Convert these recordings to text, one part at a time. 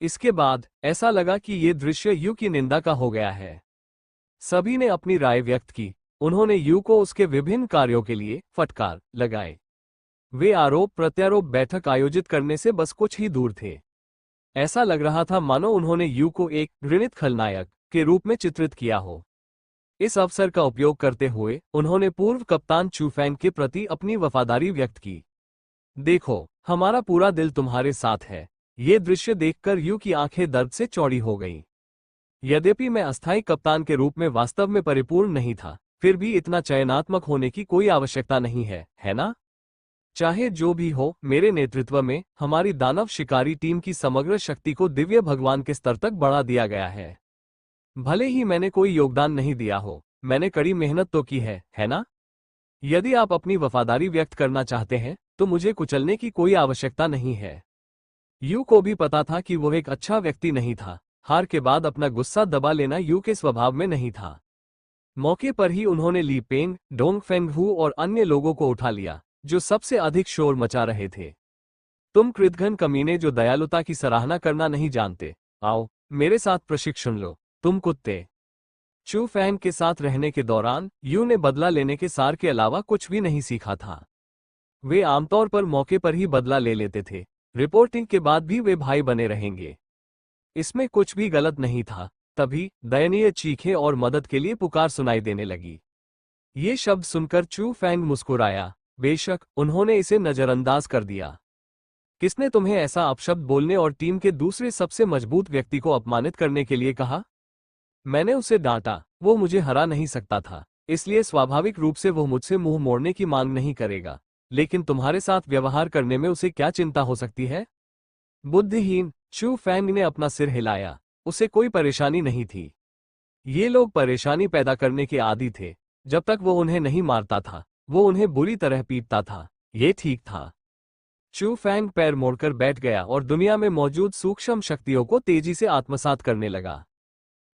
इसके बाद ऐसा लगा कि ये दृश्य यू की निंदा का हो गया है। सभी ने अपनी राय व्यक्त की। उन्होंने यू को उसके विभिन्न कार्यों के लिए फटकार लगाए। वे आरोप प्रत्यारोप बैठक आयोजित करने से बस कुछ ही दूर थे। ऐसा लग रहा था मानो उन्होंने यू को एक घृणित खलनायक के रूप में चित्रित किया हो। इस अवसर का उपयोग करते हुए उन्होंने पूर्व कप्तान चू फैंग के प्रति अपनी वफादारी व्यक्त की। देखो, हमारा पूरा दिल तुम्हारे साथ है। ये दृश्य देखकर यू की आंखें दर्द से चौड़ी हो गईं। यद्यपि मैं अस्थायी कप्तान के रूप में वास्तव में परिपूर्ण नहीं था, फिर भी इतना चयनात्मक होने की कोई आवश्यकता नहीं है ना? चाहे जो भी हो, मेरे नेतृत्व में हमारी दानव शिकारी टीम की समग्र शक्ति को दिव्य भगवान के स्तर तक बढ़ा दिया गया है। भले ही मैंने कोई योगदान नहीं दिया हो, मैंने कड़ी मेहनत तो की है ना? यदि आप अपनी वफादारी व्यक्त करना चाहते हैं तो मुझे कुचलने की कोई आवश्यकता नहीं है। यू को भी पता था कि वो एक अच्छा व्यक्ति नहीं था। हार के बाद अपना गुस्सा दबा लेना यू के स्वभाव में नहीं था। मौके पर ही उन्होंने ली पेंग, डोंग फेंगहू और अन्य लोगों को उठा लिया जो सबसे अधिक शोर मचा रहे थे। तुम कृतघ्न कमीने जो दयालुता की सराहना करना नहीं जानते, आओ मेरे साथ प्रशिक्षण लो, तुम कुत्ते। चू फैंग के साथ रहने के दौरान यू ने बदला लेने के सार के अलावा कुछ भी नहीं सीखा था। वे आमतौर पर मौके पर ही बदला ले लेते थे। रिपोर्टिंग के बाद भी वे भाई बने रहेंगे। इसमें कुछ भी गलत नहीं था। तभी दयनीय चीखें और मदद के लिए पुकार सुनाई देने लगी। ये शब्द सुनकर चू फैंग मुस्कुराया। बेशक उन्होंने इसे नजरअंदाज कर दिया। किसने तुम्हें ऐसा अपशब्द बोलने और टीम के दूसरे सबसे मजबूत व्यक्ति को अपमानित करने के लिए कहा? मैंने उसे डांटा। वो मुझे हरा नहीं सकता था, इसलिए स्वाभाविक रूप से वो मुझसे मुंह मोड़ने की मांग नहीं करेगा। लेकिन तुम्हारे साथ व्यवहार करने में उसे क्या चिंता हो सकती है? बुद्धिहीन। चू फैंग ने अपना सिर हिलाया। उसे कोई परेशानी नहीं थी। ये लोग परेशानी पैदा करने के आदी थे। जब तक वो उन्हें नहीं मारता था, वो उन्हें बुरी तरह पीटता था। ये ठीक था। चू फैंग पैर मोड़कर बैठ गया और दुनिया में मौजूद सूक्ष्म शक्तियों को तेजी से आत्मसात करने लगा।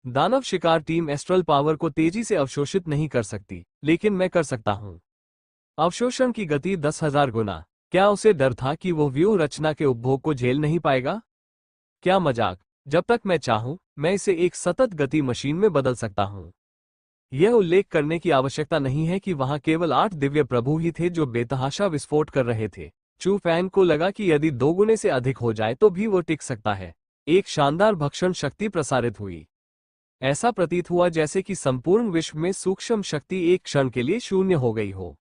दानव शिकार टीम एस्ट्रल पावर को तेजी से अवशोषित नहीं कर सकती, लेकिन मैं कर सकता हूं। अवशोषण की गति 10,000 गुना। क्या उसे डर था कि वो व्यूह रचना के उपभोग को झेल नहीं पाएगा? क्या मजाक। जब तक मैं चाहूं, मैं इसे एक सतत गति मशीन में बदल सकता हूं। यह उल्लेख करने की आवश्यकता नहीं है कि वहां केवल 8 दिव्य प्रभु ही थे जो बेतहाशा विस्फोट कर रहे थे। चू फैंग को लगा कि यदि 2 गुने से अधिक हो जाए तो भी वो टिक सकता है। एक शानदार भक्षण शक्ति प्रसारित हुई। ऐसा प्रतीत हुआ जैसे कि संपूर्ण विश्व में सूक्ष्म शक्ति एक क्षण के लिए शून्य हो गई हो।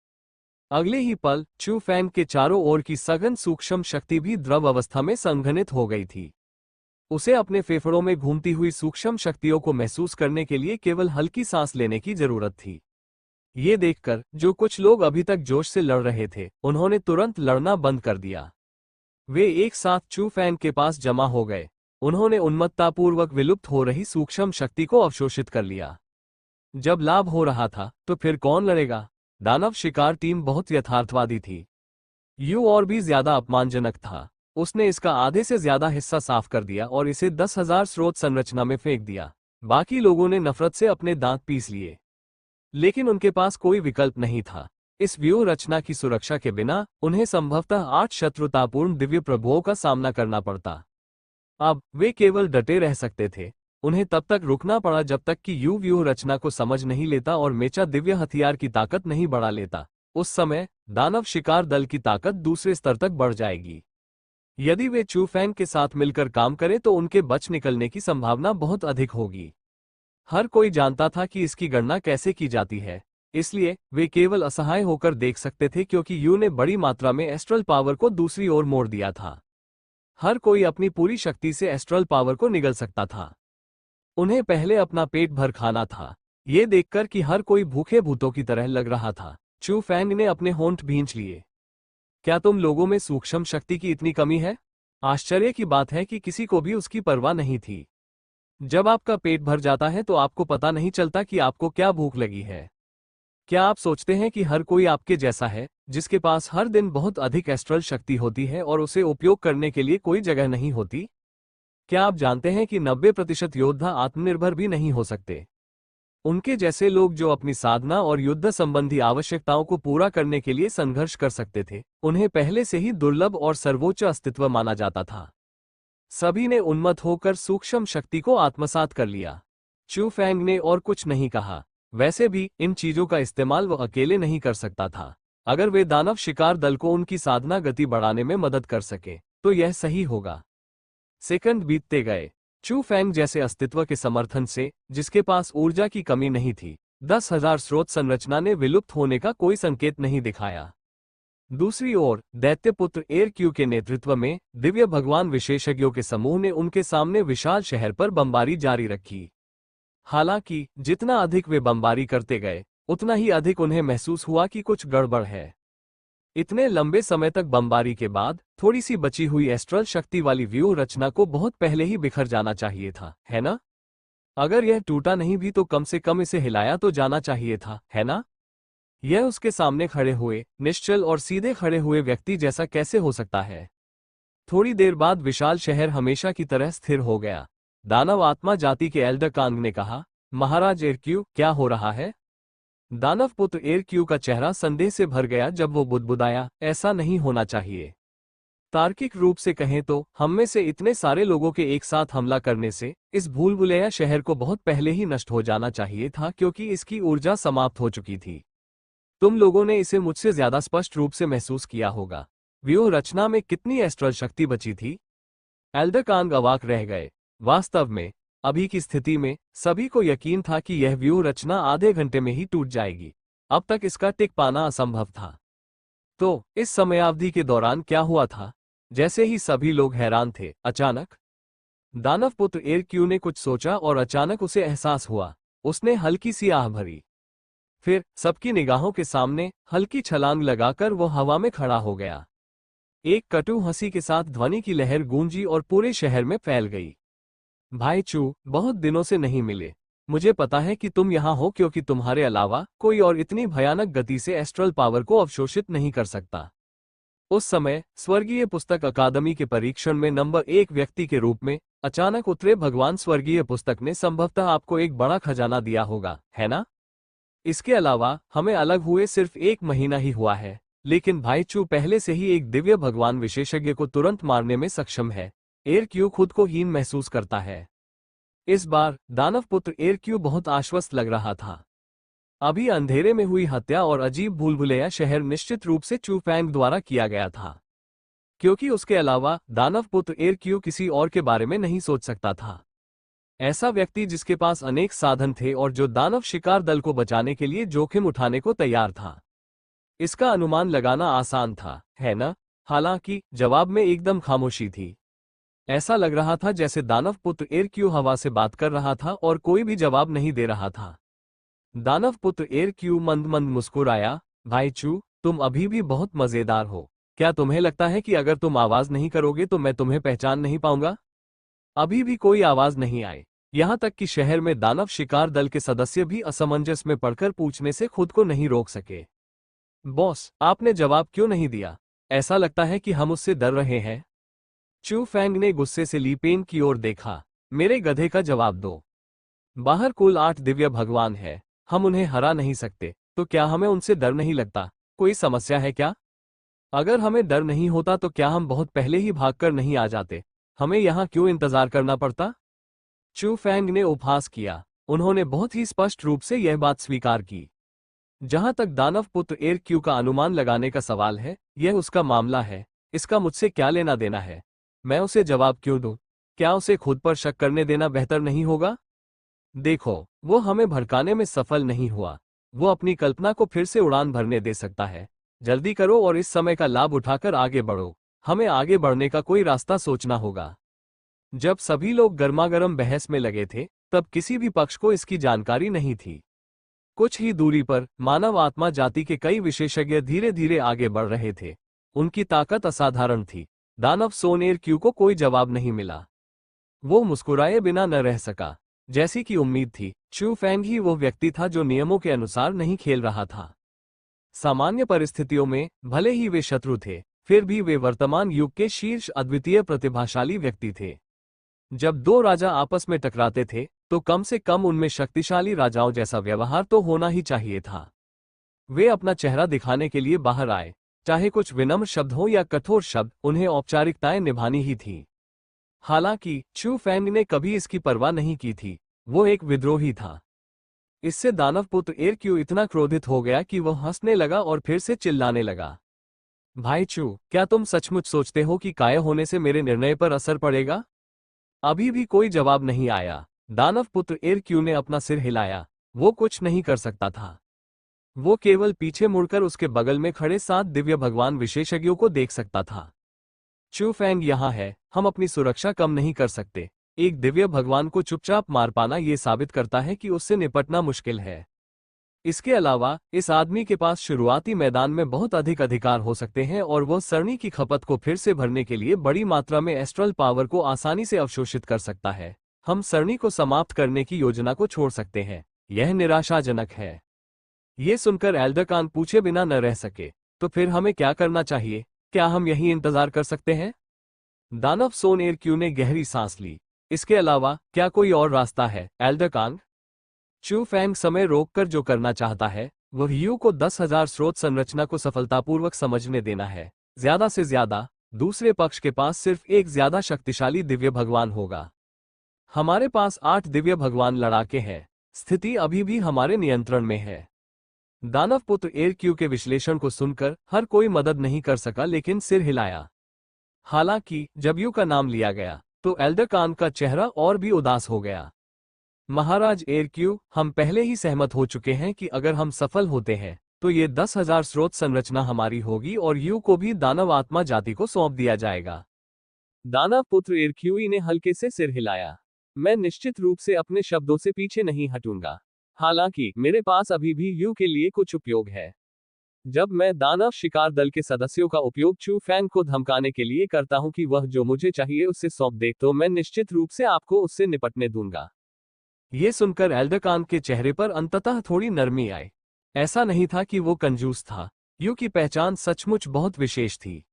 अगले ही पल चू फैंग के चारों ओर की सघन सूक्ष्म शक्ति भी द्रव अवस्था में संघनित हो गई थी। उसे अपने फेफड़ों में घूमती हुई सूक्ष्म शक्तियों को महसूस करने के लिए केवल हल्की सांस लेने की जरूरत थी। ये देखकर जो कुछ लोग अभी तक जोश से लड़ रहे थे, उन्होंने तुरंत लड़ना बंद कर दिया। वे एक साथ चू फैंग के पास जमा हो गए। उन्होंने उन्मत्तापूर्वक विलुप्त हो रही सूक्ष्म शक्ति को अवशोषित कर लिया। जब लाभ हो रहा था तो फिर कौन लड़ेगा? दानव शिकार टीम बहुत यथार्थवादी थी। यू और भी ज्यादा अपमानजनक था। उसने इसका आधे से ज्यादा हिस्सा साफ कर दिया और इसे 10,000 स्रोत संरचना में फेंक दिया। बाकी लोगों ने नफरत से अपने दांत पीस लिए, लेकिन उनके पास कोई विकल्प नहीं था। इस व्यूह रचना की सुरक्षा के बिना उन्हें संभवतः 8 शत्रुतापूर्ण दिव्य प्रभुओं का सामना करना पड़ता। अब वे केवल डटे रह सकते थे। उन्हें तब तक रुकना पड़ा जब तक कि यू व्यूह रचना को समझ नहीं लेता और मेचा दिव्य हथियार की ताकत नहीं बढ़ा लेता। उस समय दानव शिकार दल की ताकत दूसरे स्तर तक बढ़ जाएगी। यदि वे चू फैंग के साथ मिलकर काम करें तो उनके बच निकलने की संभावना बहुत अधिक होगी। हर कोई जानता था कि इसकी गणना कैसे की जाती है, इसलिए वे केवल असहाय होकर देख सकते थे क्योंकि यू ने बड़ी मात्रा में एस्ट्रल पावर को दूसरी ओर मोड़ दिया था। हर कोई अपनी पूरी शक्ति से एस्ट्रल पावर को निगल सकता था। उन्हें पहले अपना पेट भर खाना था। ये देखकर कि हर कोई भूखे भूतों की तरह लग रहा था, चू फैंग ने अपने होंठ भींच लिए। क्या तुम लोगों में सूक्ष्म शक्ति की इतनी कमी है? आश्चर्य की बात है कि किसी को भी उसकी परवाह नहीं थी। जब आपका पेट भर जाता है तो आपको पता नहीं चलता कि आपको क्या भूख लगी है। क्या आप सोचते हैं कि हर कोई आपके जैसा है, जिसके पास हर दिन बहुत अधिक एस्ट्रल शक्ति होती है और उसे उपयोग करने के लिए कोई जगह नहीं होती? क्या आप जानते हैं कि 90% योद्धा आत्मनिर्भर भी नहीं हो सकते? उनके जैसे लोग जो अपनी साधना और युद्ध संबंधी आवश्यकताओं को पूरा करने के लिए संघर्ष कर सकते थे, उन्हें पहले से ही दुर्लभ और सर्वोच्च अस्तित्व माना जाता था। सभी ने उन्मत्त होकर सूक्ष्म शक्ति को आत्मसात कर लिया। चू फैंग ने और कुछ नहीं कहा। वैसे भी इन चीजों का इस्तेमाल वो अकेले नहीं कर सकता था। अगर वे दानव शिकार दल को उनकी साधना गति बढ़ाने में मदद कर सके तो यह सही होगा। सेकंड बीतते गए। चू फैंग जैसे अस्तित्व के समर्थन से, जिसके पास ऊर्जा की कमी नहीं थी, 10,000 स्रोत संरचना ने विलुप्त होने का कोई संकेत नहीं दिखाया। दूसरी ओर दैत्यपुत्र एर क्यू के नेतृत्व में दिव्य भगवान विशेषज्ञों के समूह ने उनके सामने विशाल शहर पर बमबारी जारी रखी। हालांकि जितना अधिक वे बमबारी करते गए, उतना ही अधिक उन्हें महसूस हुआ कि कुछ गड़बड़ है। इतने लंबे समय तक बमबारी के बाद थोड़ी सी बची हुई एस्ट्रल शक्ति वाली व्यूह रचना को बहुत पहले ही बिखर जाना चाहिए था, है ना? अगर यह टूटा नहीं भी तो कम से कम इसे हिलाया तो जाना चाहिए था, है ना? यह उसके सामने खड़े हुए, निश्चल और सीधे खड़े हुए व्यक्ति जैसा कैसे हो सकता है? थोड़ी देर बाद विशाल शहर हमेशा की तरह स्थिर हो गया। दानव आत्मा जाति के एल्डर कांग ने कहा, महाराज एरक्यू, क्या हो रहा है? दानव पुत्र एरक्यू का चेहरा संदेह से भर गया जब वो बुदबुदाया, ऐसा नहीं होना चाहिए। तार्किक रूप से कहें तो हम में से इतने सारे लोगों के एक साथ हमला करने से इस भूलभुलैया शहर को बहुत पहले ही नष्ट हो जाना चाहिए था, क्योंकि इसकी ऊर्जा समाप्त हो चुकी थी। तुम लोगों ने इसे मुझसे ज्यादा स्पष्ट रूप से महसूस किया होगा। व्यूह रचना में कितनी एस्ट्रल शक्ति बची थी? एल्डर कांग अवाक रह गए। वास्तव में अभी की स्थिति में सभी को यकीन था कि यह व्यूह रचना आधे घंटे में ही टूट जाएगी। अब तक इसका टिक पाना असंभव था। तो इस समयावधि के दौरान क्या हुआ था? जैसे ही सभी लोग हैरान थे, अचानक दानव पुत्र एरक्यू ने कुछ सोचा और अचानक उसे एहसास हुआ। उसने हल्की सी आह भरी। फिर सबकी निगाहों के सामने हल्की छलांग लगाकर वो हवा में खड़ा हो गया। एक कटु हंसी के साथ ध्वनि की लहर गूंजी और पूरे शहर में फैल गई। भाई चू, बहुत दिनों से नहीं मिले। मुझे पता है कि तुम यहाँ हो क्योंकि तुम्हारे अलावा कोई और इतनी भयानक गति से एस्ट्रल पावर को अवशोषित नहीं कर सकता। उस समय स्वर्गीय पुस्तक अकादमी के परीक्षण में नंबर 1 व्यक्ति के रूप में अचानक उतरे भगवान स्वर्गीय पुस्तक ने संभवतः आपको एक बड़ा खजाना दिया होगा, है ना? इसके अलावा हमें अलग हुए सिर्फ 1 महीना ही हुआ है, लेकिन भाई चू पहले से ही एक दिव्य भगवान विशेषज्ञ को तुरंत मारने में सक्षम है। एरक्यू खुद को हीन महसूस करता है। इस बार दानव पुत्र एरक्यू बहुत आश्वस्त लग रहा था। अभी अंधेरे में हुई हत्या और अजीब भूलभुलैया शहर निश्चित रूप से चू फैंग द्वारा किया गया था, क्योंकि उसके अलावा दानव पुत्र एरक्यू किसी और के बारे में नहीं सोच सकता था। ऐसा व्यक्ति जिसके पास अनेक साधन थे और जो दानव शिकार दल को बचाने के लिए जोखिम उठाने को तैयार था। इसका अनुमान लगाना आसान था, है ना? हालांकि जवाब में एकदम खामोशी थी। ऐसा लग रहा था जैसे दानव पुत्र एरक्यू हवा से बात कर रहा था और कोई भी जवाब नहीं दे रहा था। दानव पुत्र एरक्यू मंद मंद मुस्कुराया, भाई चू, तुम अभी भी बहुत मजेदार हो। क्या तुम्हें लगता है कि अगर तुम आवाज नहीं करोगे तो मैं तुम्हें पहचान नहीं पाऊंगा? अभी भी कोई आवाज नहीं आई। यहां तक कि शहर में दानव शिकार दल के सदस्य भी असमंजस में पड़कर पूछने से खुद को नहीं रोक सके। बॉस, आपने जवाब क्यों नहीं दिया? ऐसा लगता है कि हम उससे डर रहे हैं। चू फैंग ने गुस्से से ली पेन की ओर देखा। मेरे गधे का जवाब दो। बाहर कुल 8 दिव्य भगवान है, हम उन्हें हरा नहीं सकते, तो क्या हमें उनसे डर नहीं लगता? कोई समस्या है क्या? अगर हमें डर नहीं होता तो क्या हम बहुत पहले ही भागकर नहीं आ जाते? हमें यहाँ क्यों इंतजार करना पड़ता? चू फैंग ने उपहास किया। उन्होंने बहुत ही स्पष्ट रूप से यह बात स्वीकार की। जहां तक दानव पुत्र एरक्यू का अनुमान लगाने का सवाल है, यह उसका मामला है। इसका मुझसे क्या लेना देना है? मैं उसे जवाब क्यों दूं? क्या उसे खुद पर शक करने देना बेहतर नहीं होगा? देखो, वो हमें भड़काने में सफल नहीं हुआ। वो अपनी कल्पना को फिर से उड़ान भरने दे सकता है। जल्दी करो और इस समय का लाभ उठाकर आगे बढ़ो। हमें आगे बढ़ने का कोई रास्ता सोचना होगा। जब सभी लोग गर्मागर्म बहस में लगे थे, तब किसी भी पक्ष को इसकी जानकारी नहीं थी। कुछ ही दूरी पर मानव आत्मा जाति के कई विशेषज्ञ धीरे धीरे आगे बढ़ रहे थे। उनकी ताकत असाधारण थी। दानव सोन एरक्यू को कोई जवाब नहीं मिला। वो मुस्कुराए बिना न रह सका। जैसी कि उम्मीद थी, चू फैंग ही वो व्यक्ति था जो नियमों के अनुसार नहीं खेल रहा था। सामान्य परिस्थितियों में भले ही वे शत्रु थे, फिर भी वे वर्तमान युग के शीर्ष अद्वितीय प्रतिभाशाली व्यक्ति थे। जब 2 राजा आपस में टकराते थे, तो कम से कम उनमें शक्तिशाली राजाओं जैसा व्यवहार तो होना ही चाहिए था। वे अपना चेहरा दिखाने के लिए बाहर आए, चाहे कुछ विनम्र शब्द हो या कठोर शब्द, उन्हें औपचारिकताएं निभानी ही थी। हालांकि चू फैंग ने कभी इसकी परवाह नहीं की थी, वो एक विद्रोही था। इससे दानव पुत्र एर क्यू इतना क्रोधित हो गया कि वह हंसने लगा और फिर से चिल्लाने लगा। भाई चू, क्या तुम सचमुच सोचते हो कि कायर होने से मेरे निर्णय पर असर पड़ेगा? अभी भी कोई जवाब नहीं आया। दानव पुत्र एर क्यू ने अपना सिर हिलाया। वो कुछ नहीं कर सकता था। वो केवल पीछे मुड़कर उसके बगल में खड़े 7 दिव्य भगवान विशेषज्ञों को देख सकता था। चू फैंग यहाँ है, हम अपनी सुरक्षा कम नहीं कर सकते। एक दिव्य भगवान को चुपचाप मार पाना ये साबित करता है कि उससे निपटना मुश्किल है। इसके अलावा इस आदमी के पास शुरुआती मैदान में बहुत अधिक अधिकार हो सकते हैं और वह सरणी की खपत को फिर से भरने के लिए बड़ी मात्रा में एस्ट्रल पावर को आसानी से अवशोषित कर सकता है। हम सरणी को समाप्त करने की योजना को छोड़ सकते हैं। यह निराशाजनक है। ये सुनकर एल्डरकान पूछे बिना न रह सके, तो फिर हमें क्या करना चाहिए? क्या हम यहीं इंतजार कर सकते हैं? दानव सोन एर क्यू ने गहरी सांस ली। इसके अलावा क्या कोई और रास्ता है, एल्डरकान? चू फैंग समय रोककर जो करना चाहता है वह यू को 10,000 स्रोत संरचना को सफलतापूर्वक समझने देना है। ज्यादा से ज्यादा दूसरे पक्ष के पास सिर्फ एक ज्यादा शक्तिशाली दिव्य भगवान होगा। हमारे पास 8 दिव्य भगवान लड़ाके हैं। स्थिति अभी भी हमारे नियंत्रण में है। दानव पुत्र एर क्यू के विश्लेषण को सुनकर हर कोई मदद नहीं कर सका, लेकिन सिर हिलाया। हालांकि जब यू का नाम लिया गया तो एल्डरकान का चेहरा और भी उदास हो गया। महाराज एर क्यू, हम पहले ही सहमत हो चुके हैं कि अगर हम सफल होते हैं तो ये 10,000 स्रोत संरचना हमारी होगी और यू को भी दानव आत्मा जाति को सौंप दिया जाएगा। दानव पुत्र एर क्यू ने हल्के से सिर हिलाया। मैं निश्चित रूप से अपने शब्दों से पीछे नहीं हटूंगा। हालांकि मेरे पास अभी भी यू के लिए कुछ उपयोग है। जब मैं दानव शिकार दल के सदस्यों का उपयोग चू फैंग को धमकाने के लिए करता हूं कि वह जो मुझे चाहिए उससे सौंप दे, तो मैं निश्चित रूप से आपको उससे निपटने दूंगा। ये सुनकर एल्डरकान के चेहरे पर अंततः थोड़ी नरमी आई। ऐसा नहीं था कि वो कंजूस था। यू की पहचान सचमुच बहुत विशेष थी।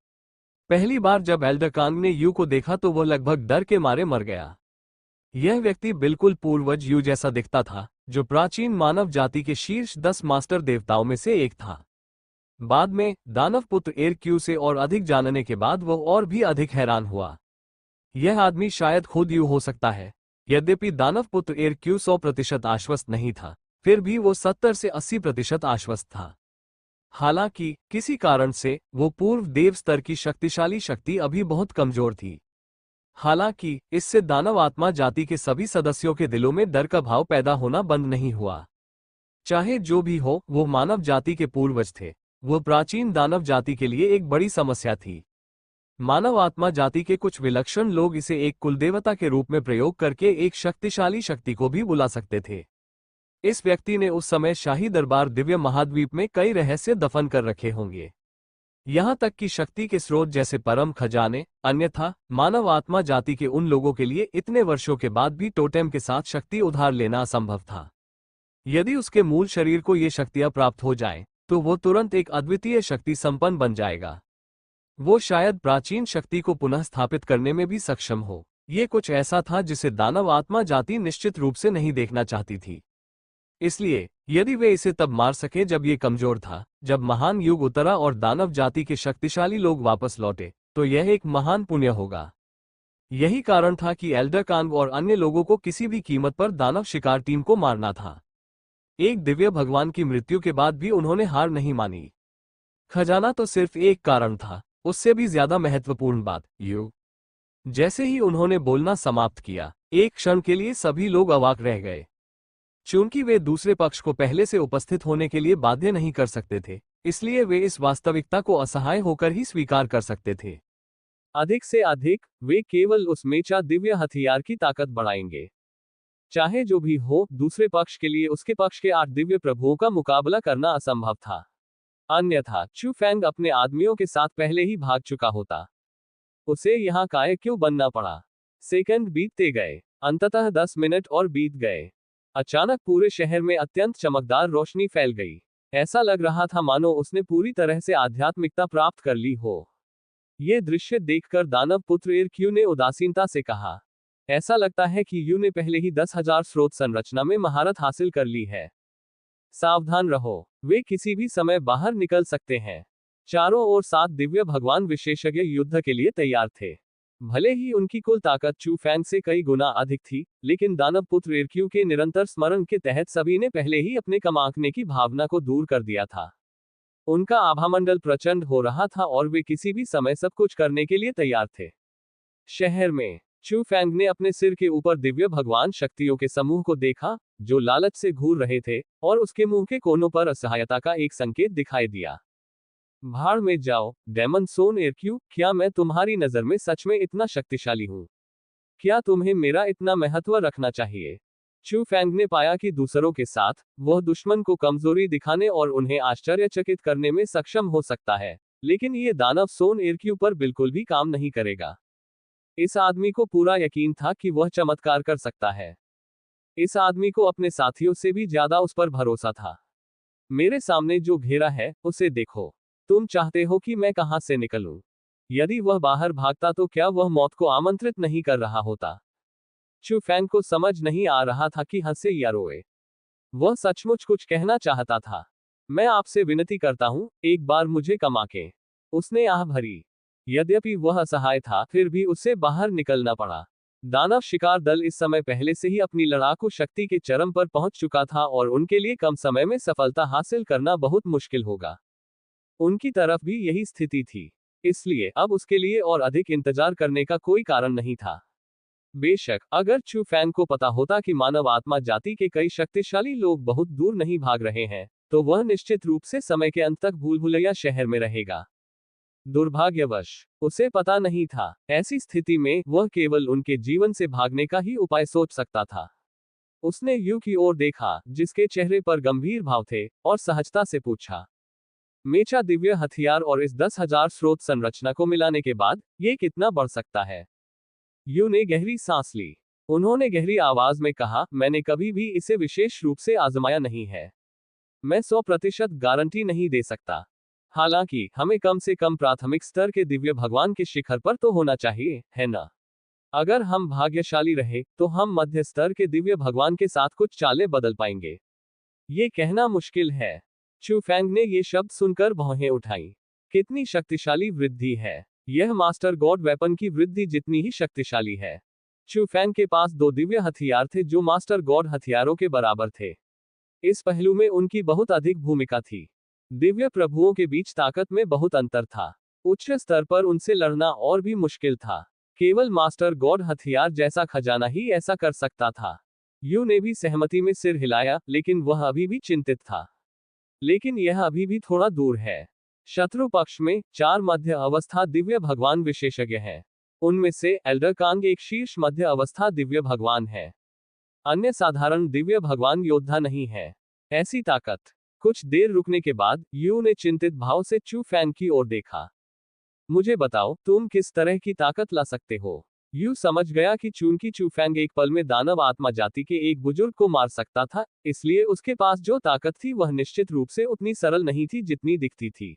पहली बार जब एल्डरकान ने यू को देखा तो वो लगभग डर के मारे मर गया। यह व्यक्ति बिल्कुल पूर्वज यू जैसा दिखता था, जो प्राचीन मानव जाति के शीर्ष 10 मास्टर देवताओं में से एक था। बाद में दानव पुत्र एर क्यू से और अधिक जानने के बाद वो और भी अधिक हैरान हुआ। यह आदमी शायद खुद यू हो सकता है। यद्यपि दानव पुत्र एर क्यू 100% आश्वस्त नहीं था, फिर भी वो 70 से 80% आश्वस्त था। हालांकि किसी कारण से वो पूर्व देव स्तर की शक्तिशाली शक्ति अभी बहुत कमजोर थी। हालांकि इससे दानव आत्मा जाति के सभी सदस्यों के दिलों में डर का भाव पैदा होना बंद नहीं हुआ। चाहे जो भी हो, वो मानव जाति के पूर्वज थे। वो प्राचीन दानव जाति के लिए एक बड़ी समस्या थी। मानव आत्मा जाति के कुछ विलक्षण लोग इसे एक कुलदेवता के रूप में प्रयोग करके एक शक्तिशाली शक्ति को भी बुला सकते थे। इस व्यक्ति ने उस समय शाही दरबार दिव्य महाद्वीप में कई रहस्य दफन कर रखे होंगे, यहां तक कि शक्ति के स्रोत जैसे परम खजाने। अन्यथा मानव आत्मा जाति के उन लोगों के लिए इतने वर्षों के बाद भी टोटेम के साथ शक्ति उधार लेना असंभव था। यदि उसके मूल शरीर को ये शक्तियां प्राप्त हो जाएं, तो वो तुरंत एक अद्वितीय शक्ति संपन्न बन जाएगा। वो शायद प्राचीन शक्ति को पुनः स्थापित करने में भी सक्षम हो। ये कुछ ऐसा था जिसे दानव आत्मा जाति निश्चित रूप से नहीं देखना चाहती थी। इसलिए यदि वे इसे तब मार सके जब ये कमजोर था, जब महान युग उतरा और दानव जाति के शक्तिशाली लोग वापस लौटे, तो यह एक महान पुण्य होगा। यही कारण था कि एल्डरकान और अन्य लोगों को किसी भी कीमत पर दानव शिकार टीम को मारना था। एक दिव्य भगवान की मृत्यु के बाद भी उन्होंने हार नहीं मानी। खजाना तो सिर्फ एक कारण था, उससे भी ज्यादा महत्वपूर्ण बात यू। जैसे ही उन्होंने बोलना समाप्त किया, एक क्षण के लिए सभी लोग अवाक रह गए। चूंकि वे दूसरे पक्ष को पहले से उपस्थित होने के लिए बाध्य नहीं कर सकते थे, इसलिए वे इस वास्तविकता को असहाय होकर ही स्वीकार कर सकते थे। अधिक से अधिक वे केवल उस मेचा दिव्य हथियार की ताकत बढ़ाएंगे। चाहे जो भी हो, दूसरे पक्ष के लिए उसके पक्ष के 8 दिव्य प्रभुओं का मुकाबला करना असंभव था। अन्यथा चू फैंग अपने आदमियों के साथ पहले ही भाग चुका होता। उसे यहाँ काय क्यों बनना पड़ा? सेकंड बीतते गए। अंततः 10 मिनट और बीत गए। अचानक पूरे शहर में अत्यंत चमकदार रोशनी फैल गई। ऐसा लग रहा था मानो उसने पूरी तरह से आध्यात्मिकता प्राप्त कर ली हो। ये दृश्य देखकर दानव पुत्र एर क्यू ने उदासीनता से कहा, ऐसा लगता है कि यू ने पहले ही 10,000 स्रोत संरचना में महारत हासिल कर ली है। सावधान रहो, वे किसी भी समय बाहर निकल सकते हैं। चारों ओर 7 दिव्य भगवान विशेषज्ञ युद्ध के लिए तैयार थे। भले ही उनकी कुल ताकत चू फैंग से कई गुना अधिक थी, लेकिन दानव पुत्र इरक्यू के निरंतर स्मरण के तहत सभी ने पहले ही अपने कम आंकने की भावना को दूर कर दिया था। उनका आभामंडल प्रचंड हो रहा था और वे किसी भी समय सब कुछ करने के लिए तैयार थे। शहर में चू फैंग ने अपने सिर के ऊपर दिव्य भगवान शक्तियों के समूह को देखा, जो लालच से घूर रहे थे, और उसके मुंह के कोनों पर असहायता का एक संकेत दिखाई दिया। भाड़ में जाओ, डेमन सोन इरक्यू, क्या मैं तुम्हारी नजर में सच में इतना शक्तिशाली हूं? क्या तुम्हें मेरा इतना महत्व रखना चाहिए? चू फैंग ने पाया कि दूसरों के साथ वह दुश्मन को कमजोरी दिखाने और उन्हें आश्चर्यचकित करने में सक्षम हो सकता है, लेकिन ये दानव सोन इरक्यू पर बिल्कुल भी काम नहीं करेगा। इस आदमी को पूरा यकीन था कि वह चमत्कार कर सकता है। इस आदमी को अपने साथियों से भी ज्यादा उस पर भरोसा था। मेरे सामने जो घेरा है, उसे देखो। तुम चाहते हो कि मैं कहां से निकलूं? यदि वह बाहर भागता तो क्या वह मौत को आमंत्रित नहीं कर रहा होता? चू फैंग को समझ नहीं आ रहा था कि हंसे या रोए। वह सचमुच कुछ कहना चाहता था। मैं आपसे विनती करता हूं, एक बार मुझे कमा के। उसने आह भरी। यद्यपि वह असहाय था, फिर भी उसे बाहर निकलना पड़ा। दानव शिकार दल इस समय पहले से ही अपनी लड़ाकू शक्ति के चरम पर पहुंच चुका था और उनके लिए कम समय में सफलता हासिल करना बहुत मुश्किल होगा। उनकी तरफ भी यही स्थिति थी, इसलिए अब उसके लिए और अधिक इंतजार करने का कोई कारण नहीं था। बेशक अगर चू फैंग को पता होता कि मानव आत्मा जाति के कई शक्तिशाली लोग बहुत दूर नहीं भाग रहे हैं, तो वह निश्चित रूप से समय के अंत तक भूलभुलैया शहर में रहेगा। दुर्भाग्यवश उसे पता नहीं था। ऐसी स्थिति में वह केवल उनके जीवन से भागने का ही उपाय सोच सकता था। उसने यू की ओर देखा, जिसके चेहरे पर गंभीर भाव थे, और सहजता से पूछा, मेचा दिव्य हथियार और इस 10,000 स्रोत संरचना को मिलाने के बाद ये कितना बढ़ सकता है? यू ने गहरी सांस ली। उन्होंने गहरी आवाज में कहा, मैंने कभी भी इसे विशेष रूप से आजमाया नहीं है। मैं 100% गारंटी नहीं दे सकता। हालांकि हमें कम से कम प्राथमिक स्तर के दिव्य भगवान के शिखर पर तो होना चाहिए, है ना? अगर हम भाग्यशाली रहे, तो हम मध्य स्तर के दिव्य भगवान के साथ कुछ चालें बदल पाएंगे। ये कहना मुश्किल है। चू फैंग ने ये शब्द सुनकर भौहें उठाई। कितनी शक्तिशाली वृद्धि है! यह मास्टर गॉड वेपन की वृद्धि जितनी ही शक्तिशाली है। चू फैंग के पास 2 दिव्य हथियार थे जो मास्टर गॉड हथियारों के बराबर थे। इस पहलू में उनकी बहुत अधिक भूमिका थी। दिव्य प्रभुओं के बीच ताकत में बहुत अंतर था। उच्च स्तर पर उनसे लड़ना और भी मुश्किल था। केवल मास्टर गॉड हथियार जैसा खजाना ही ऐसा कर सकता था। यू ने भी सहमति में सिर हिलाया, लेकिन वह अभी भी चिंतित था। लेकिन यह अभी भी थोड़ा दूर है। शत्रु पक्ष में 4 मध्य अवस्था दिव्य भगवान विशेषज्ञ हैं। उनमें से एल्डर कांग एक शीर्ष मध्य अवस्था दिव्य भगवान है। अन्य साधारण दिव्य भगवान योद्धा नहीं है। ऐसी ताकत। कुछ देर रुकने के बाद यू ने चिंतित भाव से चू फैंग की ओर देखा। मुझे बताओ, तुम किस तरह की ताकत ला सकते हो? यू समझ गया कि चूंकि चू फैंग एक पल में दानव आत्मा जाति के एक बुजुर्ग को मार सकता था, इसलिए उसके पास जो ताकत थी वह निश्चित रूप से उतनी सरल नहीं थी जितनी दिखती थी।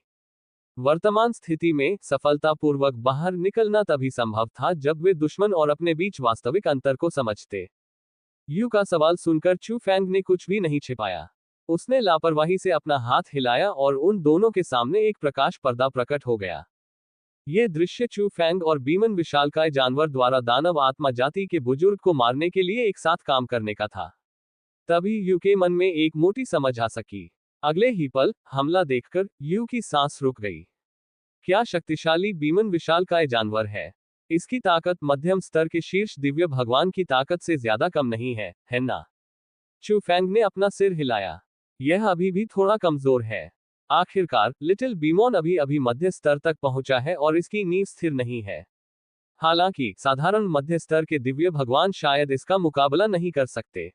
वर्तमान स्थिति में सफलतापूर्वक बाहर निकलना तभी संभव था जब वे दुश्मन और अपने बीच वास्तविक अंतर को समझते। यू का सवाल सुनकर चू फैंग ने कुछ भी नहीं छिपाया। उसने लापरवाही से अपना हाथ हिलाया और उन दोनों के सामने एक प्रकाश पर्दा प्रकट हो गया। यह दृश्य चू फैंग और बीमन विशालकाय जानवर द्वारा दानव आत्मा जाति के बुजुर्ग को मारने के लिए एक साथ काम करने का था। तभी यू के मन में एक मोटी समझ आ सकी। अगले ही पल हमला देखकर यू की सांस रुक गई। क्या शक्तिशाली बीमन विशालकाय जानवर है! इसकी ताकत मध्यम स्तर के शीर्ष दिव्य भगवान की ताकत से ज्यादा कम नहीं है, है ना? चू फैंग ने अपना सिर हिलाया। यह अभी भी थोड़ा कमजोर है। आखिरकार लिटिल बीमोन अभी अभी मध्य स्तर तक पहुंचा है और इसकी नींव स्थिर नहीं है। हालांकि साधारण मध्य स्तर के दिव्य भगवान शायद इसका मुकाबला नहीं कर सकते।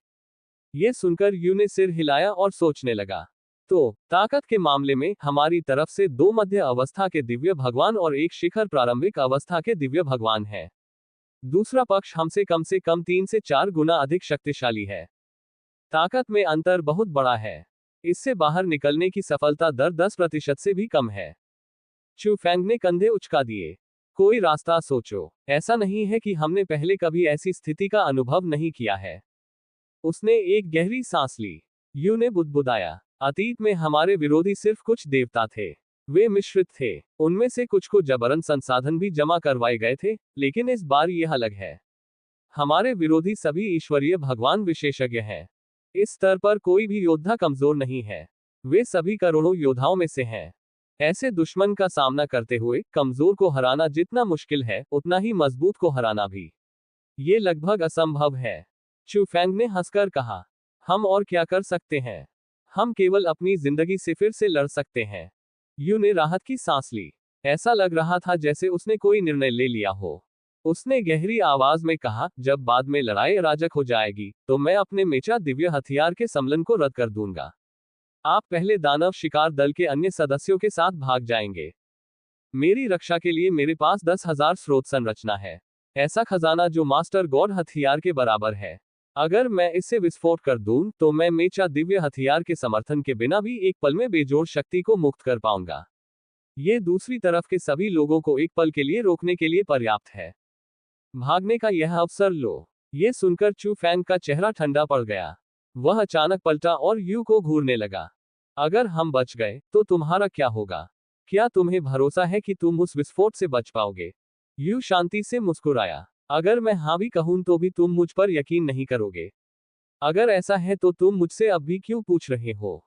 यह सुनकर यू ने सिर हिलाया और सोचने लगा। तो ताकत के मामले में हमारी तरफ से 2 मध्य अवस्था के दिव्य भगवान और एक शिखर प्रारंभिक अवस्था के दिव्य भगवान है। दूसरा पक्ष हमसे कम 3 से 4 गुना अधिक शक्तिशाली है। ताकत में अंतर बहुत बड़ा है। इससे बाहर निकलने की सफलता दर 10% से भी कम है। चू फैंग ने कंधे उचका दिए। कोई रास्ता सोचो। ऐसा नहीं है कि हमने पहले कभी ऐसी स्थिति का अनुभव नहीं किया है। उसने एक गहरी सांस ली। यू ने बुदबुदाया। अतीत में हमारे विरोधी सिर्फ कुछ देवता थे। वे मिश्रित थे। उनमें से कुछ को जबरन संसाधन भी जमा करवाए गए थे, लेकिन इस बार यह अलग है। हमारे विरोधी सभी ईश्वरीय भगवान विशेषज्ञ हैं। इस स्तर पर कोई भी योद्धा कमजोर नहीं है। वे सभी करोड़ों योद्धाओं में से हैं। ऐसे दुश्मन का सामना करते हुए कमजोर को हराना जितना मुश्किल है, उतना ही मजबूत को हराना भी। ये लगभग असंभव है। चू फैंग ने हंसकर कहा। हम और क्या कर सकते हैं? हम केवल अपनी जिंदगी से फिर से लड़ सकते हैं। यू ने राहत की सांस ली। ऐसा लग रहा था जैसे उसने कोई निर्णय ले लिया हो। उसने गहरी आवाज में कहा, जब बाद में लड़ाई अराजक हो जाएगी, तो मैं अपने मेचा दिव्य हथियार के सम्मेलन को रद्द कर दूंगा। आप पहले दानव शिकार दल के अन्य सदस्यों के साथ भाग जाएंगे। मेरी रक्षा के लिए मेरे पास 10,000 स्रोत संरचना है। ऐसा खजाना जो मास्टर गॉड हथियार के बराबर है। अगर मैं इससे विस्फोट कर दूं, तो मैं मेचा दिव्य हथियार के समर्थन के बिना भी एक पल में बेजोड़ शक्ति को मुक्त कर पाऊंगा। ये दूसरी तरफ के सभी लोगों को एक पल के लिए रोकने के लिए पर्याप्त है। भागने का यह अवसर लो। ये सुनकर चू फैंग का चेहरा ठंडा पड़ गया। वह अचानक पलटा और यू को घूरने लगा। अगर हम बच गए, तो तुम्हारा क्या होगा? क्या तुम्हें भरोसा है कि तुम उस विस्फोट से बच पाओगे? यू शांति से मुस्कुराया। अगर मैं हाँ भी कहूं तो भी तुम मुझ पर यकीन नहीं करोगे। अगर ऐसा है तो तुम मुझसे अब भी क्यों पूछ रहे हो?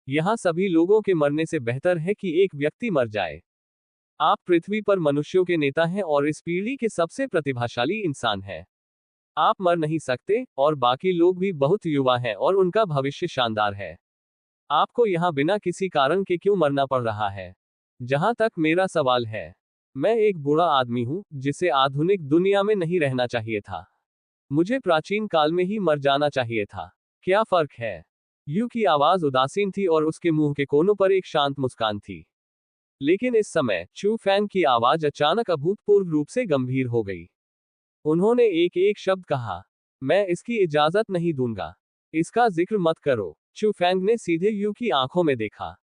यहां सभी लोगों के मरने से बेहतर है कि एक व्यक्ति मर जाए। आप पृथ्वी पर मनुष्यों के नेता हैं और इस पीढ़ी के सबसे प्रतिभाशाली इंसान हैं। आप मर नहीं सकते, और बाकी लोग भी बहुत युवा हैं और उनका भविष्य शानदार है। आपको यहां बिना किसी कारण के क्यों मरना पड़ रहा है? जहां तक मेरा सवाल है, मैं एक बूढ़ा आदमी हूं, जिसे आधुनिक दुनिया में नहीं रहना चाहिए था। मुझे प्राचीन काल में ही मर जाना चाहिए था। क्या फर्क है? यू की आवाज उदासीन थी और उसके मुंह के कोनों पर एक शांत मुस्कान थी। लेकिन इस समय चू फैंग की आवाज अचानक अभूतपूर्व रूप से गंभीर हो गई। उन्होंने एक एक शब्द कहा, मैं इसकी इजाजत नहीं दूंगा। इसका जिक्र मत करो। चू फैंग ने सीधे यू की आंखों में देखा।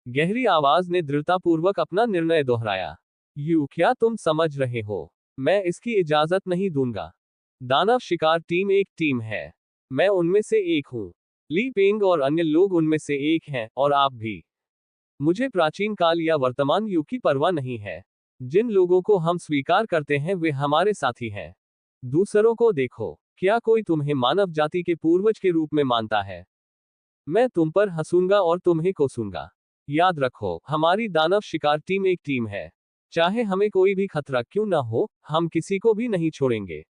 गहरी आवाज ने दृढ़तापूर्वक अपना निर्णय दोहराया। यू, क्या तुम समझ रहे हो? मैं इसकी इजाजत नहीं दूंगा। दानव शिकार टीम एक टीम है। मैं उनमें से एक हूं। ली पेंग और अन्य लोग उनमें से एक हैं, और आप भी। मुझे प्राचीन काल या वर्तमान युग की परवाह नहीं है। जिन लोगों को हम स्वीकार करते हैं वे हमारे साथी हैं। दूसरों को देखो। क्या कोई तुम्हें मानव जाति के पूर्वज के रूप में मानता है? मैं तुम पर हंसूंगा और तुम्हें कोसूंगा। याद रखो, हमारी दानव शिकार टीम एक टीम है। चाहे हमें कोई भी खतरा क्यों ना हो, हम किसी को भी नहीं छोड़ेंगे।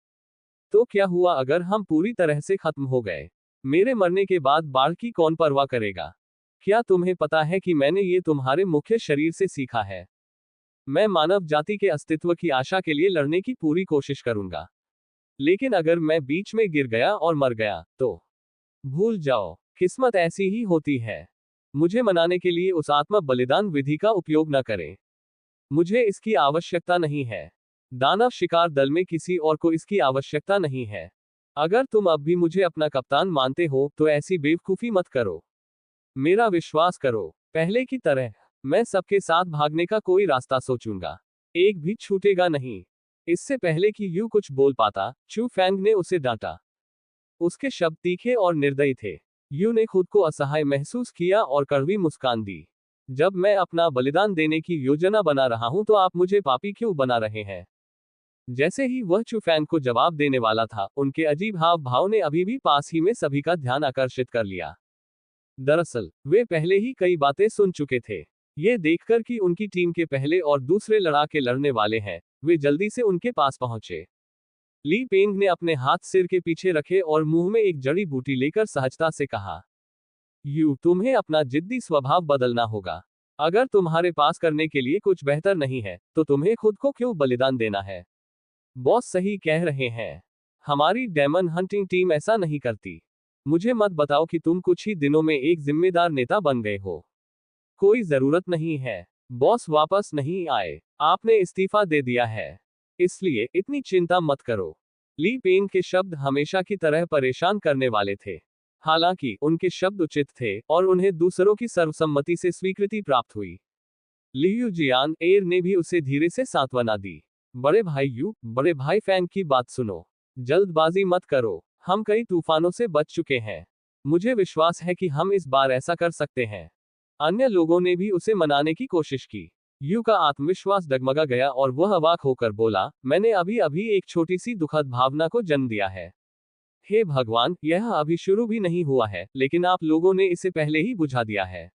तो क्या हुआ अगर हम पूरी तरह से खत्म हो गए? मेरे मरने के बाद बाढ़ की कौन परवाह करेगा? क्या तुम्हें पता है कि मैंने ये तुम्हारे मुख्य शरीर से सीखा है? मैं मानव जाति के अस्तित्व की आशा के लिए लड़ने की पूरी कोशिश करूंगा। लेकिन अगर मैं बीच में गिर गया और मर गया, तो भूल जाओ, किस्मत ऐसी ही होती है। मुझे मनाने के लिए उस आत्म बलिदान विधि का उपयोग न करें। मुझे इसकी आवश्यकता नहीं है। दानव शिकार दल में किसी और को इसकी आवश्यकता नहीं है। अगर तुम अब भी मुझे अपना कप्तान मानते हो, तो ऐसी बेवकूफी मत करो। मेरा विश्वास करो, पहले की तरह मैं सबके साथ भागने का कोई रास्ता सोचूंगा। एक भी छूटेगा नहीं। इससे पहले कि यू कुछ बोल पाता, चू फैंग ने उसे डांटा। उसके शब्द तीखे और निर्दयी थे। यू ने खुद को असहाय महसूस किया और कड़वी मुस्कान दी। जब मैं अपना बलिदान देने की योजना बना रहा हूं, तो आप मुझे पापी क्यों बना रहे हैं? जैसे ही वह चू फैंग को जवाब देने वाला था, उनके अजीब हाव भाव ने अभी भी पास ही में सभी का ध्यान आकर्षित कर लिया। दरअसल वे पहले ही कई बातें सुन चुके थे। ये देखकर कि उनकी टीम के पहले और दूसरे लड़ाके लड़ने वाले हैं, वे जल्दी से उनके पास पहुंचे। ली पेंग ने अपने हाथ सिर के पीछे रखे और मुंह में एक जड़ी बूटी लेकर सहजता से कहा, यू, तुम्हें अपना जिद्दी स्वभाव बदलना होगा। अगर तुम्हारे पास करने के लिए कुछ बेहतर नहीं है, तो तुम्हें खुद को क्यों बलिदान देना है? बॉस सही कह रहे हैं। हमारी डेमन हंटिंग टीम ऐसा नहीं करती। मुझे मत बताओ कि तुम कुछ ही दिनों में एक जिम्मेदार नेता बन गए हो। कोई जरूरत नहीं है। बॉस वापस नहीं आए। आपने इस्तीफा दे दिया है। इसलिए इतनी चिंता मत करो। ली पेंग के शब्द हमेशा की तरह परेशान करने वाले थे। हालांकि उनके शब्द उचित थे और उन्हें दूसरों की सर्वसम्मति से स्वीकृति प्राप्त हुई। लियू जियान एयर ने भी उसे धीरे से सांत्वना दी। बड़े भाई यू, बड़े भाई फैंग की बात सुनो। जल्दबाजी मत करो। हम कई तूफानों से बच चुके हैं। मुझे विश्वास है कि हम इस बार ऐसा कर सकते हैं। अन्य लोगों ने भी उसे मनाने की कोशिश की। यू का आत्मविश्वास डगमगा गया और वह अवाक होकर बोला, मैंने अभी अभी एक छोटी सी दुखद भावना को जन्म दिया है। हे भगवान, यह अभी शुरू भी नहीं हुआ है, लेकिन आप लोगों ने इसे पहले ही बुझा दिया है।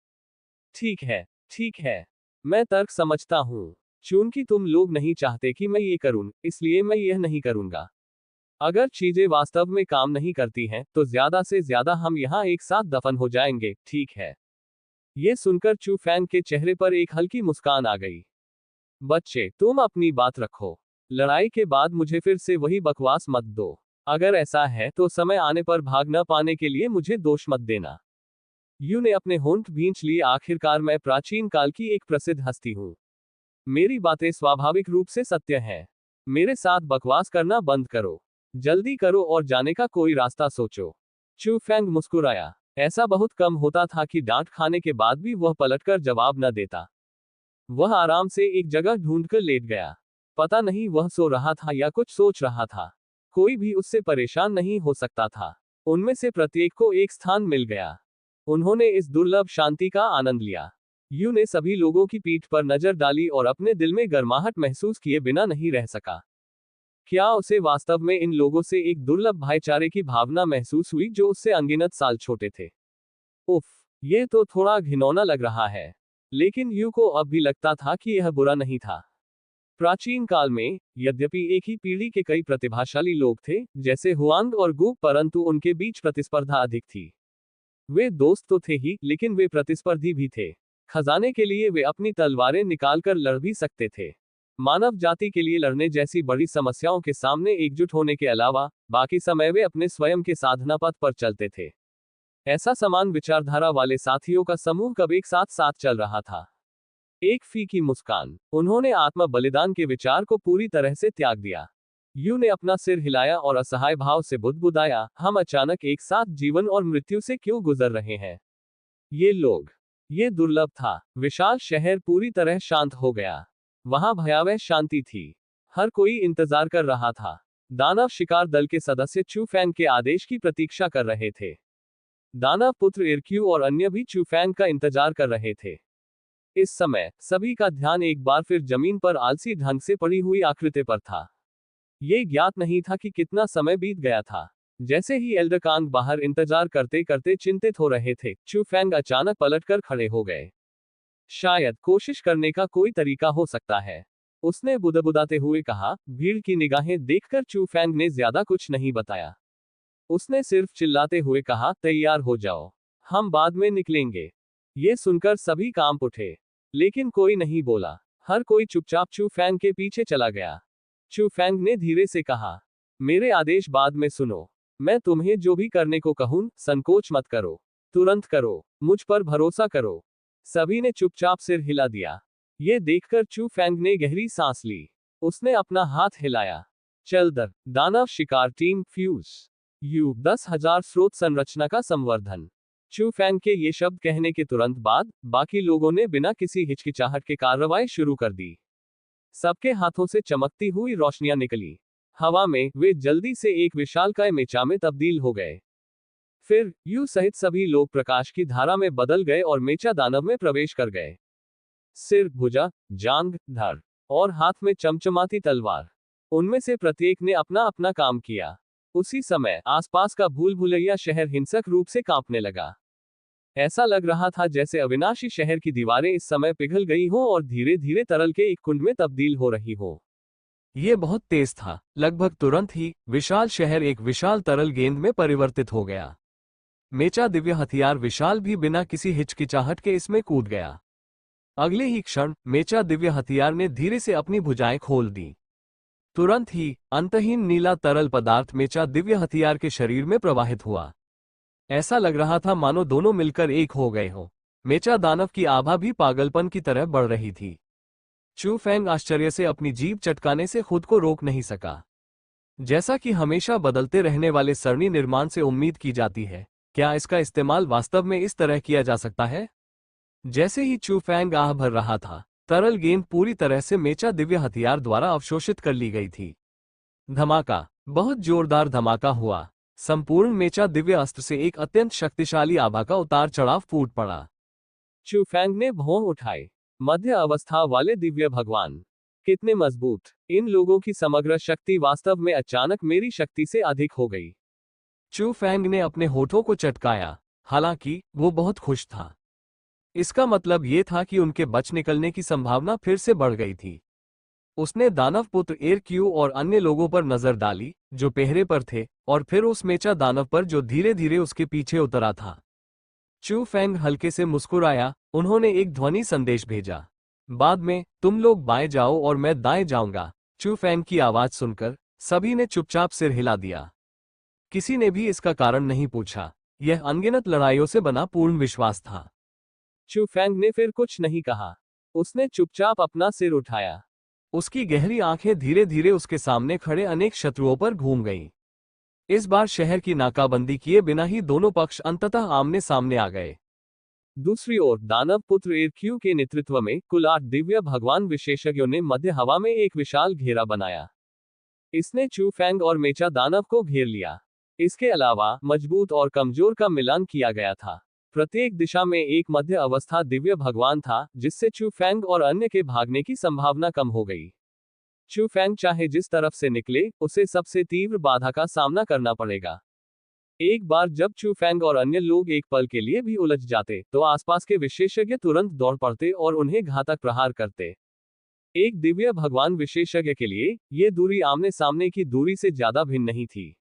ठीक है, ठीक है। मैं तर्क समझता हूँ। चूंकि तुम लोग नहीं चाहते कि मैं ये करूं, इसलिए मैं यह नहीं करूंगा। अगर चीजें वास्तव में काम नहीं करती हैं, तो ज्यादा से ज्यादा हम यहाँ एक साथ दफन हो जाएंगे, ठीक है। ये सुनकर चू फैंग के चेहरे पर एक हल्की मुस्कान आ गई। बच्चे, तुम अपनी बात रखो। लड़ाई के बाद मुझे फिर से वही बकवास मत दो। अगर ऐसा है तो समय आने पर भाग न पाने के लिए मुझे दोष मत देना। यू ने अपने होंठ भींच लिए। आखिरकार मैं प्राचीन काल की एक प्रसिद्ध हस्ती हूँ। मेरी बातें स्वाभाविक रूप से सत्य हैं। मेरे साथ बकवास करना बंद करो। जल्दी करो और जाने का कोई रास्ता सोचो। चू फैंग मुस्कुराया। ऐसा बहुत कम होता था कि डांट खाने के बाद भी वह पलटकर जवाब न देता। वह आराम से एक जगह ढूंढकर लेट गया। पता नहीं वह सो रहा था या कुछ सोच रहा था। कोई भी उससे परेशान नहीं हो सकता था। उनमें से प्रत्येक को एक स्थान मिल गया। उन्होंने इस दुर्लभ शांति का आनंद लिया। यू ने सभी लोगों की पीठ पर नजर डाली और अपने दिल में गर्माहट महसूस किए बिना नहीं रह सका। क्या उसे वास्तव में इन लोगों से एक दुर्लभ भाईचारे की भावना महसूस हुई जो उससे अनगिनत साल छोटे थे। उफ, ये तो थोड़ा घिनौना लग रहा है। लेकिन यू को अब भी लगता था कि यह बुरा नहीं था। प्राचीन काल में, यद्यपि एक ही पीढ़ी के कई प्रतिभाशाली लोग थे, जैसे हुआंग और गु, परंतु उनके बीच प्रतिस्पर्धा अधिक थी। वे दोस्त तो थे ही, लेकिन वे प्रतिस्पर्धी भी थे। खजाने के लिए वे अपनी तलवारें निकालकर लड़ भी सकते थे। मानव जाति के लिए लड़ने जैसी बड़ी समस्याओं के सामने एकजुट होने के अलावा बाकी समय वे अपने स्वयं के साधना पथ पर चलते थे। ऐसा समान विचारधारा वाले साथियों का समूह कब एक साथ साथ चल रहा था। एक फीकी मुस्कान। उन्होंने आत्म बलिदान के विचार को पूरी तरह से त्याग दिया। यू ने अपना सिर हिलाया और असहाय भाव से बुदबुदाया, हम अचानक एक साथ जीवन और मृत्यु से क्यों गुजर रहे हैं? ये लोग। ये दुर्लभ था। विशाल शहर पूरी तरह शांत हो गया। वहां भयावह शांति थी। हर कोई इंतजार कर रहा था। दानव शिकार दल के सदस्य चू फैंग के आदेश की प्रतीक्षा कर रहे थे। दानव पुत्र इरक्यू और अन्य भी चू फैंग का इंतजार कर रहे थे। इस समय सभी का ध्यान एक बार फिर जमीन पर आलसी ढंग से पड़ी हुई आकृति पर था। ये ज्ञात नहीं था कि कितना समय बीत गया था। जैसे ही एल्डर कांग बाहर इंतजार करते करते चिंतित हो रहे थे, चू फैंग अचानक पलटकर खड़े हो गए। शायद कोशिश करने का कोई तरीका हो सकता है, उसने बुदबुदाते हुए कहा। भीड़ की निगाहें देखकर चू फैंग ने ज्यादा कुछ नहीं बताया। उसने सिर्फ चिल्लाते हुए कहा, तैयार हो जाओ, हम बाद में निकलेंगे। ये सुनकर सभी कांप उठे, लेकिन कोई नहीं बोला। हर कोई चुपचाप चू फैंग के पीछे चला गया। चू फैंग ने धीरे से कहा, मेरे आदेश बाद में सुनो। मैं तुम्हें जो भी करने को कहूं, संकोच मत करो। तुरंत करो। मुझ पर भरोसा करो। सभी ने चुपचाप सिर हिला दिया। ये देखकर चू फैंग ने गहरी सांस ली। उसने अपना हाथ हिलाया। चल दर, दानव शिकार टीम फ्यूज। यू 10,000 स्रोत संरचना का संवर्धन। चू फैंग के ये शब्द कहने के तुरंत बाद बाकी लोगों ने बिना किसी हिचकिचाहट के कार्रवाई शुरू कर दी। सबके हाथों से चमकती हुई रोशनियां निकली। हवा में वे जल्दी से एक विशालकाय मेचा में तब्दील हो गए। फिर यू सहित सभी लोग प्रकाश की धारा में बदल गए और मेचा दानव में प्रवेश कर गए। सिर, भुजा, जांघ, धड़ और हाथ में चमचमाती तलवार। उनमें से प्रत्येक ने अपना अपना काम किया। उसी समय आसपास का भूल भुलैया शहर हिंसक रूप से कांपने लगा। ऐसा लग रहा था जैसे अविनाशी शहर की दीवारें इस समय पिघल गई हों और धीरे धीरे तरल के एक कुंड में तब्दील हो रही हो। ये बहुत तेज था। लगभग तुरंत ही विशाल शहर एक विशाल तरल गेंद में परिवर्तित हो गया। मेचा दिव्य हथियार विशाल भी बिना किसी हिचकिचाहट के इसमें कूद गया। अगले ही क्षण मेचा दिव्य हथियार ने धीरे से अपनी भुजाएं खोल दी। तुरंत ही अंतहीन नीला तरल पदार्थ मेचा दिव्य हथियार के शरीर में प्रवाहित हुआ। ऐसा लग रहा था मानो दोनों मिलकर एक हो गए हों। मेचा दानव की आभा भी पागलपन की तरह बढ़ रही थी। चू फैंग आश्चर्य से अपनी जीभ चटकाने से खुद को रोक नहीं सका। जैसा कि हमेशा बदलते रहने वाले सरणी निर्माण से उम्मीद की जाती है, क्या इसका इस्तेमाल वास्तव में इस तरह किया जा सकता है? जैसे ही चू फैंग आह भर रहा था, तरल गेंद पूरी तरह से मेचा दिव्य हथियार द्वारा अवशोषित कर ली गई थी। धमाका, बहुत जोरदार धमाका हुआ। संपूर्ण मेचा दिव्य अस्त्र से एक अत्यंत शक्तिशाली आभा का उतार चढ़ाव फूट पड़ा। चू फैंग ने भौं उठाए। मध्य अवस्था वाले दिव्य भगवान कितने मजबूत। इन लोगों की समग्र शक्ति वास्तव में अचानक मेरी शक्ति से अधिक हो गई। चू फैंग ने अपने होठों को चटकाया, हालांकि वो बहुत खुश था। इसका मतलब ये था कि उनके बच निकलने की संभावना फिर से बढ़ गई थी। उसने दानव पुत्र एरक्यू और अन्य लोगों पर नजर डाली जो पहरे पर थे, और फिर उस मेचा दानव पर जो धीरे धीरे उसके पीछे उतरा था। चू फैंग हल्के से मुस्कुराया। उन्होंने एक ध्वनि संदेश भेजा, बाद में तुम लोग बाएं जाओ और मैं दाएं जाऊंगा। चू फैंग की आवाज सुनकर सभी ने चुपचाप सिर हिला दिया। किसी ने भी इसका कारण नहीं पूछा। यह अनगिनत लड़ाइयों से बना पूर्ण विश्वास था। चू फैंग ने फिर कुछ नहीं कहा। उसने चुपचाप अपना सिर उठाया। उसकी गहरी आंखें धीरे धीरे उसके सामने खड़े अनेक शत्रुओं पर घूम गईं। इस बार शहर की नाकाबंदी किए बिना ही दोनों पक्ष अंततः आमने सामने आ गए। दूसरी ओर दानव पुत्र एरक्यू के नेतृत्व में कुल 8 दिव्य भगवान विशेषज्ञों ने मध्य हवा में एक विशाल घेरा बनाया। इसने चू फैंग और मेचा दानव को घेर लिया। इसके अलावा मजबूत और कमजोर का मिलान किया गया था। प्रत्येक दिशा में एक मध्य अवस्था दिव्य भगवान था, जिससे चू फैंग और अन्य के भागने की संभावना कम हो गई। चू फैंग चाहे जिस तरफ से निकले, उसे सबसे तीव्र बाधा का सामना करना पड़ेगा। एक बार जब चू फैंग और अन्य लोग एक पल के लिए भी उलझ जाते, तो आसपास के विशेषज्ञ तुरंत दौड़ पड़ते और उन्हें घातक प्रहार करते। एक दिव्य भगवान विशेषज्ञ के लिए ये दूरी आमने सामने की दूरी से ज्यादा भिन्न नहीं थी।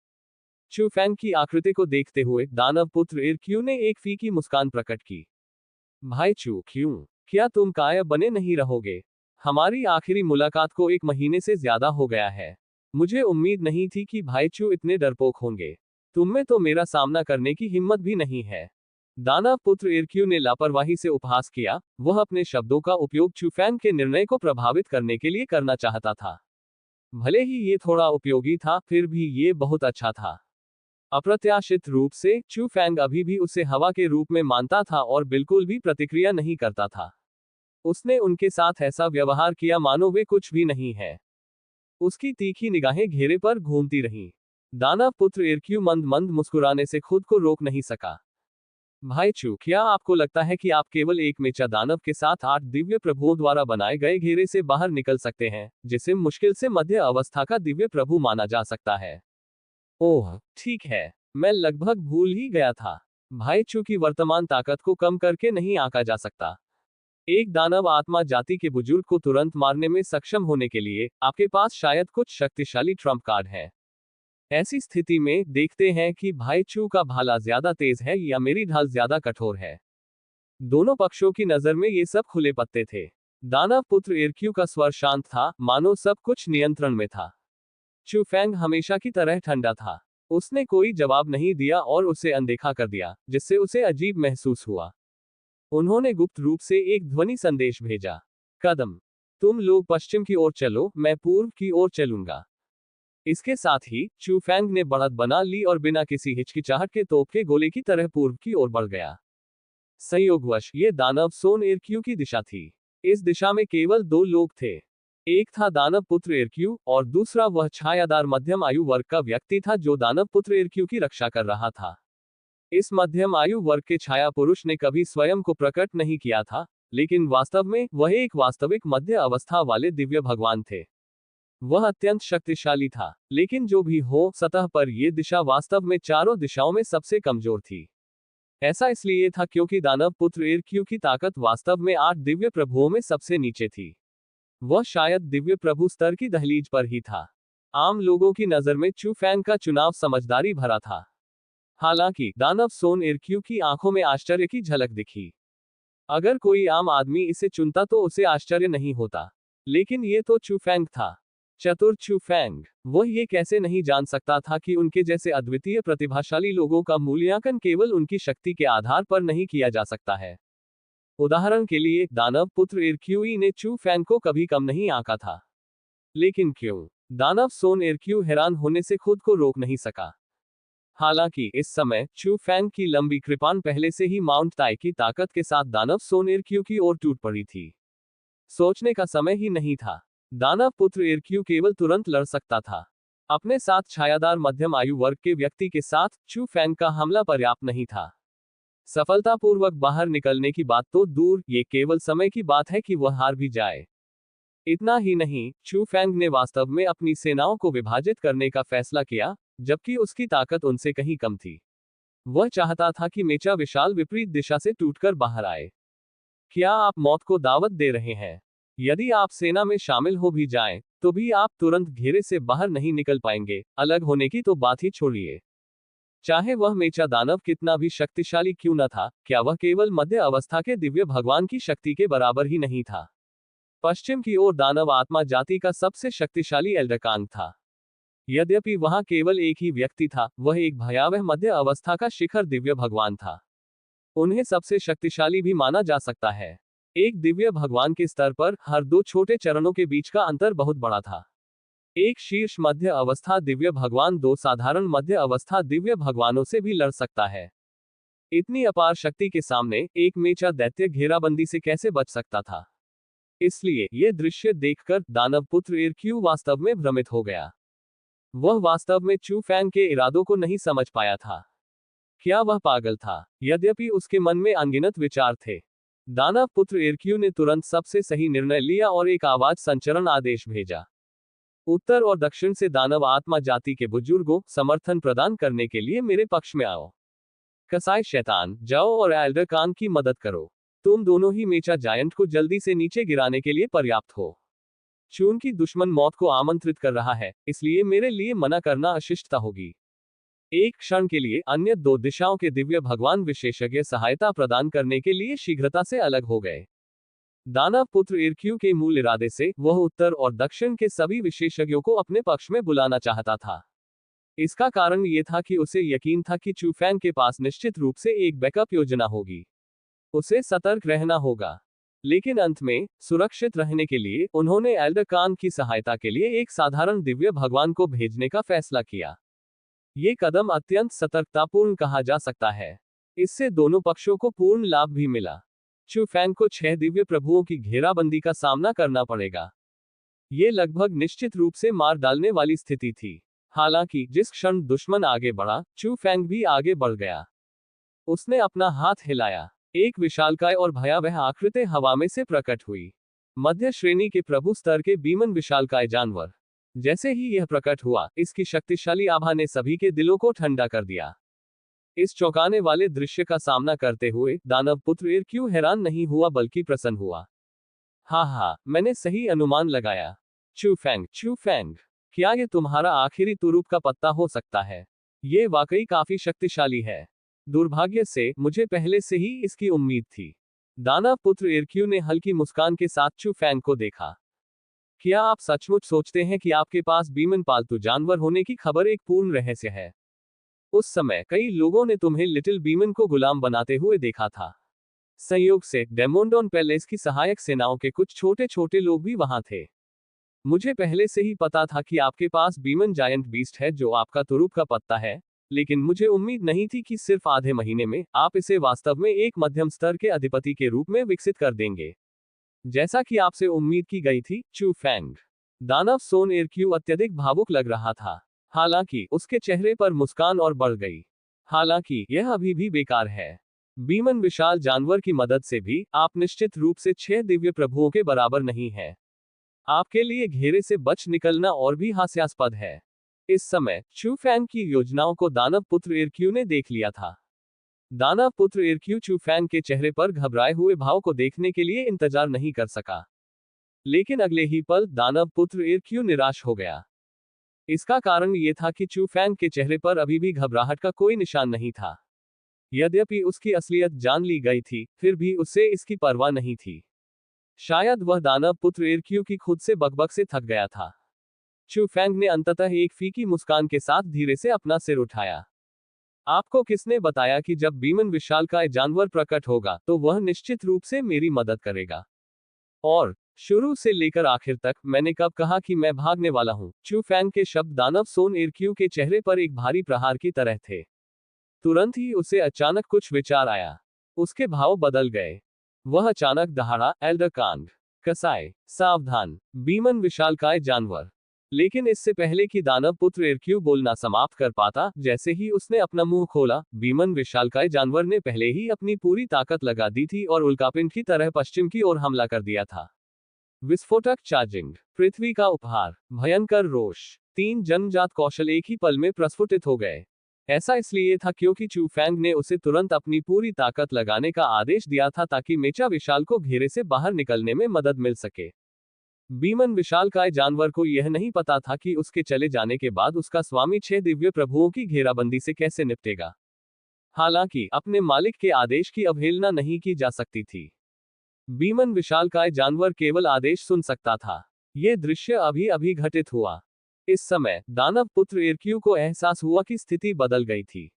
चू फैंग की आकृति को देखते हुए दानव पुत्र एरक्यू ने एक फीकी मुस्कान प्रकट की। भाई चू, क्यों? क्या तुम कायब बने नहीं रहोगे? हमारी आखिरी मुलाकात को 1 महीने से ज्यादा हो गया है। मुझे उम्मीद नहीं थी कि भाई चू इतने डरपोक होंगे। तुम में तो मेरा सामना करने की हिम्मत भी नहीं है। दानव पुत्र एरक्यू ने लापरवाही से उपहास किया। वह अपने शब्दों का उपयोग चू फैंग के निर्णय को प्रभावित करने के लिए करना चाहता था। भले ही ये थोड़ा उपयोगी था, फिर भी ये बहुत अच्छा था। अप्रत्याशित रूप से चू फैंग अभी भी उसे हवा के रूप में मानता था और बिल्कुल भी प्रतिक्रिया नहीं करता था। उसने उनके साथ ऐसा व्यवहार किया मानो वे कुछ भी नहीं है। उसकी तीखी निगाहें घेरे पर घूमती रहीं। दानव पुत्र एरक्यू मंद मंद मुस्कुराने से खुद को रोक नहीं सका। भाई चू, क्या आपको लगता है कि आप केवल एक मेचा दानव के साथ 8 दिव्य प्रभुओं द्वारा बनाए गए घेरे से बाहर निकल सकते हैं, जिसे मुश्किल से मध्य अवस्था का दिव्य प्रभु माना जा सकता है? ओह, ठीक है, मैं लगभग भूल ही गया था। भाई चू की वर्तमान ताकत को कम करके नहीं आंका जा सकता। एक दानव आत्मा जाति के बुजुर्ग को तुरंत मारने में सक्षम होने के लिए आपके पास शायद कुछ शक्तिशाली ट्रम्प कार्ड है। ऐसी स्थिति में देखते हैं कि भाई चू का भाला ज्यादा तेज है या मेरी ढाल ज्यादा कठोर है। दोनों पक्षों की नजर में ये सब खुले पत्ते थे। दानव पुत्र एरक्यू का स्वर शांत था, मानो सब कुछ नियंत्रण में था। चू फैंग हमेशा की तरह ठंडा था। उसने कोई जवाब नहीं दिया और उसे अनदेखा कर दिया, जिससे उसे अजीब महसूस हुआ। उन्होंने गुप्त रूप से एक ध्वनि संदेश भेजा, कदम, तुम लोग पश्चिम की ओर चलो, मैं पूर्व की ओर चलूंगा। इसके साथ ही चू फैंग ने बढ़त बना ली और बिना किसी हिचकिचाहट के तोप के गोले की तरह पूर्व की ओर बढ़ गया। संयोगवश ये दानव सोन एरक्यू की दिशा थी। इस दिशा में केवल 2 लोग थे। एक था दानव पुत्र एरक्यू और दूसरा वह छायादार मध्यम आयु वर्ग का व्यक्ति था जो दानव पुत्र एरक्यू की रक्षा कर रहा था। इस मध्यम आयु वर्ग के छाया पुरुष ने कभी स्वयं को प्रकट नहीं किया था, लेकिन वास्तव में वह एक वास्तविक मध्य अवस्था वाले दिव्य भगवान थे। वह अत्यंत शक्तिशाली था, लेकिन जो भी हो, सतह पर यह दिशा वास्तव में चारों दिशाओं में सबसे कमजोर थी। ऐसा इसलिए था क्योंकि दानव पुत्र एरक्यू की ताकत वास्तव में 8 दिव्य प्रभुओं में सबसे नीचे थी। वह शायद दिव्य प्रभु स्तर की दहलीज पर ही था। आम लोगों की नजर में चू फैंग का चुनाव समझदारी भरा था। हालांकि दानव सोन एरक्यू की आंखों में आश्चर्य की झलक दिखी। अगर कोई आम आदमी इसे चुनता तो उसे आश्चर्य नहीं होता, लेकिन ये तो चू फैंग था। चतुर चू फैंग। वह ये कैसे नहीं जान सकता था कि उनके जैसे अद्वितीय प्रतिभाशाली लोगों का मूल्यांकन केवल उनकी शक्ति के आधार पर नहीं किया जा सकता है। उदाहरण के लिए, दानव पुत्र एरक्यू ने चू फैंग को कभी कम नहीं आंका था। लेकिन क्यों? दानव सोन एरक्यू हैरान होने से खुद को रोक नहीं सका। हालांकि इस समय चू फैंग की लंबी कृपान पहले से ही माउंट ताई की ताकत के साथ दानव सोन एरक्यू की ओर टूट पड़ी थी। सोचने का समय ही नहीं था। दानव पुत्र एरक्यू केवल तुरंत लड़ सकता था। अपने साथ छायादार मध्यम आयु वर्ग के व्यक्ति के साथ चू फैंग का हमला पर्याप्त नहीं था। सफलतापूर्वक बाहर निकलने की बात तो दूर, ये केवल समय की बात है कि वह हार भी जाए। इतना ही नहीं, चू फेंग ने वास्तव में अपनी सेनाओं को विभाजित करने का फैसला किया, जबकि उसकी ताकत उनसे कहीं कम थी। वह चाहता था कि मेचा विशाल विपरीत दिशा से टूटकर बाहर आए। क्या आप मौत को दावत दे रहे हैं? यदि आप सेना में शामिल हो भी जाएं, तो भी आप तुरंत घेरे से बाहर नहीं निकल पाएंगे, अलग होने की तो बात ही छोड़िए। चाहे वह मेचा दानव कितना भी शक्तिशाली क्यों न था, क्या वह केवल मध्य अवस्था के दिव्य भगवान की शक्ति के बराबर ही नहीं था? पश्चिम की ओर दानव आत्मा जाति का सबसे शक्तिशाली एल्डरकांग था। यद्यपि वहां केवल एक ही व्यक्ति था, वह एक भयावह मध्य अवस्था का शिखर दिव्य भगवान था। उन्हें सबसे शक्तिशाली भी माना जा सकता है। एक दिव्य भगवान के स्तर पर हर दो छोटे चरणों के बीच का अंतर बहुत बड़ा था। एक शीर्ष मध्य अवस्था दिव्य भगवान दो साधारण मध्य अवस्था दिव्य भगवानों से भी लड़ सकता है। इतनी अपार शक्ति के सामने एक मेचा दैत्य घेराबंदी से कैसे बच सकता था? इसलिए यह दृश्य देखकर दानव पुत्र इरक्यू वास्तव में भ्रमित हो गया। वह वास्तव में चू फैंग के इरादों को नहीं समझ पाया था। क्या वह पागल था? यद्यपि उसके मन में अनगिनत विचार थे, दानव पुत्र इरक्यू ने तुरंत सबसे सही निर्णय लिया और एक आवाज संचरण आदेश भेजा। उत्तर और दक्षिण से दानव आत्मा जाति के बुजुर्गों, समर्थन प्रदान करने के लिए मेरे पक्ष में आओ। कसाई शैतान, जाओ और एल्डर कान की मदद करो। तुम दोनों ही मेचा जायंट को जल्दी से नीचे गिराने के लिए पर्याप्त हो। चून की दुश्मन मौत को आमंत्रित कर रहा है, इसलिए मेरे लिए मना करना अशिष्टता होगी। एक क्षण के लिए अन्य दो दिशाओं के दिव्य भगवान विशेषज्ञ सहायता प्रदान करने के लिए शीघ्रता से अलग हो गए। दानव पुत्र इरक्यू के मूल इरादे से वह उत्तर और दक्षिण के सभी विशेषज्ञों को अपने पक्ष में बुलाना चाहता था। इसका कारण यह था कि उसे यकीन था कि चू फैंग के पास निश्चित रूप से एक बैकअप योजना होगी। उसे सतर्क रहना होगा। लेकिन अंत में, सुरक्षित रहने के लिए, उन्होंने एल्डर कान की सहायता के लिए एक साधारण दिव्य भगवान को भेजने का फैसला किया। ये कदम अत्यंत सतर्कतापूर्ण कहा जा सकता है। इससे दोनों पक्षों को पूर्ण लाभ भी मिला। चू फैंग को 6 दिव्य प्रभुओं की घेराबंदी का सामना करना पड़ेगा। ये लगभग निश्चित रूप से मार डालने वाली स्थिति थी। हालांकि जिस क्षण दुश्मन आगे बढ़ा, चू फैंग भी आगे बढ़ गया। उसने अपना हाथ हिलाया। एक विशालकाय और भयावह आकृति हवा में से प्रकट हुई। मध्य श्रेणी के प्रभु स्तर के बीमन विशालकाय जानवर। जैसे ही यह प्रकट हुआ, इसकी शक्तिशाली आभा ने सभी के दिलों को ठंडा कर दिया। इस चौंकाने वाले दृश्य का सामना करते हुए दानव पुत्र इरक्यू हैरान नहीं हुआ बल्कि प्रसन्न हुआ। हाँ, मैंने सही अनुमान लगाया। चू फैंग, क्या ये तुम्हारा आखिरी तुरूप का पत्ता हो सकता है? ये वाकई काफी शक्तिशाली है। दुर्भाग्य से मुझे पहले से ही इसकी उम्मीद थी। दानव पुत्र इरक्यू ने हल्की मुस्कान के साथ चू फैंग को देखा। क्या आप सचमुच सोचते हैं कि आपके पास बीमन पालतू जानवर होने की खबर एक पूर्ण रहस्य है? उस समय कई लोगों ने तुम्हें लिटिल बीमन को गुलाम बनाते हुए देखा था। संयोग से डेमोंडोन पैलेस की सहायक सेनाओं के कुछ छोटे छोटे लोग भी वहां थे। मुझे पहले से ही पता था कि आपके पास बीमन जायंट बीस्ट है जो आपका तुरूप का पत्ता है, लेकिन मुझे उम्मीद नहीं थी कि सिर्फ आधे महीने में आप इसे वास्तव में एक मध्यम स्तर के अधिपति के रूप में विकसित कर देंगे, जैसा कि आपसे उम्मीद की गई थी। चू फैंग, दानव सोन इरक्यू अत्यधिक भावुक लग रहा था। हालांकि उसके चेहरे पर मुस्कान और बढ़ गई। हालांकि यह अभी भी बेकार है। बीमन विशाल जानवर की मदद से भी आप निश्चित रूप से 6 दिव्य प्रभुओं के बराबर नहीं है। आपके लिए घेरे से बच निकलना और भी हास्यास्पद है। इस समय चू फैंग की योजनाओं को दानव पुत्र इरक्यू ने देख लिया था। दानव पुत्र इरक्यू चू फैंग के चेहरे पर घबराए हुए भाव को देखने के लिए इंतजार नहीं कर सका। लेकिन अगले ही पल दानव पुत्र इरक्यू निराश हो गया। इसका कारण यह था कि चू फैंग के चेहरे पर अभी भी घबराहट का कोई निशान नहीं था। यद्यपि उसकी असलियत जान ली गई थी, फिर भी उससे इसकी परवाह नहीं थी। शायद वह दानव पुत्र इरक्यू की खुद से बकबक से थक गया था। चू फैंग ने अंततः एक फीकी मुस्कान के साथ धीरे से अपना सिर उठाया। आपको किसने बताया कि जब बीमन विशालकाय जानवर प्रकट होगा तो वह निश्चित रूप से मेरी मदद करेगा? और शुरू से लेकर आखिर तक मैंने कब कहा कि मैं भागने वाला हूं? चू फैंग के शब्द दानव सोन इरक्यू के चेहरे पर एक भारी प्रहार की तरह थे। तुरंत ही उसे अचानक कुछ विचार आया। उसके भाव बदल गए। वह अचानक दहाड़ा, एल्डर कांग, कसाई, सावधान, बीमन विशालकाय जानवर। लेकिन इससे पहले कि दानव पुत्र इर्क्यू बोलना समाप्त कर पाता, जैसे ही उसने अपना मुंह खोला, बीमन विशालकाय जानवर ने पहले ही अपनी पूरी ताकत लगा दी थी और उल्कापिंड की तरह पश्चिम की ओर हमला कर दिया था। विस्फोटक चार्जिंग, पृथ्वी का उपहार, भयंकर रोष, 3 जन्मजात कौशल एक ही पल में प्रस्फुटित हो गए। ऐसा इसलिए था क्योंकि चू फैंग ने उसे तुरंत अपनी पूरी ताकत लगाने का आदेश दिया था ताकि मेचा विशाल को घेरे से बाहर निकलने में मदद मिल सके। बीमन विशालकाय जानवर को यह नहीं पता था कि उसके चले जाने के बाद उसका स्वामी 6 दिव्य प्रभुओं की घेराबंदी से कैसे निपटेगा। हालांकि अपने मालिक के आदेश की अवहेलना नहीं की जा सकती थी। बीमन विशालकाय जानवर केवल आदेश सुन सकता था। यह दृश्य अभी अभी घटित हुआ। इस समय दानव पुत्र इर्क्यू को एहसास हुआ कि स्थिति बदल गई थी।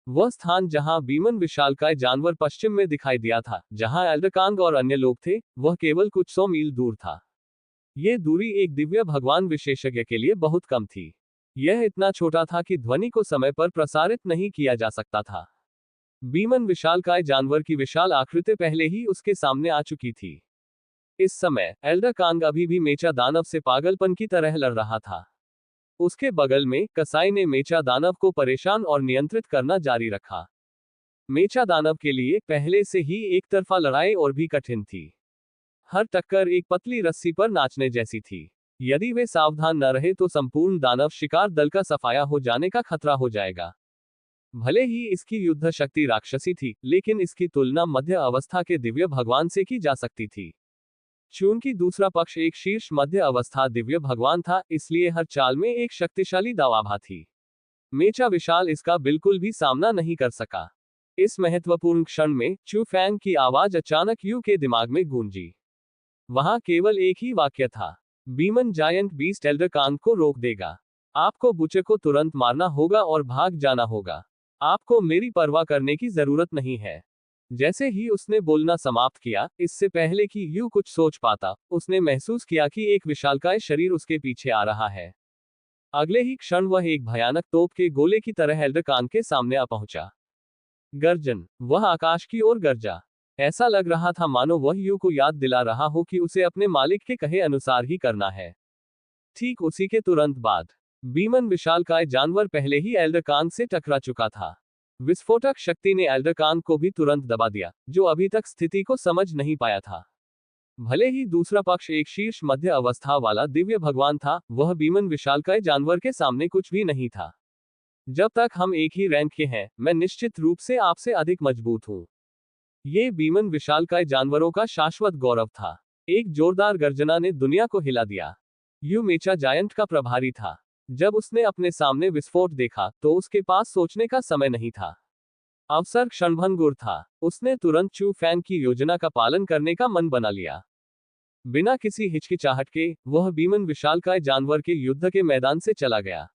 वह स्थान जहां बीमन विशालकाय जानवर पश्चिम में दिखाई दिया था, जहां एल्डरकांग और अन्य लोग थे, वह केवल कुछ 100 मील दूर था। यह दूरी एक दिव्य भगवान विशेषज्ञ के लिए बहुत कम थी। यह इतना छोटा था कि ध्वनि को समय पर प्रसारित नहीं किया जा सकता था। बीमन विशालकाय जानवर की विशाल आकृति पहले ही उसके सामने आ चुकी थी। इस समय एल्डरकांग अभी भी मेचा दानव से पागलपन की तरह लड़ रहा था। उसके बगल में कसाई ने मेचा दानव को परेशान और नियंत्रित करना जारी रखा। मेचा दानव के लिए पहले से ही एक तरफा लड़ाई और भी कठिन थी। हर टक्कर एक पतली रस्सी पर नाचने जैसी थी। यदि वे सावधान न रहे तो संपूर्ण दानव शिकार दल का सफाया हो जाने का खतरा हो जाएगा। भले ही इसकी युद्ध शक्ति राक्षसी थी, लेकिन इसकी तुलना मध्य अवस्था के दिव्य भगवान से की जा सकती थी। चूंकि दूसरा पक्ष एक शीर्ष मध्य अवस्था दिव्य भगवान था, इसलिए हर चाल में एक शक्तिशाली दावाभा थी। मेचा विशाल इसका बिल्कुल भी सामना नहीं कर सका। इस महत्वपूर्ण क्षण में चू फैंग की आवाज अचानक यू के दिमाग में गूंजी। वहां केवल एक ही वाक्य था, बीमन जायंट बीस्ट एल्डरकांग को रोक देगा। आपको बुचे को तुरंत मारना होगा और भाग जाना होगा। आपको मेरी परवाह करने की जरूरत नहीं है। जैसे ही उसने बोलना समाप्त किया, इससे पहले कि यू कुछ सोच पाता, उसने महसूस किया कि एक विशालकाय शरीर उसके पीछे आ रहा है। अगले ही क्षण वह एक भयानक तोप के गोले की तरह एल्डरकांग के सामने आ पहुंचा। गर्जन, वह आकाश की ओर गरजा। ऐसा लग रहा था मानो वह यू को याद दिला रहा हो कि उसे अपने मालिक के कहे अनुसार ही करना है। ठीक उसी के तुरंत बाद बीमन विशालकाय जानवर पहले ही एल्डरकांग से टकरा चुका था। विस्फोटक शक्ति ने एल्डरकांग को भी तुरंत दबा दिया, जो अभी तक स्थिति को समझ नहीं पाया था। भले ही दूसरा पक्ष एक शीर्ष मध्य अवस्था वाला दिव्य भगवान था, वह बीमन विशालकाय जानवर के सामने कुछ भी नहीं था। जब तक हम एक ही रैंक के हैं, मैं निश्चित रूप से आपसे अधिक मजबूत हूं। ये बीमन विशालकाय जानवरों का शाश्वत गौरव था। एक जोरदार गर्जना ने दुनिया को हिला दिया। यू मेचा जायंट का प्रभारी था। जब उसने अपने सामने विस्फोट देखा, तो उसके पास सोचने का समय नहीं था। अवसर क्षणभंगुर था। उसने तुरंत चू फैंग की योजना का पालन करने का मन बना लिया। बिना किसी हिचकिचाहट के, वह बीमन विशालकाय जानवर के युद्ध के मैदान से चला गया।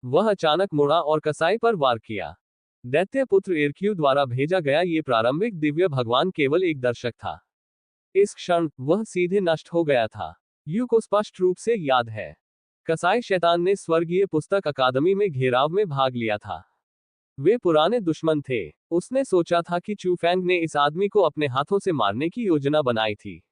वह अचानक मुड़ा और कसाई पर वार किया। दैत्य पुत्र इर्क्यू द्वारा भेजा गया ये प्रारंभिक दिव्य भगवान केवल एक दर्शक था। इस क्षण वह सीधे नष्ट हो गया था। यू को स्पष्ट रूप से याद है, कसाई शैतान ने स्वर्गीय पुस्तक अकादमी में घेराव में भाग लिया था। वे पुराने दुश्मन थे। उसने सोचा था कि चू फैंग ने इस आदमी को अपने हाथों से मारने की योजना बनाई थी।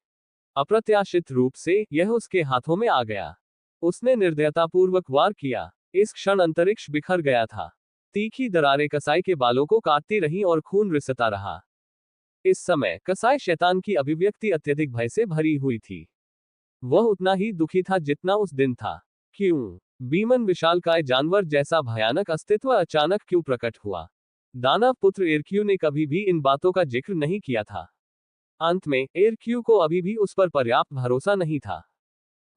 अप्रत्याशित रूप से यह उसके हाथों में आ गया। उसने निर्दयतापूर्वक वार किया। इस क्षण अंतरिक्ष बिखर गया था। तीखी दरारें कसाई के बालों को काटती रहीं और खून रिसता रहा। इस समय कसाई शैतान की अभिव्यक्ति अत्यधिक भय से भरी हुई थी। वह उतना ही दुखी था जितना उस दिन था। क्यों? बीमन विशालकाय जानवर जैसा भयानक अस्तित्व अचानक क्यों प्रकट हुआ? दानव पुत्र इर्क्यू ने कभी भी इन बातों का जिक्र नहीं किया था। अंत में इर्क्यू को अभी भी उस पर पर्याप्त भरोसा नहीं था।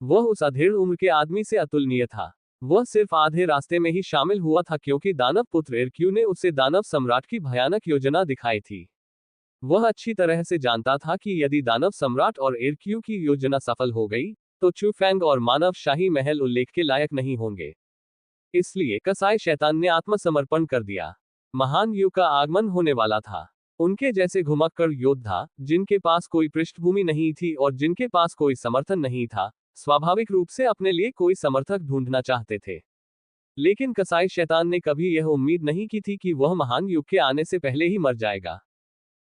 वह उस अधेड़ उम्र के आदमी से अतुलनीय था। वह सिर्फ आधे रास्ते में ही शामिल हुआ था क्योंकि दानव पुत्र इर्क्यू ने उसे दानव सम्राट की भयानक योजना दिखाई थी। वह अच्छी तरह से जानता था कि यदि दानव सम्राट और इर्क्यू की योजना सफल हो गई, तो चू फैंग और मानव शाही महल उल्लेख के लायक नहीं होंगे। इसलिए कसाई शैतान ने आत्मसमर्पण कर दिया। महान युग का आगमन होने वाला था। उनके जैसे घुमक्कड़ योद्धा, जिनके पास कोई पृष्ठभूमि नहीं थी और जिनके पास कोई समर्थन नहीं था, स्वाभाविक रूप से अपने लिए कोई समर्थक ढूंढना चाहते थे। लेकिन कसाई शैतान ने कभी यह उम्मीद नहीं की थी कि वह महान युग के आने से पहले ही मर जाएगा।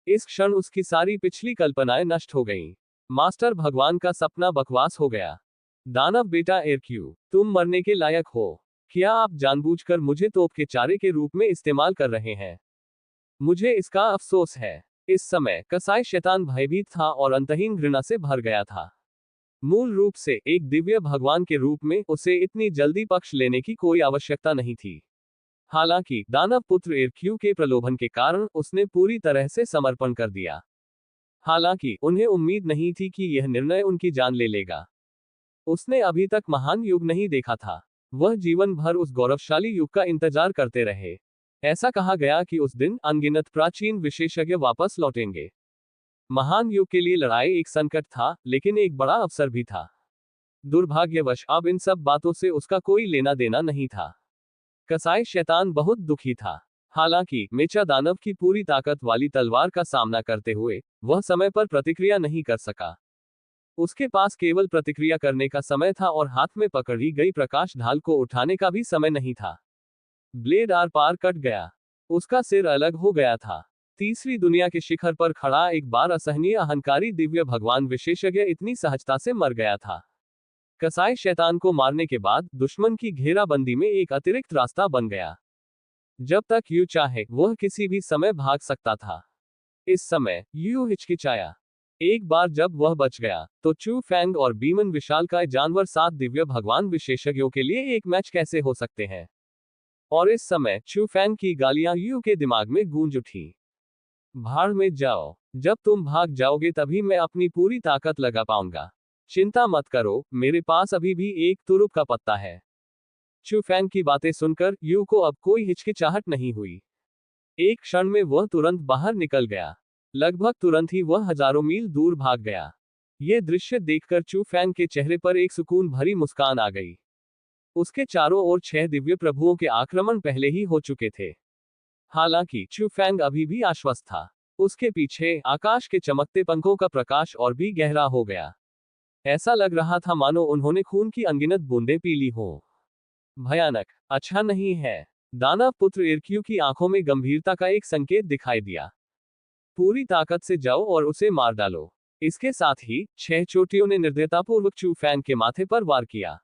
इस क्षण उसकी सारी पिछली कल्पनाएं नष्ट हो गईं। मास्टर भगवान का सपना बकवास हो गया। दानव बेटा एरक्यू, तुम मरने के लायक हो। क्या आप जानबूझकर मुझे तोप के चारे के रूप में इस्तेमाल कर रहे हैं? मुझे इसका अफसोस है। इस समय कसाई शैतान भयभीत था और अंतहीन घृणा से भर गया था। मूल रूप से एक दिव्य भगवान के रूप में उसे इतनी जल्दी पक्ष लेने की कोई आवश्यकता नहीं थी। हालांकि दानव पुत्र एरक्यू के प्रलोभन के कारण उसने पूरी तरह से समर्पण कर दिया। हालांकि उन्हें उम्मीद नहीं थी कि यह निर्णय उनकी जान ले लेगा। उसने अभी तक महान युग नहीं देखा था। वह जीवन भर उस गौरवशाली युग का इंतजार करते रहे। ऐसा कहा गया कि उस दिन अनगिनत प्राचीन विशेषज्ञ वापस लौटेंगे। महान युग के लिए लड़ाई एक संकट था, लेकिन एक बड़ा अवसर भी था। दुर्भाग्यवश अब इन सब बातों से उसका कोई लेना देना नहीं था। कसाई शैतान बहुत दुखी था। हालांकि मेचा दानव की पूरी ताकत वाली तलवार का सामना करते हुए वह समय पर प्रतिक्रिया नहीं कर सका। उसके पास केवल प्रतिक्रिया करने का समय था और हाथ में पकड़ी गई प्रकाश ढाल को उठाने का भी समय नहीं था। ब्लेड आर पार कट गया। उसका सिर अलग हो गया था। तीसरी दुनिया के शिखर पर खड़ा एक बार असहनीय अहंकारी दिव्य भगवान विशेषज्ञ इतनी सहजता से मर गया था। कसाई शैतान को मारने के बाद दुश्मन की घेराबंदी में एक अतिरिक्त रास्ता बन गया। जब तक यू चाहे वह किसी भी समय भाग सकता था। इस समय यू हिचकिचाया। एक बार जब वह बच गया तो चू फैंग और बीमन विशालकाय जानवर 7 दिव्य भगवान विशेषज्ञों के लिए एक मैच कैसे हो सकते हैं? और इस समय चू फैंग की गालियां यू के दिमाग में गूंज उठी। भाड़ में जाओ। जब तुम भाग जाओगे तभी मैं अपनी पूरी ताकत लगा पाऊंगा। चिंता मत करो, मेरे पास अभी भी एक तुरुप का पत्ता है। चू फैंग की बातें सुनकर यू को अब कोई हिचकिचाहट नहीं हुई। एक क्षण में वह तुरंत बाहर निकल गया। लगभग तुरंत ही वह हजारों मील दूर भाग गया। यह दृश्य देखकर चू फैंग के चेहरे पर एक सुकून भरी मुस्कान आ गई। उसके चारों ओर 6 दिव्य प्रभुओं के आक्रमण पहले ही हो चुके थे। हालांकि चू फैंग अभी भी आश्वस्त था। उसके पीछे आकाश के चमकते पंखों का प्रकाश और भी गहरा हो गया। ऐसा लग रहा था मानो उन्होंने खून की अनगिनत बूंदें पी ली हो। भयानक, अच्छा नहीं है। दानव पुत्र इरक्यू की आंखों में गंभीरता का एक संकेत दिखाई दिया। पूरी ताकत से जाओ और उसे मार डालो। इसके साथ ही 6 चोटियों ने निर्दयतापूर्वक चू फैंग के माथे पर वार किया।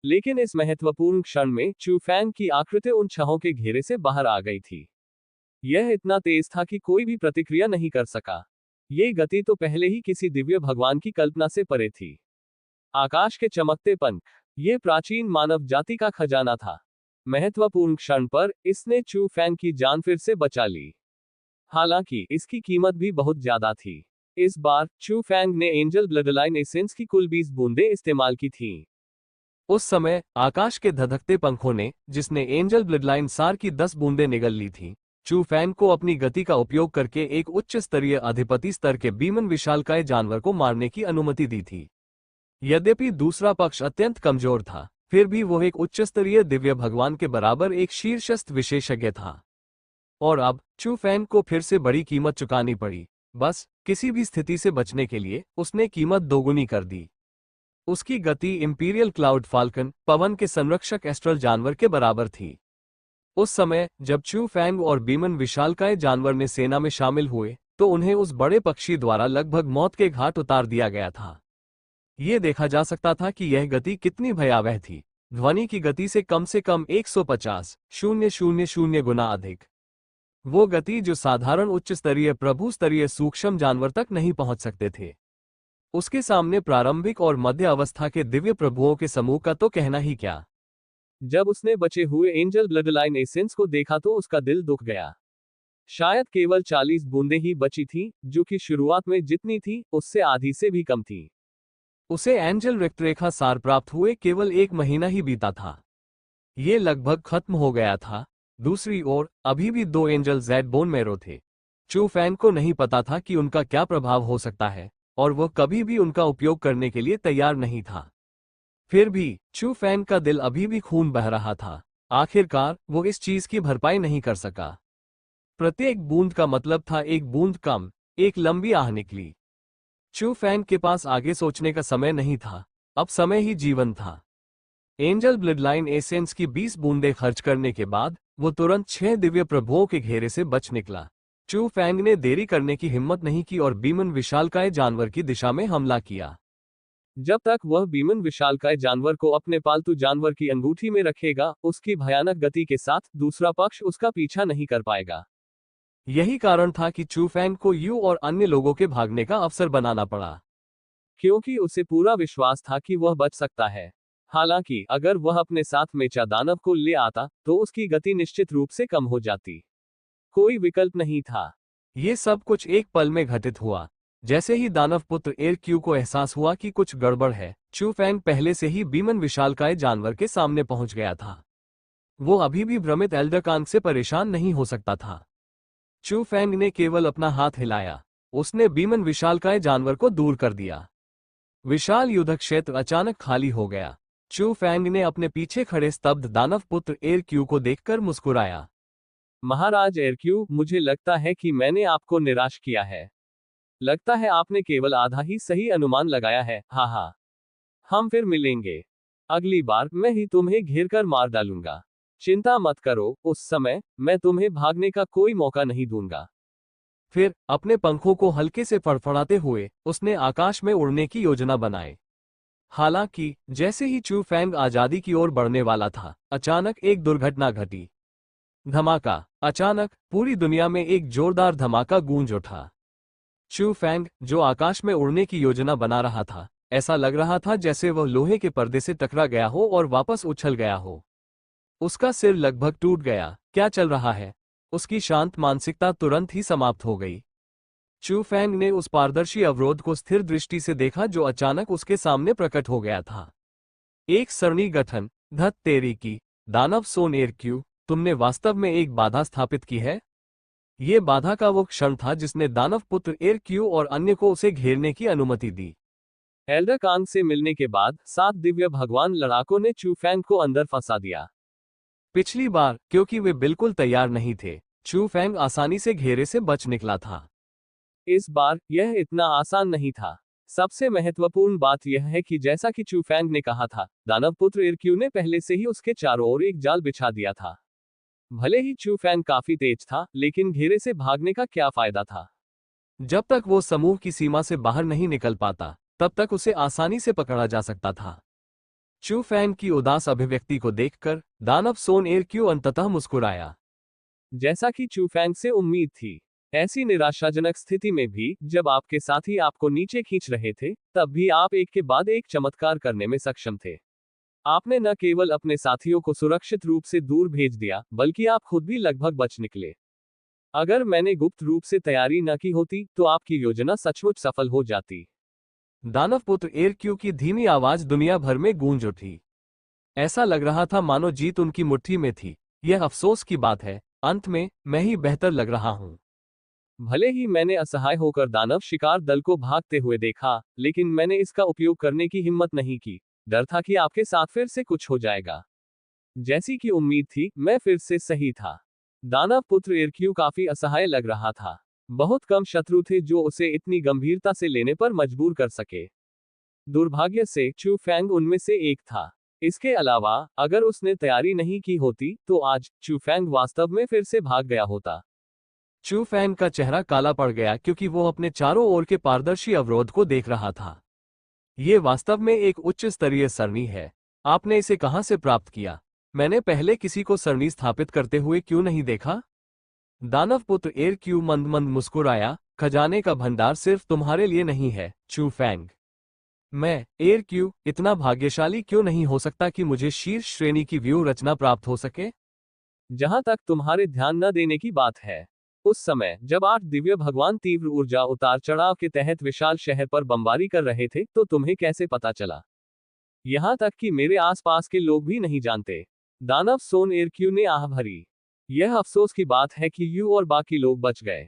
लेकिन इस महत्वपूर्ण क्षण में चू फैंग की आकृति उन छहों के घेरे से बाहर आ गई थी। यह इतना तेज था कि कोई भी प्रतिक्रिया नहीं कर सका। ये गति तो पहले ही किसी दिव्य भगवान की कल्पना से परे थी। आकाश के चमकते पंख, ये प्राचीन मानव जाति का खजाना था। महत्वपूर्ण क्षण पर इसने चू फैंग की जान फिर से बचा ली। हालांकि इसकी कीमत भी बहुत ज्यादा थी। इस बार चू फैंग ने एंजल ब्लडलाइन एसेंस की कुल 20 बूंदें इस्तेमाल की थीं। उस समय आकाश के धधकते पंखों ने, जिसने एंजल ब्लडलाइन सार की 10 बूंदें निगल ली थीं, चू फैंग को अपनी गति का उपयोग करके एक उच्च स्तरीय अधिपति स्तर के बीमन विशालकाय जानवर को मारने की अनुमति दी थी। यद्यपि दूसरा पक्ष अत्यंत कमजोर था, फिर भी वह एक उच्च स्तरीय दिव्य भगवान के बराबर एक शीर्षस्थ विशेषज्ञ था। और अब चू फैंग को फिर से बड़ी कीमत चुकानी पड़ी। बस किसी भी स्थिति से बचने के लिए उसने कीमत दोगुनी कर दी। उसकी गति इंपीरियल क्लाउड फाल्कन, पवन के संरक्षक एस्ट्रल जानवर के बराबर थी। उस समय जब चू फैंग और बीमन विशालकाय जानवर ने सेना में शामिल हुए तो उन्हें उस बड़े पक्षी द्वारा लगभग मौत के घाट उतार दिया गया था। ये देखा जा सकता था कि यह गति कितनी भयावह थी। ध्वनि की गति से कम 150,000 गुना अधिक। वो गति जो साधारण उच्च स्तरीय प्रभु स्तरीय सूक्ष्म जानवर तक नहीं पहुंच सकते थे। उसके सामने प्रारंभिक और मध्य अवस्था के दिव्य प्रभुओं के समूह का तो कहना ही क्या। जब उसने बचे हुए एंजल ब्लडलाइन एसेंस को देखा तो उसका दिल दुख गया। शायद केवल 40 बूंदें ही बची थीं, जो कि शुरुआत में जितनी थी उससे आधी से भी कम थी। उसे एंजल रक्तरेखा सार प्राप्त हुए केवल 1 महीना ही बीता था। ये लगभग खत्म हो गया था। दूसरी ओर अभी भी 2 एंजल ज़ेड बोन मैरो थे। चू फैंग को नहीं पता था कि उनका क्या प्रभाव हो सकता है, और वह कभी भी उनका उपयोग करने के लिए तैयार नहीं था। फिर भी चू फैंग का दिल अभी भी खून बह रहा था। आखिरकार वो इस चीज की भरपाई नहीं कर सका। प्रत्येक बूंद का मतलब था एक बूंद कम। एक लंबी आह निकली। चू फैंग के पास आगे सोचने का समय नहीं था, अब समय ही जीवन था। एंजल ब्लडलाइन एसेंस की 20 बूंदें खर्च करने के बाद वो तुरंत 6 दिव्य प्रभुओं के घेरे से बच निकला। चू फैंग ने देरी करने की हिम्मत नहीं की और बीमन विशालकाय जानवर की दिशा में हमला किया। जब तक वह बीमन विशालकाय जानवर को अपने पालतू जानवर की अंगूठी में रखेगा, उसकी भयानक गति के साथ दूसरा पक्ष उसका पीछा नहीं कर पाएगा। यही कारण था कि चू फैंग को यू और अन्य लोगों के भागने का अवसर बनाना पड़ा, क्योंकि उसे पूरा विश्वास था कि वह बच सकता है। हालांकि अगर वह अपने साथ मेचा दानव को ले आता तो उसकी गति निश्चित रूप से कम हो जाती। कोई विकल्प नहीं था। ये सब कुछ एक पल में घटित हुआ। जैसे ही दानव पुत्र एरक्यू को एहसास हुआ कि कुछ गड़बड़ है, चू फैंग पहले से ही बीमन विशालकाय जानवर के सामने पहुंच गया था। वो अभी भी भ्रमित एल्डर कांग से परेशान नहीं हो सकता था। चू फैंग ने केवल अपना हाथ हिलाया, उसने बीमन विशालकाय जानवर को दूर कर दिया। विशाल युद्ध क्षेत्र अचानक खाली हो गया। चू फैंग ने अपने पीछे खड़े स्तब्ध दानव पुत्र एरक्यू को देखकर मुस्कुराया। महाराज एरक्यू, मुझे लगता है कि मैंने आपको निराश किया है। लगता है आपने केवल आधा ही सही अनुमान लगाया है। हाँ हाँ, हम फिर मिलेंगे। अगली बार मैं ही तुम्हें घेरकर मार डालूंगा। चिंता मत करो, उस समय मैं तुम्हें भागने का कोई मौका नहीं दूंगा। फिर अपने पंखों को हल्के से फड़फड़ाते हुए उसने आकाश में उड़ने की योजना बनाई। हालांकि जैसे ही चू फैंग आजादी की ओर बढ़ने वाला था, अचानक एक दुर्घटना घटी। धमाका! अचानक पूरी दुनिया में एक जोरदार धमाका गूंज उठा। चू फैंग, जो आकाश में उड़ने की योजना बना रहा था, ऐसा लग रहा था जैसे वह लोहे के पर्दे से टकरा गया हो और वापस उछल गया हो। उसका सिर लगभग टूट गया। क्या चल रहा है? उसकी शांत मानसिकता तुरंत ही समाप्त हो गई। चू फैंग ने उस पारदर्शी अवरोध को स्थिर दृष्टि से देखा जो अचानक उसके सामने प्रकट हो गया था। एक सरणी गठन। धत तेरी की, दानव सोन एरक्यू, तुमने वास्तव में एक बाधा स्थापित की है। ये बाधा का वो क्षण था जिसने दानव पुत्र एरक्यू और अन्य को उसे घेरने की अनुमति दी। एल्डर कांग से मिलने के बाद 7 दिव्य भगवान लड़ाकों ने चू फैंग को अंदर फंसा दिया। पिछली बार, क्योंकि वे बिल्कुल तैयार नहीं थे, चू फैंग आसानी से घेरे से बच निकला था। इस बार यह इतना आसान नहीं था। सबसे महत्वपूर्ण बात यह है कि जैसा कि चू फैंग ने कहा था, दानव पुत्र एरक्यू ने पहले से ही उसके चारों ओर एक जाल बिछा दिया था। भले ही चू फैंग काफी तेज था, लेकिन घेरे से भागने का क्या फायदा था? जब तक वो समूह की सीमा से बाहर नहीं निकल पाता, तब तक उसे आसानी से पकड़ा जा सकता था। चू फैंग की उदास अभिव्यक्ति को देखकर दानव सोन एरक्यू अंततः मुस्कुराया। जैसा कि चू फैंग से उम्मीद थी, ऐसी निराशाजनक स्थिति में भी, जब आपके साथी आपको नीचे खींच रहे थे, तब भी आप एक के बाद एक चमत्कार करने में सक्षम थे। आपने न केवल अपने साथियों को सुरक्षित रूप से दूर भेज दिया, बल्कि आप खुद भी लगभग बच निकले। अगर मैंने गुप्त रूप से तैयारी न की होती, तो आपकी योजना सचमुच सफल हो जाती। दानव पुत्र एरक्यू की धीमी आवाज दुनिया भर में गूंज उठी। ऐसा लग रहा था मानो जीत उनकी मुट्ठी में थी। यह अफसोस की बात है, अंत में मैं ही बेहतर लग रहा हूं। भले ही मैंने असहाय होकर दानव शिकार दल को भागते हुए देखा, लेकिन मैंने इसका उपयोग करने की हिम्मत नहीं की। डर था कि आपके साथ फिर से कुछ हो जाएगा। जैसी कि उम्मीद थी, मैं फिर से सही था। दानव पुत्र एरक्यू काफी असहाय लग रहा था। बहुत कम शत्रु थे जो उसे इतनी गंभीरता से लेने पर मजबूर कर सके। दुर्भाग्य से चू फैंग उनमें से एक था। इसके अलावा, अगर उसने तैयारी नहीं की होती, तो आज चू फैंग वास्तव में फिर से भाग गया होता। चू फैंग का चेहरा काला पड़ गया क्योंकि वो अपने चारों ओर के पारदर्शी अवरोध को देख रहा था। ये वास्तव में एक उच्च स्तरीय सरणी है। आपने इसे कहां से प्राप्त किया? मैंने पहले किसी को सरणी स्थापित करते हुए क्यों नहीं देखा? दानव पुत्र एरक्यू मंद मंद मुस्कुराया। खजाने का भंडार सिर्फ तुम्हारे लिए नहीं है, चू फैंग। मैं, एरक्यू, इतना भाग्यशाली क्यों नहीं हो सकता कि मुझे शीर्ष श्रेणी की व्यूह रचना प्राप्त हो सके? जहां तक तुम्हारे ध्यान न देने की बात है, उस समय जब 8 दिव्य भगवान तीव्र ऊर्जा उतार चढ़ाव के तहत विशाल शहर पर बमबारी कर रहे थे, तो तुम्हें कैसे पता चला? यहां तक कि मेरे आसपास के लोग भी नहीं जानते। दानव सोन एरक्यू ने आह भरी। यह अफसोस की बात है कि यू और बाकी लोग बच गए।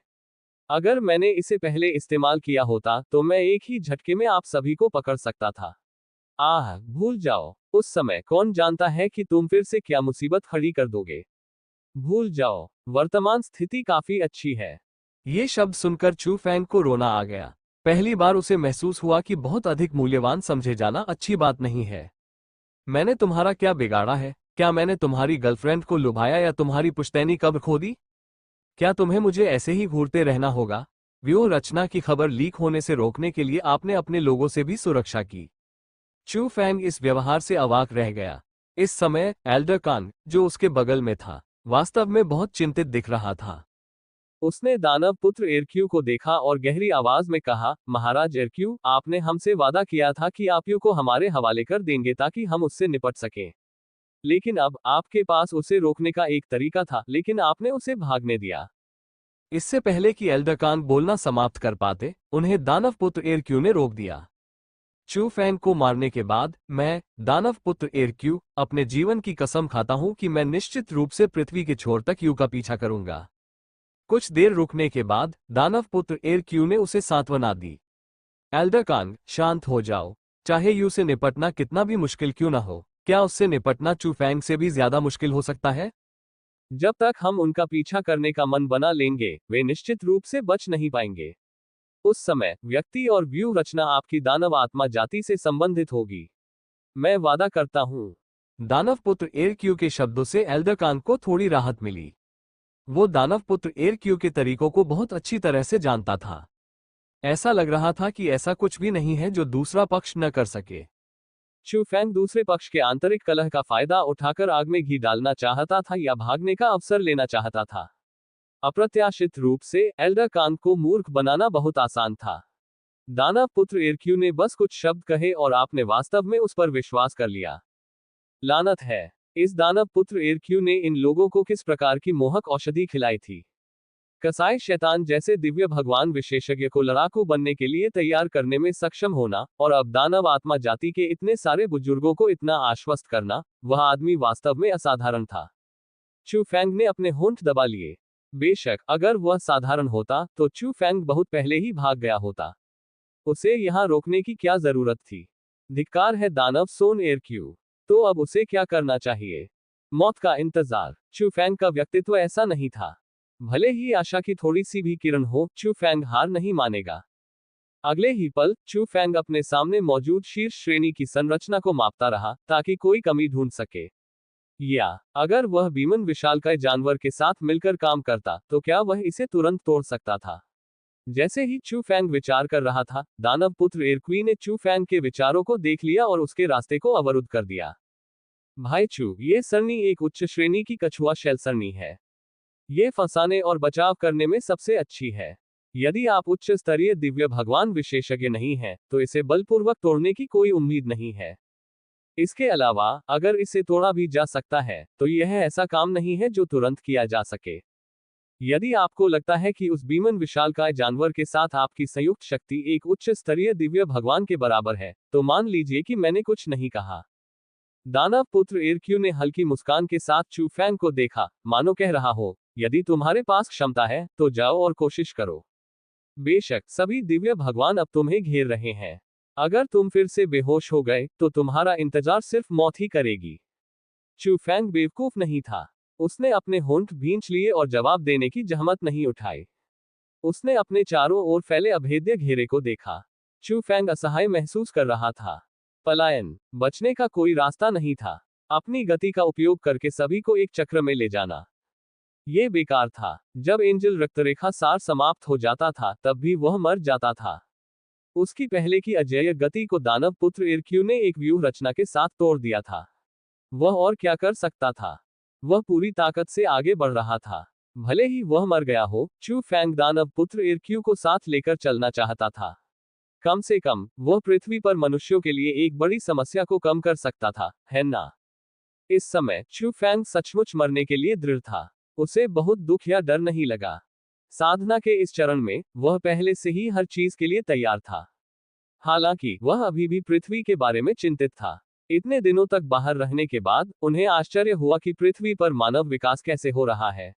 अगर मैंने इसे पहले इस्तेमाल किया होता, तो मैं एक ही झटके में आप सभी को पकड़ सकता था। आह, भूल जाओ। उस समय कौन जानता है कि तुम फिर से क्या मुसीबत खड़ी कर दोगे। भूल जाओ, वर्तमान स्थिति काफी अच्छी है। ये शब्द सुनकर चू फैंग को रोना आ गया। पहली बार उसे महसूस हुआ कि बहुत अधिक मूल्यवान समझे जाना अच्छी बात नहीं है। मैंने तुम्हारा क्या बिगाड़ा है? क्या मैंने तुम्हारी गर्लफ्रेंड को लुभाया या तुम्हारी पुश्तैनी कब्र खोदी? क्या तुम्हें मुझे ऐसे ही घूरते रहना होगा? व्यूह रचना की खबर लीक होने से रोकने के लिए आपने अपने लोगों से भी सुरक्षा की। चू फैंग इस व्यवहार से अवाक रह गया। इस समय एल्डर कांग, जो उसके बगल में था, वास्तव में बहुत चिंतित दिख रहा था। उसने दानव पुत्र एरक्यू को देखा और गहरी आवाज में कहा, महाराज एरक्यू, आपने हमसे वादा किया था कि आप यू को हमारे हवाले कर देंगे ताकि हम उससे निपट सकें। लेकिन अब आपके पास उसे रोकने का एक तरीका था, लेकिन आपने उसे भागने दिया। इससे पहले कि एल्डरकान बोलना समाप्त कर पाते, उन्हें दानव पुत्र एरक्यू ने रोक दिया। चू फैंग को मारने के बाद, मैं, दानव पुत्र एरक्यू, अपने जीवन की कसम खाता हूं कि मैं निश्चित रूप से पृथ्वी के छोर तक यू का पीछा करूंगा। कुछ देर रुकने के बाद दानव पुत्र एरक्यू ने उसे सांत्वना दी। एल्डरकान, शांत हो जाओ। चाहे यू से निपटना कितना भी मुश्किल क्यों ना हो, क्या उससे निपटना चू फैंग से भी ज्यादा मुश्किल हो सकता है? जब तक हम उनका पीछा करने का मन बना लेंगे, वे निश्चित रूप से बच नहीं पाएंगे। उस समय व्यक्ति और व्यूह रचना आपकी दानव आत्मा जाति से संबंधित होगी। मैं वादा करता हूं। दानव पुत्र एरक्यू के शब्दों से एल्डरकान को थोड़ी राहत मिली। वो दानव पुत्र एरक्यू के तरीकों को बहुत अच्छी तरह से जानता था। ऐसा लग रहा था कि ऐसा कुछ भी नहीं है जो दूसरा पक्ष न कर सके। चू फैंग दूसरे पक्ष के आंतरिक कलह का फायदा उठाकर आग में घी डालना चाहता था या भागने का अवसर लेना चाहता था। अप्रत्याशित रूप से एल्डर कान को मूर्ख बनाना बहुत आसान था। दानव पुत्र एरक्यू ने बस कुछ शब्द कहे और आपने वास्तव में उस पर विश्वास कर लिया। लानत है, इस दानव पुत्र एरक्यू ने इन लोगों को किस प्रकार की मोहक औषधि खिलाई थी। कसाई शैतान जैसे दिव्य भगवान विशेषज्ञ को लड़ाकू बनने के लिए तैयार करने में सक्षम होना, और अब दानव आत्मा जाति के इतने सारे बुजुर्गों को इतना आश्वस्त करना, वह आदमी वास्तव में असाधारण था। चू फैंग ने अपने होंठ दबा लिए। बेशक अगर वह साधारण होता तो चू फैंग बहुत पहले ही भाग गया होता। उसे यहां रोकने की क्या जरूरत थी? धिक्कार है दानव सोन एरक्यू। तो अब उसे क्या करना चाहिए? मौत का इंतजार। चू फैंग का व्यक्तित्व ऐसा नहीं था। भले ही आशा की थोड़ी सी भी किरण हो, चू फैंग हार नहीं मानेगा। अगले ही पल चू फैंग अपने सामने मौजूद शीर्ष श्रेणी की संरचना को मापता रहा ताकि कोई कमी ढूंढ सके। या अगर वह बीमन विशालकाय जानवर के साथ मिलकर काम करता तो क्या वह इसे तुरंत तोड़ सकता था? जैसे ही चू फैंग विचार कर रहा था, दानव पुत्र एरक्वी ने चू फैंग के विचारों को देख लिया और उसके रास्ते को अवरुद्ध कर दिया। भाई चू, ये सरणी एक उच्च श्रेणी की कछुआ शैल सरणी है। ये फंसाने और बचाव करने में सबसे अच्छी है। यदि आप उच्च स्तरीय दिव्य भगवान विशेषज्ञ नहीं हैं, तो इसे बलपूर्वक तोड़ने की कोई उम्मीद नहीं है। इसके अलावा अगर इसे तोड़ा भी जा सकता है, तो यह ऐसा काम नहीं है जो तुरंत किया जा सके। यदि आपको लगता है कि उस बीमन विशालकाय जानवर के साथ आपकी संयुक्त शक्ति एक उच्च स्तरीय दिव्य भगवान के बराबर है, तो मान लीजिए कि मैंने कुछ नहीं कहा। दानव पुत्र एरक्यू ने हल्की मुस्कान के साथ चू फैंग को देखा, मानो कह रहा हो, यदि तुम्हारे पास क्षमता है तो जाओ और कोशिश करो। बेशक सभी दिव्य भगवान अब तुम्हें घेर रहे हैं। अगर तुम फिर से बेहोश हो गए तो तुम्हारा इंतजार सिर्फ मौत ही करेगी। चू फैंग बेवकूफ नहीं था। उसने अपने होंठ भींच लिए और जवाब देने की जहमत नहीं उठाई। उसने अपने चारों ओर फैले अभेद्य घेरे को देखा। चू फैंग असहाय महसूस कर रहा था। पलायन, बचने का कोई रास्ता नहीं था। अपनी गति का उपयोग करके सभी को एक चक्र में ले जाना, ये बेकार था। जब एंजल रक्तरेखा सार समाप्त हो जाता था, तब भी वह मर जाता था। उसकी पहले की अजेय गति को दानव पुत्र एरक्यू ने एक व्यूह रचना के साथ तोड़ दिया था। वह और क्या कर सकता था? वह पूरी ताकत से आगे बढ़ रहा था। भले ही वह मर गया हो, चू फैंग दानव पुत्र एरक्यू को साथ लेकर चलना चाहता था। कम से कम वह पृथ्वी पर मनुष्यों के लिए एक बड़ी समस्या को कम कर सकता था, है ना? इस समय चू फैंग सचमुच मरने के लिए दृढ़ था। उसे बहुत दुख या डर नहीं लगा। साधना के इस चरण में वह पहले से ही हर चीज के लिए तैयार था। हालांकि वह अभी भी पृथ्वी के बारे में चिंतित था। इतने दिनों तक बाहर रहने के बाद उन्हें आश्चर्य हुआ कि पृथ्वी पर मानव विकास कैसे हो रहा है।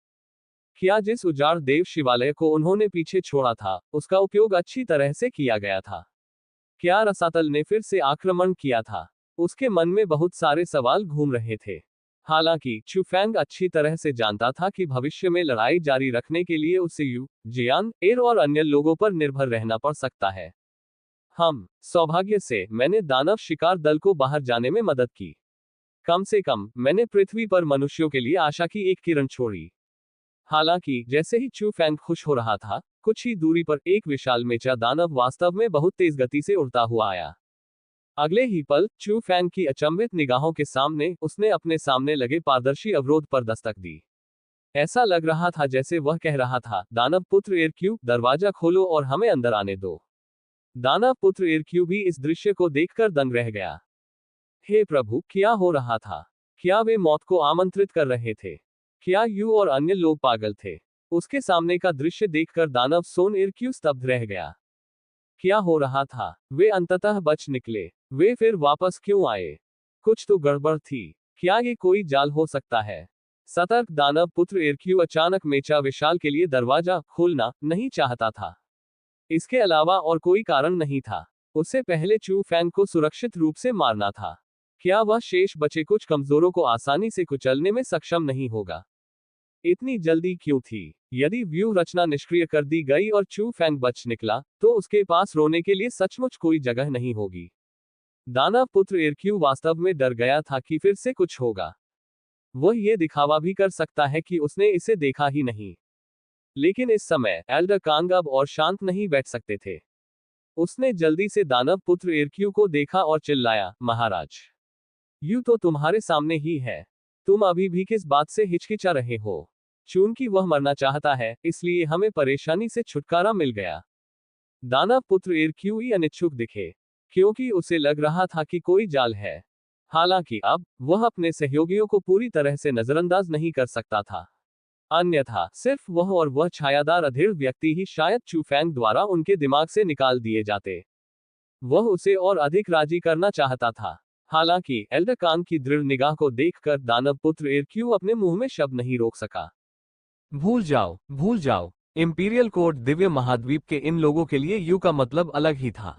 क्या जिस उजाड़ देव शिवालय को उन्होंने पीछे छोड़ा था, उसका उपयोग अच्छी तरह से किया गया था? क्या रसातल ने फिर से आक्रमण किया था? उसके मन में बहुत सारे सवाल घूम रहे थे। हालांकि चू फैंग अच्छी तरह से जानता था कि भविष्य में लड़ाई जारी रखने के लिए उसे यू, जियान, एर और अन्य लोगों पर निर्भर रहना पड़ सकता है। सौभाग्य से मैंने दानव शिकार दल को बाहर जाने में मदद की। कम से कम मैंने पृथ्वी पर मनुष्यों के लिए आशा की एक किरण छोड़ी। हालांकि जैसे ही चू फैंग खुश हो रहा था, कुछ ही दूरी पर एक विशाल मेचा दानव वास्तव में बहुत तेज गति से उड़ता हुआ आया। अगले ही पल चू फैंग की अचंभित निगाहों के सामने उसने अपने सामने लगे पारदर्शी अवरोध पर दस्तक दी। ऐसा लग रहा था जैसे वह कह रहा था, दानव पुत्र एरक्यू, दरवाजा खोलो और हमें अंदर आने दो। दानव पुत्र एरक्यू भी इस दृश्य को देखकर दंग रह गया। हे प्रभु, क्या हो रहा था? क्या वे मौत को आमंत्रित कर रहे थे? क्या यू और अन्य लोग पागल थे? उसके सामने का दृश्य देखकर दानव सोन एरक्यू स्तब्ध रह गया। क्या हो रहा था? वे अंततः बच निकले। वे फिर वापस क्यों आए? कुछ तो गड़बड़ थी। क्या ये कोई जाल हो सकता है? सतर्क दानव पुत्र एरक्यू अचानक मेचा विशाल के लिए दरवाजा खोलना नहीं चाहता था। इसके अलावा और कोई कारण नहीं था। उससे पहले चू फैंग को सुरक्षित रूप से मारना था। क्या वह शेष बचे कुछ कमजोरों को आसानी से कुचलने में सक्षम नहीं होगा? इतनी जल्दी क्यों थी? यदि व्यूह रचना निष्क्रिय कर दी गई और चू फैंग बच निकला, तो उसके पास रोने के लिए सचमुच कोई जगह नहीं होगी। दानव पुत्र एरक्यू वास्तव में डर गया था कि फिर से कुछ होगा। वह ये दिखावा भी कर सकता है कि उसने इसे देखा ही नहीं। लेकिन इस समय एल्डर कांग अब और शांत नहीं बैठ सकते थे। उसने जल्दी से दानव पुत्र एरक्यू को देखा और चिल्लाया, महाराज, यू तो तुम्हारे सामने ही है। तुम अभी भी किस बात से हिचकिचा रहे हो? चूंकि वह मरना चाहता है, इसलिए हमें परेशानी से छुटकारा मिल गया। दानव पुत्र एरक्यू ही अनिच्छुक दिखे, क्योंकि उसे लग रहा था कि कोई जाल है। हालांकि अब वह अपने सहयोगियों को पूरी तरह से नजरअंदाज नहीं कर सकता था। अन्यथा सिर्फ वह और वह छायादार अधीर व्यक्ति ही शायद चू फैंग द्वारा उनके दिमाग से निकाल दिए जाते। वह उसे और अधिक राजी करना चाहता था। हालांकि एल्डर कांग की दृढ़ निगाह को देखकर दानव पुत्र एरक्यू अपने मुंह में शब्द नहीं रोक सका। भूल जाओ, भूल जाओ। इंपीरियल कोर्ट दिव्य महाद्वीप के इन लोगों के लिए यू का मतलब अलग ही था।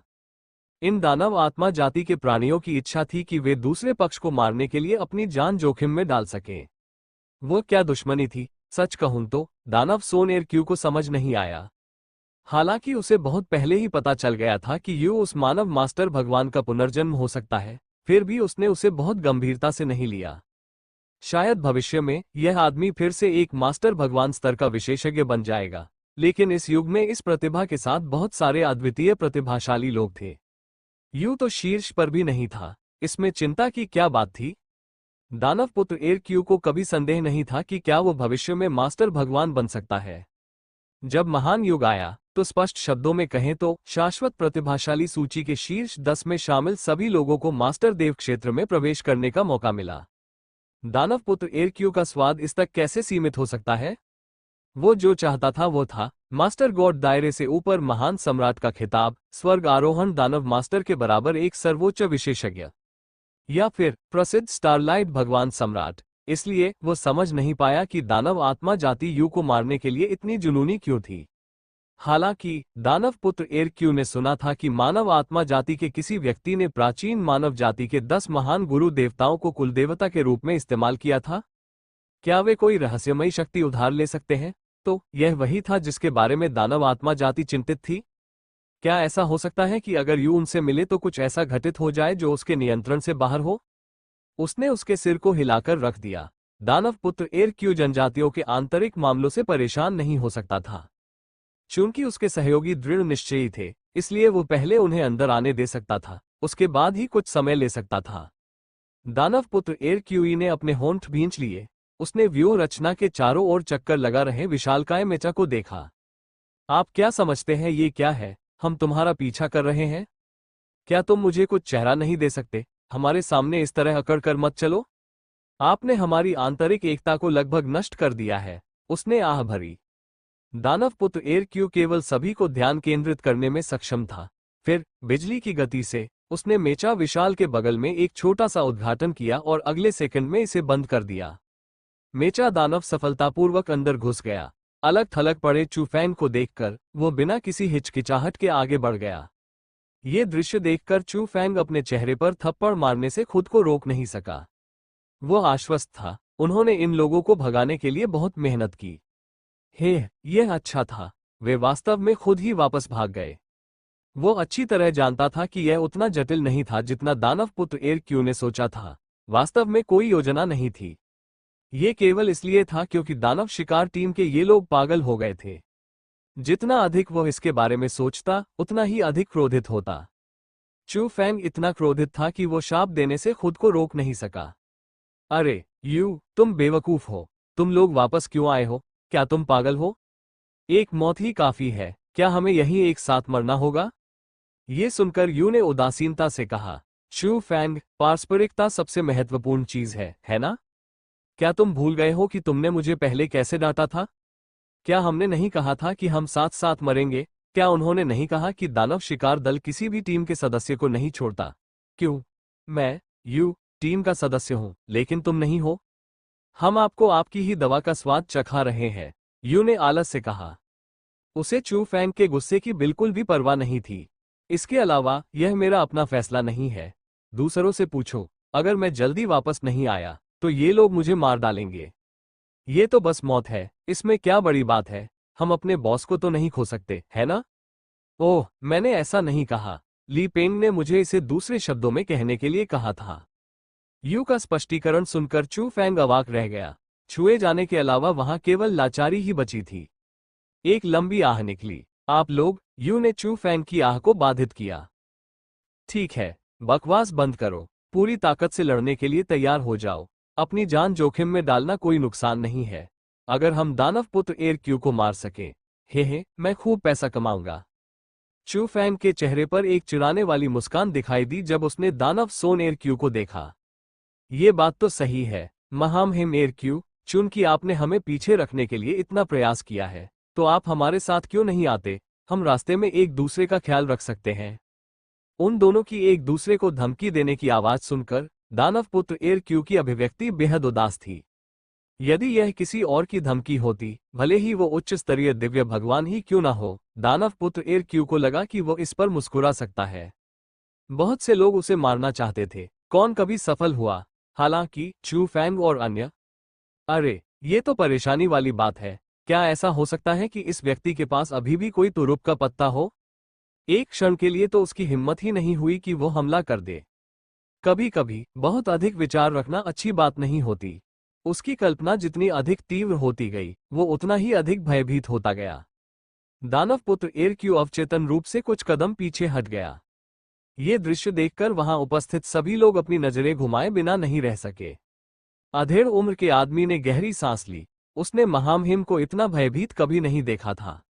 इन दानव आत्मा जाति के प्राणियों की इच्छा थी कि वे दूसरे पक्ष को मारने के लिए अपनी जान जोखिम में डाल सकें। वो क्या दुश्मनी थी? सच कहूं तो दानव सोन एरक्यू को समझ नहीं आया। हालांकि उसे बहुत पहले ही पता चल गया था कि यू उस मानव मास्टर भगवान का पुनर्जन्म हो सकता है, फिर भी उसने उसे बहुत गंभीरता से नहीं लिया। शायद भविष्य में यह आदमी फिर से एक मास्टर भगवान स्तर का विशेषज्ञ बन जाएगा, लेकिन इस युग में इस प्रतिभा के साथ बहुत सारे अद्वितीय प्रतिभाशाली लोग थे। यू तो शीर्ष पर भी नहीं था। इसमें चिंता की क्या बात थी? दानव पुत्र एरक्यू को कभी संदेह नहीं था कि क्या वो भविष्य में मास्टर भगवान बन सकता है। जब महान युग आया, तो स्पष्ट शब्दों में कहें तो शाश्वत प्रतिभाशाली सूची के शीर्ष 10 में शामिल सभी लोगों को मास्टर देव क्षेत्र में प्रवेश करने का मौका मिला। दानव पुत्र एरक्यू का स्वाद इस तक कैसे सीमित हो सकता है? वो जो चाहता था वो था मास्टर गॉड दायरे से ऊपर महान सम्राट का खिताब, स्वर्ग आरोहण दानव मास्टर के बराबर एक सर्वोच्च विशेषज्ञ, या फिर प्रसिद्ध स्टारलाइट भगवान सम्राट। इसलिए वो समझ नहीं पाया कि दानव आत्मा जाति यू को मारने के लिए इतनी जुनूनी क्यों थी। हालांकि दानव पुत्र एरक्यू ने सुना था कि मानव आत्मा जाति के किसी व्यक्ति ने प्राचीन मानव जाति के 10 महान गुरु देवताओं को कुलदेवता के रूप में इस्तेमाल किया था। क्या वे कोई रहस्यमयी शक्ति उधार ले सकते हैं? तो यह वही था जिसके बारे में दानव आत्मा जाति चिंतित थी। क्या ऐसा हो सकता है कि अगर यू उनसे मिले तो कुछ ऐसा घटित हो जाए जो उसके नियंत्रण से बाहर हो? उसने उसके सिर को हिलाकर रख दिया। दानव पुत्र एरक्यू जनजातियों के आंतरिक मामलों से परेशान नहीं हो सकता था। चूंकि उसके सहयोगी दृढ़ निश्चयी थे, इसलिए वो पहले उन्हें अंदर आने दे सकता था, उसके बाद ही कुछ समय ले सकता था। दानव पुत्र एरक्यूई ने अपने होंठ भींच लिए। उसने व्यूह रचना के चारों ओर चक्कर लगा रहे विशालकाय मेचा को देखा। आप क्या समझते हैं ये क्या है? हम तुम्हारा पीछा कर रहे हैं? क्या तुम मुझे कुछ चेहरा नहीं दे सकते? हमारे सामने इस तरह अकड़ कर मत चलो। आपने हमारी आंतरिक एकता को लगभग नष्ट कर दिया है। उसने आह भरी। दानव पुत्र एरक्यू केवल सभी को ध्यान केंद्रित करने में सक्षम था। फिर बिजली की गति से उसने मेचा विशाल के बगल में एक छोटा सा उद्घाटन किया और अगले सेकंड में इसे बंद कर दिया। मेचा दानव सफलतापूर्वक अंदर घुस गया। अलग थलग पड़े चू फैंग को देखकर वो बिना किसी हिचकिचाहट के आगे बढ़ गया। ये दृश्य देखकर चू फैंग अपने चेहरे पर थप्पड़ मारने से खुद को रोक नहीं सका। वो आश्वस्त था, उन्होंने इन लोगों को भगाने के लिए बहुत मेहनत की। यह अच्छा था। वे वास्तव में खुद ही वापस भाग गए। वो अच्छी तरह जानता था कि यह उतना जटिल नहीं था जितना दानव पुत्र एरक्यू ने सोचा था। वास्तव में कोई योजना नहीं थी। ये केवल इसलिए था क्योंकि दानव शिकार टीम के ये लोग पागल हो गए थे। जितना अधिक वो इसके बारे में सोचता, उतना ही अधिक क्रोधित होता। चू फैंग इतना क्रोधित था कि वो शाप देने से खुद को रोक नहीं सका। अरे यू, तुम बेवकूफ हो। तुम लोग वापस क्यों आए हो? क्या तुम पागल हो? एक मौत ही काफी है, क्या हमें यहीं एक साथ मरना होगा? ये सुनकर यू ने उदासीनता से कहा, चू फैंग, पारस्परिकता सबसे महत्वपूर्ण चीज है ना? क्या तुम भूल गए हो कि तुमने मुझे पहले कैसे डांटा था? क्या हमने नहीं कहा था कि हम साथ साथ मरेंगे? क्या उन्होंने नहीं कहा कि दानव शिकार दल किसी भी टीम के सदस्य को नहीं छोड़ता? क्यों? मैं, यू, टीम का सदस्य हूं, लेकिन तुम नहीं हो। हम आपको आपकी ही दवा का स्वाद चखा रहे हैं, यू ने आलस से कहा। उसे चू फैंग के गुस्से की बिल्कुल भी परवाह नहीं थी। इसके अलावा यह मेरा अपना फैसला नहीं है। दूसरों से पूछो, अगर मैं जल्दी वापस नहीं आया तो ये लोग मुझे मार डालेंगे। ये तो बस मौत है, इसमें क्या बड़ी बात है? हम अपने बॉस को तो नहीं खो सकते, है ना? ओह, मैंने ऐसा नहीं कहा। ली पेंग ने मुझे इसे दूसरे शब्दों में कहने के लिए कहा था। यू का स्पष्टीकरण सुनकर चू फैंग अवाक रह गया। छुए जाने के अलावा वहां केवल लाचारी ही बची थी। एक लंबी आह निकली। आप लोग, यू ने चू फैंग की आह को बाधित किया। ठीक है, बकवास बंद करो। पूरी ताकत से लड़ने के लिए तैयार हो जाओ। अपनी जान जोखिम में डालना कोई नुकसान नहीं है। अगर हम दानव पुत्र एर क्यू को मार सके, हे, मैं खूब पैसा कमाऊंगा। चू फैंग के चेहरे पर एक चिढ़ाने वाली मुस्कान दिखाई दी जब उसने दानव सोन एर क्यू को देखा। ये बात तो सही है, महामहिम एर क्यू, चूंकि आपने हमें पीछे रखने के लिए इतना प्रयास किया है, तो आप हमारे साथ क्यों नहीं आते? हम रास्ते में एक दूसरे का ख्याल रख सकते हैं। उन दोनों की एक दूसरे को धमकी देने की आवाज सुनकर दानव पुत्र एर क्यू की अभिव्यक्ति बेहद उदास थी। यदि यह किसी और की धमकी होती, भले ही वो उच्च स्तरीय दिव्य भगवान ही क्यों ना हो, दानव पुत्र एर क्यू को लगा कि वो इस पर मुस्कुरा सकता है। बहुत से लोग उसे मारना चाहते थे, कौन कभी सफल हुआ? हालांकि चू फैंग और अन्य। अरे, ये तो परेशानी वाली बात है। क्या ऐसा हो सकता है कि इस व्यक्ति के पास अभी भी कोई तुरुप का पत्ता हो? एक क्षण के लिए तो उसकी हिम्मत ही नहीं हुई कि वो हमला कर दे। कभी कभी बहुत अधिक विचार रखना अच्छी बात नहीं होती। उसकी कल्पना जितनी अधिक तीव्र होती गई, वो उतना ही अधिक भयभीत होता गया। दानव पुत्र एर क्यू अवचेतन रूप से कुछ कदम पीछे हट गया। ये दृश्य देखकर वहां उपस्थित सभी लोग अपनी नजरें घुमाए बिना नहीं रह सके। अधेड़ उम्र के आदमी ने गहरी सांस ली। उसने महामहिम को इतना भयभीत कभी नहीं देखा था।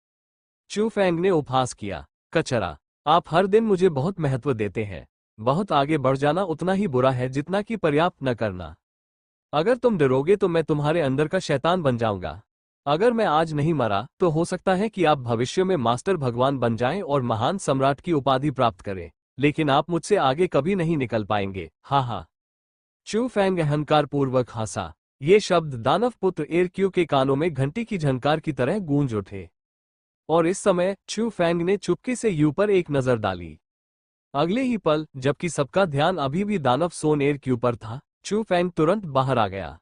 चू फैंग ने उपहास किया, कचरा, आप हर दिन मुझे बहुत महत्व देते हैं। बहुत आगे बढ़ जाना उतना ही बुरा है जितना कि पर्याप्त न करना। अगर तुम डरोगे तो मैं तुम्हारे अंदर का शैतान बन जाऊंगा। अगर मैं आज नहीं मरा तो हो सकता है कि आप भविष्य में मास्टर भगवान बन जाएं और महान सम्राट की उपाधि प्राप्त करें, लेकिन आप मुझसे आगे कभी नहीं निकल पाएंगे। हाँ हाँ। चू फैंग अहंकार पूर्वक हंसा। ये शब्द दानव पुत्र एर क्यू के कानों में घंटी की झनकार की तरह गूंज उठे। और इस समय चू फैंग ने चुपके से यू पर एक नजर डाली। अगले ही पल, जबकि सबका ध्यान अभी भी दानव सोन एर क्यू पर था, चू फैंग तुरंत बाहर आ गया।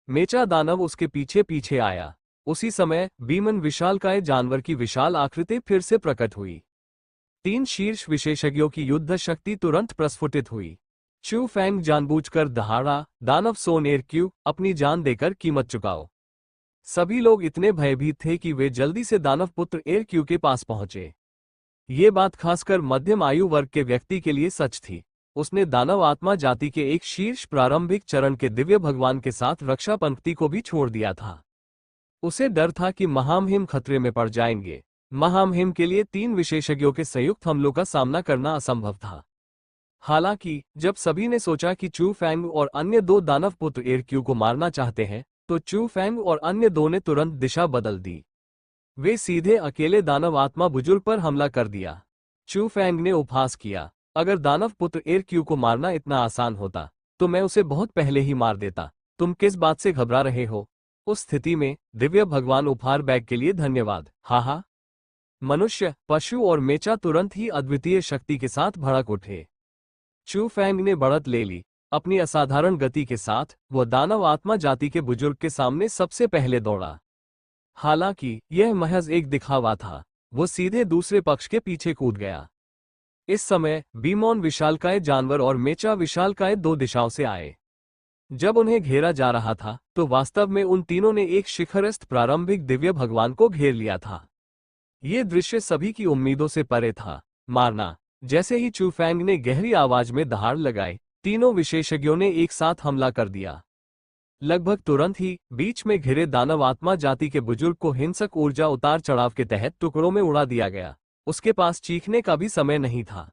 मेचा दानव उसके पीछे पीछे आया। उसी समय बीमन विशालकाय जानवर की विशाल आकृति फिर से प्रकट हुई। 3 शीर्ष विशेषज्ञों की युद्ध शक्ति तुरंत प्रस्फुटित हुई। चू फैंग जानबूझकर दहाड़ा, दानव सोन एर क्यू, अपनी जान देकर कीमत चुकाओ। सभी लोग इतने भयभीत थे कि वे जल्दी से दानव पुत्र एर क्यू के पास पहुंचे। ये बात खासकर मध्यम आयु वर्ग के व्यक्ति के लिए सच थी। उसने दानव आत्मा जाति के एक शीर्ष प्रारंभिक चरण के दिव्य भगवान के साथ रक्षा पंक्ति को भी छोड़ दिया था। उसे डर था कि महामहिम खतरे में पड़ जाएंगे। महामहिम के लिए 3 विशेषज्ञों के संयुक्त हमलों का सामना करना असंभव था। हालांकि जब सभी ने सोचा कि चू फैंग और अन्य 2 दानव पुत्र एर क्यू को मारना चाहते हैं, तो चू फैंग और अन्य 2 ने तुरंत दिशा बदल दी। वे सीधे अकेले दानव आत्मा बुजुर्ग पर हमला कर दिया। चू फैंग ने उपहास किया, अगर दानव पुत्र एर क्यू को मारना इतना आसान होता तो मैं उसे बहुत पहले ही मार देता। तुम किस बात से घबरा रहे हो? उस स्थिति में दिव्य भगवान उपहार बैग के लिए धन्यवाद। हा। मनुष्य, पशु और मेचा तुरंत ही अद्वितीय शक्ति के साथ भड़क उठे। चू फैंग ने बढ़त ले ली। अपनी असाधारण गति के साथ वह दानव आत्मा जाति के बुजुर्ग के सामने सबसे पहले दौड़ा। हालांकि यह महज एक दिखावा था। वो सीधे दूसरे पक्ष के पीछे कूद गया। इस समय बीमॉन विशालकाय जानवर और मेचा विशालकाय 2 दिशाओं से आए। जब उन्हें घेरा जा रहा था तो वास्तव में उन तीनों ने एक शिखरस्थ प्रारंभिक दिव्य भगवान को घेर लिया था। ये दृश्य सभी की उम्मीदों से परे था। मारना, जैसे ही चू फैंग ने गहरी आवाज में दहाड़ लगाई, तीनों विशेषज्ञों ने एक साथ हमला कर दिया। लगभग तुरंत ही बीच में घिरे दानव आत्मा जाति के बुजुर्ग को हिंसक ऊर्जा उतार चढ़ाव के तहत टुकड़ों में उड़ा दिया गया। उसके पास चीखने का भी समय नहीं था।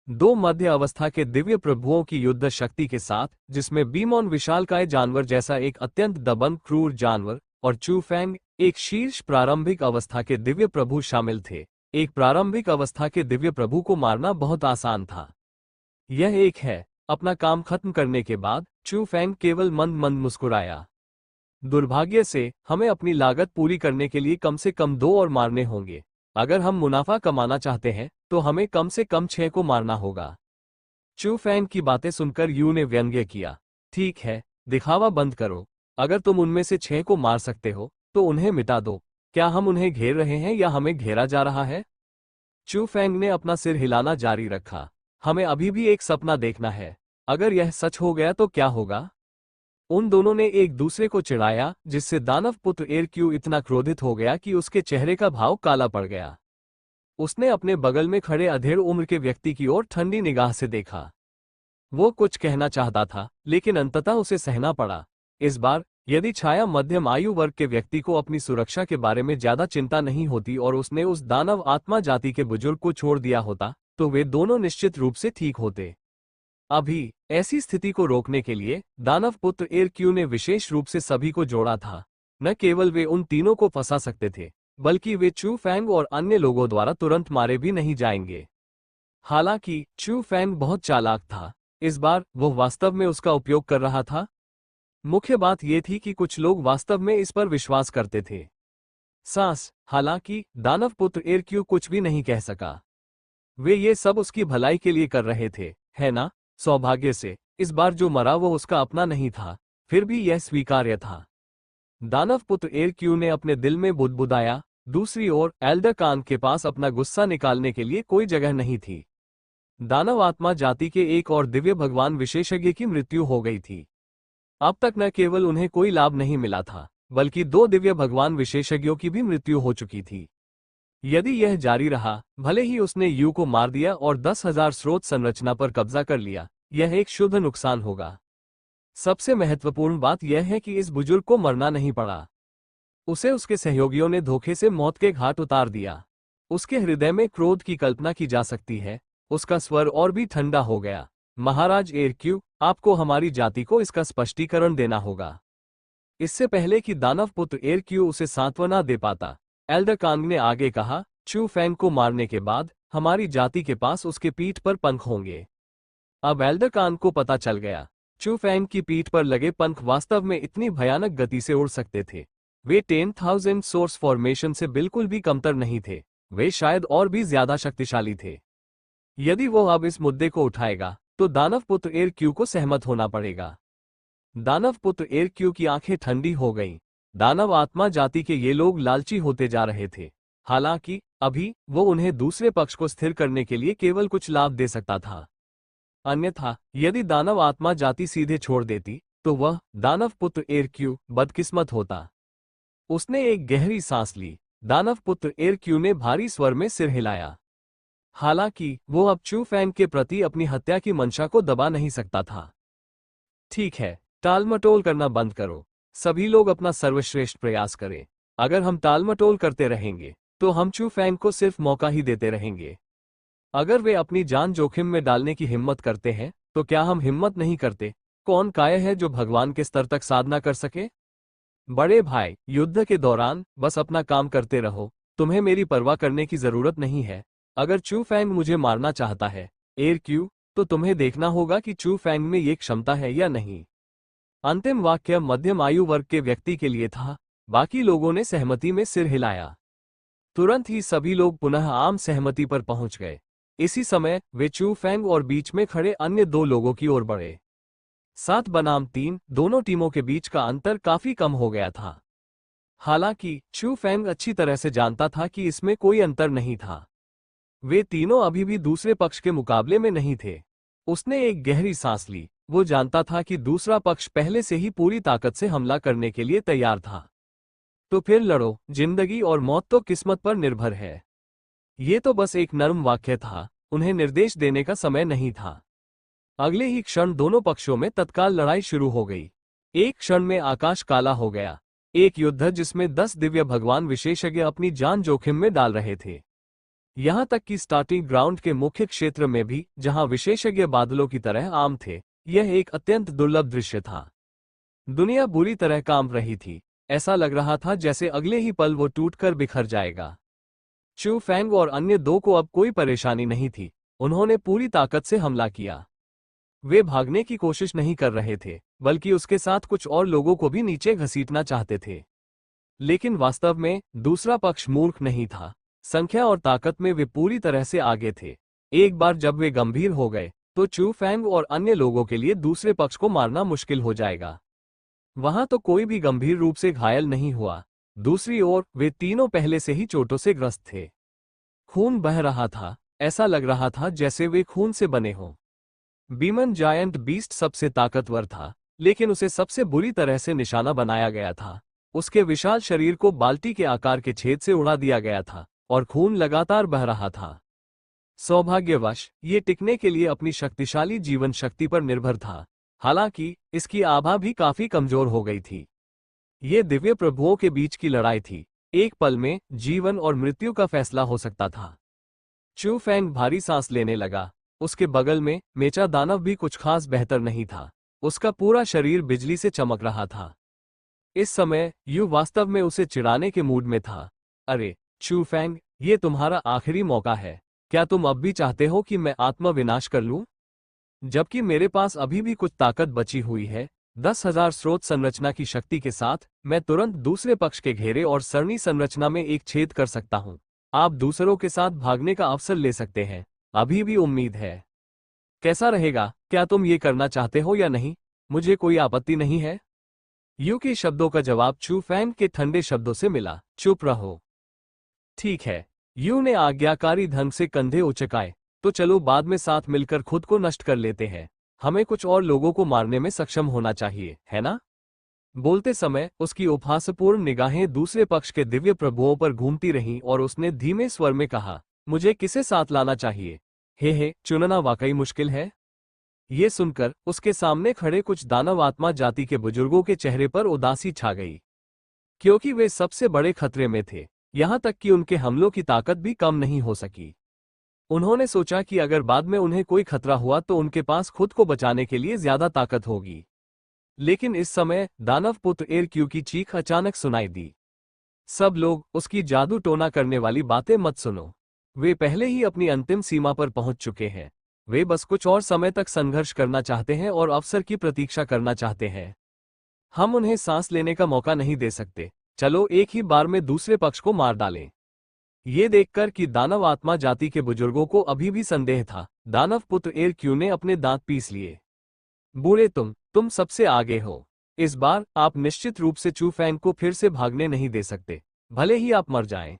दो मध्य अवस्था के दिव्य प्रभुओं की युद्ध शक्ति के साथ, जिसमें बीमॉन विशालकाय जानवर जैसा एक अत्यंत दबंग क्रूर जानवर और चू फैंग एक शीर्ष प्रारंभिक अवस्था के दिव्य प्रभु शामिल थे। एक प्रारंभिक अवस्था के दिव्य प्रभु को मारना बहुत आसान था। यह एक है। अपना काम खत्म करने के बाद चू फैंग केवल मंद मंद मुस्कुराया। दुर्भाग्य से हमें अपनी लागत पूरी करने के लिए कम से कम 2 और मारने होंगे। अगर हम मुनाफा कमाना चाहते हैं तो हमें कम से कम 6 को मारना होगा। चू फैंग की बातें सुनकर यू ने व्यंग्य किया। ठीक है, दिखावा बंद करो। अगर तुम उनमें से 6 को मार सकते हो तो उन्हें मिटा दो। क्या हम उन्हें घेर रहे हैं या हमें घेरा जा रहा है? चू फैंग ने अपना सिर हिलाना जारी रखा। हमें अभी भी एक सपना देखना है। अगर यह सच हो गया तो क्या होगा? उन दोनों ने एक दूसरे को चिढ़ाया, जिससे दानव पुत्र एरक्यू इतना क्रोधित हो गया कि उसके चेहरे का भाव काला पड़ गया। उसने अपने बगल में खड़े अधेड़ उम्र के व्यक्ति की ओर ठंडी निगाह से देखा। वो कुछ कहना चाहता था, लेकिन अंततः उसे सहना पड़ा। इस बार यदि छाया मध्यम आयु वर्ग के व्यक्ति को अपनी सुरक्षा के बारे में ज्यादा चिंता नहीं होती और उसने उस दानव आत्मा जाति के बुजुर्ग को छोड़ दिया होता, तो वे दोनों निश्चित रूप से ठीक होते। अभी ऐसी स्थिति को रोकने के लिए दानव पुत्र एरक्यू ने विशेष रूप से सभी को जोड़ा था। न केवल वे उन तीनों को फंसा सकते थे, बल्कि वे चू फैंग और अन्य लोगों द्वारा तुरंत मारे भी नहीं जाएंगे। हालांकि चू फैंग बहुत चालाक था। इस बार वह वास्तव में उसका उपयोग कर रहा था। मुख्य बात यह थी कि कुछ लोग वास्तव में इस पर विश्वास करते थे। हालांकि दानव पुत्र एरक्यू कुछ भी नहीं कह सका। वे ये सब उसकी भलाई के लिए कर रहे थे, है ना? सौभाग्य से इस बार जो मरा वो उसका अपना नहीं था, फिर भी यह स्वीकार्य था। दानव पुत्र एरक्यू ने अपने दिल में बुदबुदाया। दूसरी ओर एल्डर कान के पास अपना गुस्सा निकालने के लिए कोई जगह नहीं थी। दानव आत्मा जाति के एक और दिव्य भगवान विशेषज्ञ की मृत्यु हो गई थी। अब तक न केवल उन्हें कोई लाभ नहीं मिला था, बल्कि 2 दिव्य भगवान विशेषज्ञों की भी मृत्यु हो चुकी थी। यदि यह जारी रहा, भले ही उसने यू को मार दिया और 10,000 स्रोत संरचना पर कब्जा कर लिया, यह एक शुद्ध नुकसान होगा। सबसे महत्वपूर्ण बात यह है कि इस बुजुर्ग को मरना नहीं पड़ा। उसे उसके सहयोगियों ने धोखे से मौत के घाट उतार दिया। उसके हृदय में क्रोध की कल्पना की जा सकती है। उसका स्वर और भी ठंडा हो गया। महाराज एरक्यू, आपको हमारी जाति को इसका स्पष्टीकरण देना होगा। इससे पहले कि दानव पुत्र एरक्यू उसे सांत्वना दे पाता, एल्डर कांग ने आगे कहा, चू फैंग को मारने के बाद हमारी जाति के पास उसके पीठ पर पंख होंगे। अब एल्डर कांग को पता चल गया, चू फैंग की पीठ पर लगे पंख वास्तव में इतनी भयानक गति से उड़ सकते थे। वे 10,000 सोर्स फॉर्मेशन से बिल्कुल भी कमतर नहीं थे। वे शायद और भी ज्यादा शक्तिशाली थे। यदि वो अब इस मुद्दे को उठाएगा तो दानव पुत्र एरक्यू को सहमत होना पड़ेगा। दानव पुत्र एरक्यू की आंखें ठंडी हो गईं। दानव आत्मा जाति के ये लोग लालची होते जा रहे थे। हालांकि अभी वो उन्हें दूसरे पक्ष को स्थिर करने के लिए केवल कुछ लाभ दे सकता था। अन्यथा यदि दानव आत्मा जाति सीधे छोड़ देती तो वह दानव पुत्र एरक्यू बदकिस्मत होता। उसने एक गहरी सांस ली। दानव पुत्र एरक्यू ने भारी स्वर में सिर हिलाया। हालांकि वो अब चू फैंग के प्रति अपनी हत्या की मंशा को दबा नहीं सकता था। ठीक है, टालमटोल करना बंद करो। सभी लोग अपना सर्वश्रेष्ठ प्रयास करें। अगर हम टालमटोल करते रहेंगे तो हम चू फैंग को सिर्फ मौका ही देते रहेंगे। अगर वे अपनी जान जोखिम में डालने की हिम्मत करते हैं तो क्या हम हिम्मत नहीं करते? कौन काय है जो भगवान के स्तर तक साधना कर सके? बड़े भाई, युद्ध के दौरान बस अपना काम करते रहो। तुम्हें मेरी परवाह करने की जरूरत नहीं है। अगर चू फैंग मुझे मारना चाहता है एरक्यू, तो तुम्हें देखना होगा कि चू फैंग में ये क्षमता है या नहीं। अंतिम वाक्य मध्यम आयु वर्ग के व्यक्ति के लिए था। बाकी लोगों ने सहमति में सिर हिलाया। तुरंत ही सभी लोग पुनः आम सहमति पर पहुंच गए। इसी समय वे चू फैंग और बीच में खड़े अन्य 2 लोगों की ओर बढ़े। 7 बनाम 3 दोनों टीमों के बीच का अंतर काफी कम हो गया था। हालांकि चू फैंग अच्छी तरह से जानता था कि इसमें कोई अंतर नहीं था। वे तीनों अभी भी दूसरे पक्ष के मुकाबले में नहीं थे। उसने एक गहरी सांस ली। वो जानता था कि दूसरा पक्ष पहले से ही पूरी ताकत से हमला करने के लिए तैयार था। तो फिर लड़ो, जिंदगी और मौत तो किस्मत पर निर्भर है। ये तो बस एक नर्म वाक्य था। उन्हें निर्देश देने का समय नहीं था। अगले ही क्षण दोनों पक्षों में तत्काल लड़ाई शुरू हो गई। एक क्षण में आकाश काला हो गया। एक युद्ध जिसमें 10 दिव्य भगवान विशेषज्ञ अपनी जान जोखिम में डाल रहे थे। यहां तक कि स्टार्टिंग ग्राउंड के मुख्य क्षेत्र में भी, जहां विशेषज्ञ बादलों की तरह आम थे, यह एक अत्यंत दुर्लभ दृश्य था। दुनिया बुरी तरह कांप रही थी। ऐसा लग रहा था जैसे अगले ही पल वो टूटकर बिखर जाएगा। चू फैंग और अन्य दो को अब कोई परेशानी नहीं थी। उन्होंने पूरी ताकत से हमला किया। वे भागने की कोशिश नहीं कर रहे थे, बल्कि उसके साथ कुछ और लोगों को भी नीचे घसीटना चाहते थे। लेकिन वास्तव में दूसरा पक्ष मूर्ख नहीं था। संख्या और ताकत में वे पूरी तरह से आगे थे। एक बार जब वे गंभीर हो गए, तो चू फैंग और अन्य लोगों के लिए दूसरे पक्ष को मारना मुश्किल हो जाएगा। वहां तो कोई भी गंभीर रूप से घायल नहीं हुआ। दूसरी ओर वे तीनों पहले से ही चोटों से ग्रस्त थे। खून बह रहा था। ऐसा लग रहा था जैसे वे खून से बने हों। बीमन जायंट बीस्ट सबसे ताकतवर था, लेकिन उसे सबसे बुरी तरह से निशाना बनाया गया था। उसके विशाल शरीर को बाल्टी के आकार के छेद से उड़ा दिया गया था और खून लगातार बह रहा था। सौभाग्यवश ये टिकने के लिए अपनी शक्तिशाली जीवन शक्ति पर निर्भर था। हालांकि इसकी आभा भी काफी कमजोर हो गई थी। ये दिव्य प्रभुओं के बीच की लड़ाई थी। एक पल में जीवन और मृत्यु का फैसला हो सकता था। चू फैंग भारी सांस लेने लगा। उसके बगल में मेचा दानव भी कुछ खास बेहतर नहीं था। उसका पूरा शरीर बिजली से चमक रहा था। इस समय यू वास्तव में उसे चिढ़ाने के मूड में था। अरे चू फैंग, ये तुम्हारा आखिरी मौका है। क्या तुम अब भी चाहते हो कि मैं आत्म विनाश कर लूं? जबकि मेरे पास अभी भी कुछ ताकत बची हुई है। 10,000 स्रोत संरचना की शक्ति के साथ मैं तुरंत दूसरे पक्ष के घेरे और सरणी संरचना में एक छेद कर सकता हूं। आप दूसरों के साथ भागने का अवसर ले सकते हैं। अभी भी उम्मीद है। कैसा रहेगा? क्या तुम ये करना चाहते हो या नहीं? मुझे कोई आपत्ति नहीं है। यू के शब्दों का जवाब चू फैंग के ठंडे शब्दों से मिला, चुप रहो। ठीक है। यू ने आज्ञाकारी ढंग से कंधे उचकाए। तो चलो बाद में साथ मिलकर खुद को नष्ट कर लेते हैं। हमें कुछ और लोगों को मारने में सक्षम होना चाहिए, है ना? बोलते समय उसकी उपहासपूर्ण निगाहें दूसरे पक्ष के दिव्य प्रभुओं पर घूमती रहीं और उसने धीमे स्वर में कहा, मुझे किसे साथ लाना चाहिए? हे, चुनना वाकई मुश्किल है। ये सुनकर उसके सामने खड़े कुछ दानव आत्मा जाति के बुजुर्गों के चेहरे पर उदासी छा गई, क्योंकि वे सबसे बड़े खतरे में थे। यहां तक कि उनके हमलों की ताकत भी कम नहीं हो सकी। उन्होंने सोचा कि अगर बाद में उन्हें कोई खतरा हुआ तो उनके पास खुद को बचाने के लिए ज्यादा ताकत होगी। लेकिन इस समय दानव पुत्र एरक्यू की चीख अचानक सुनाई दी। सब लोग, उसकी जादू टोना करने वाली बातें मत सुनो। वे पहले ही अपनी अंतिम सीमा पर पहुंच चुके हैं। वे बस कुछ और समय तक संघर्ष करना चाहते हैं और अवसर की प्रतीक्षा करना चाहते हैं। हम उन्हें सांस लेने का मौका नहीं दे सकते। चलो एक ही बार में दूसरे पक्ष को मार डालें। ये देखकर कि दानव आत्मा जाति के बुजुर्गों को अभी भी संदेह था, दानव पुत्र एरक्यू ने अपने दांत पीस लिए। बूढ़े, तुम सबसे आगे हो। इस बार आप निश्चित रूप से चू फैंग को फिर से भागने नहीं दे सकते, भले ही आप मर जाएं।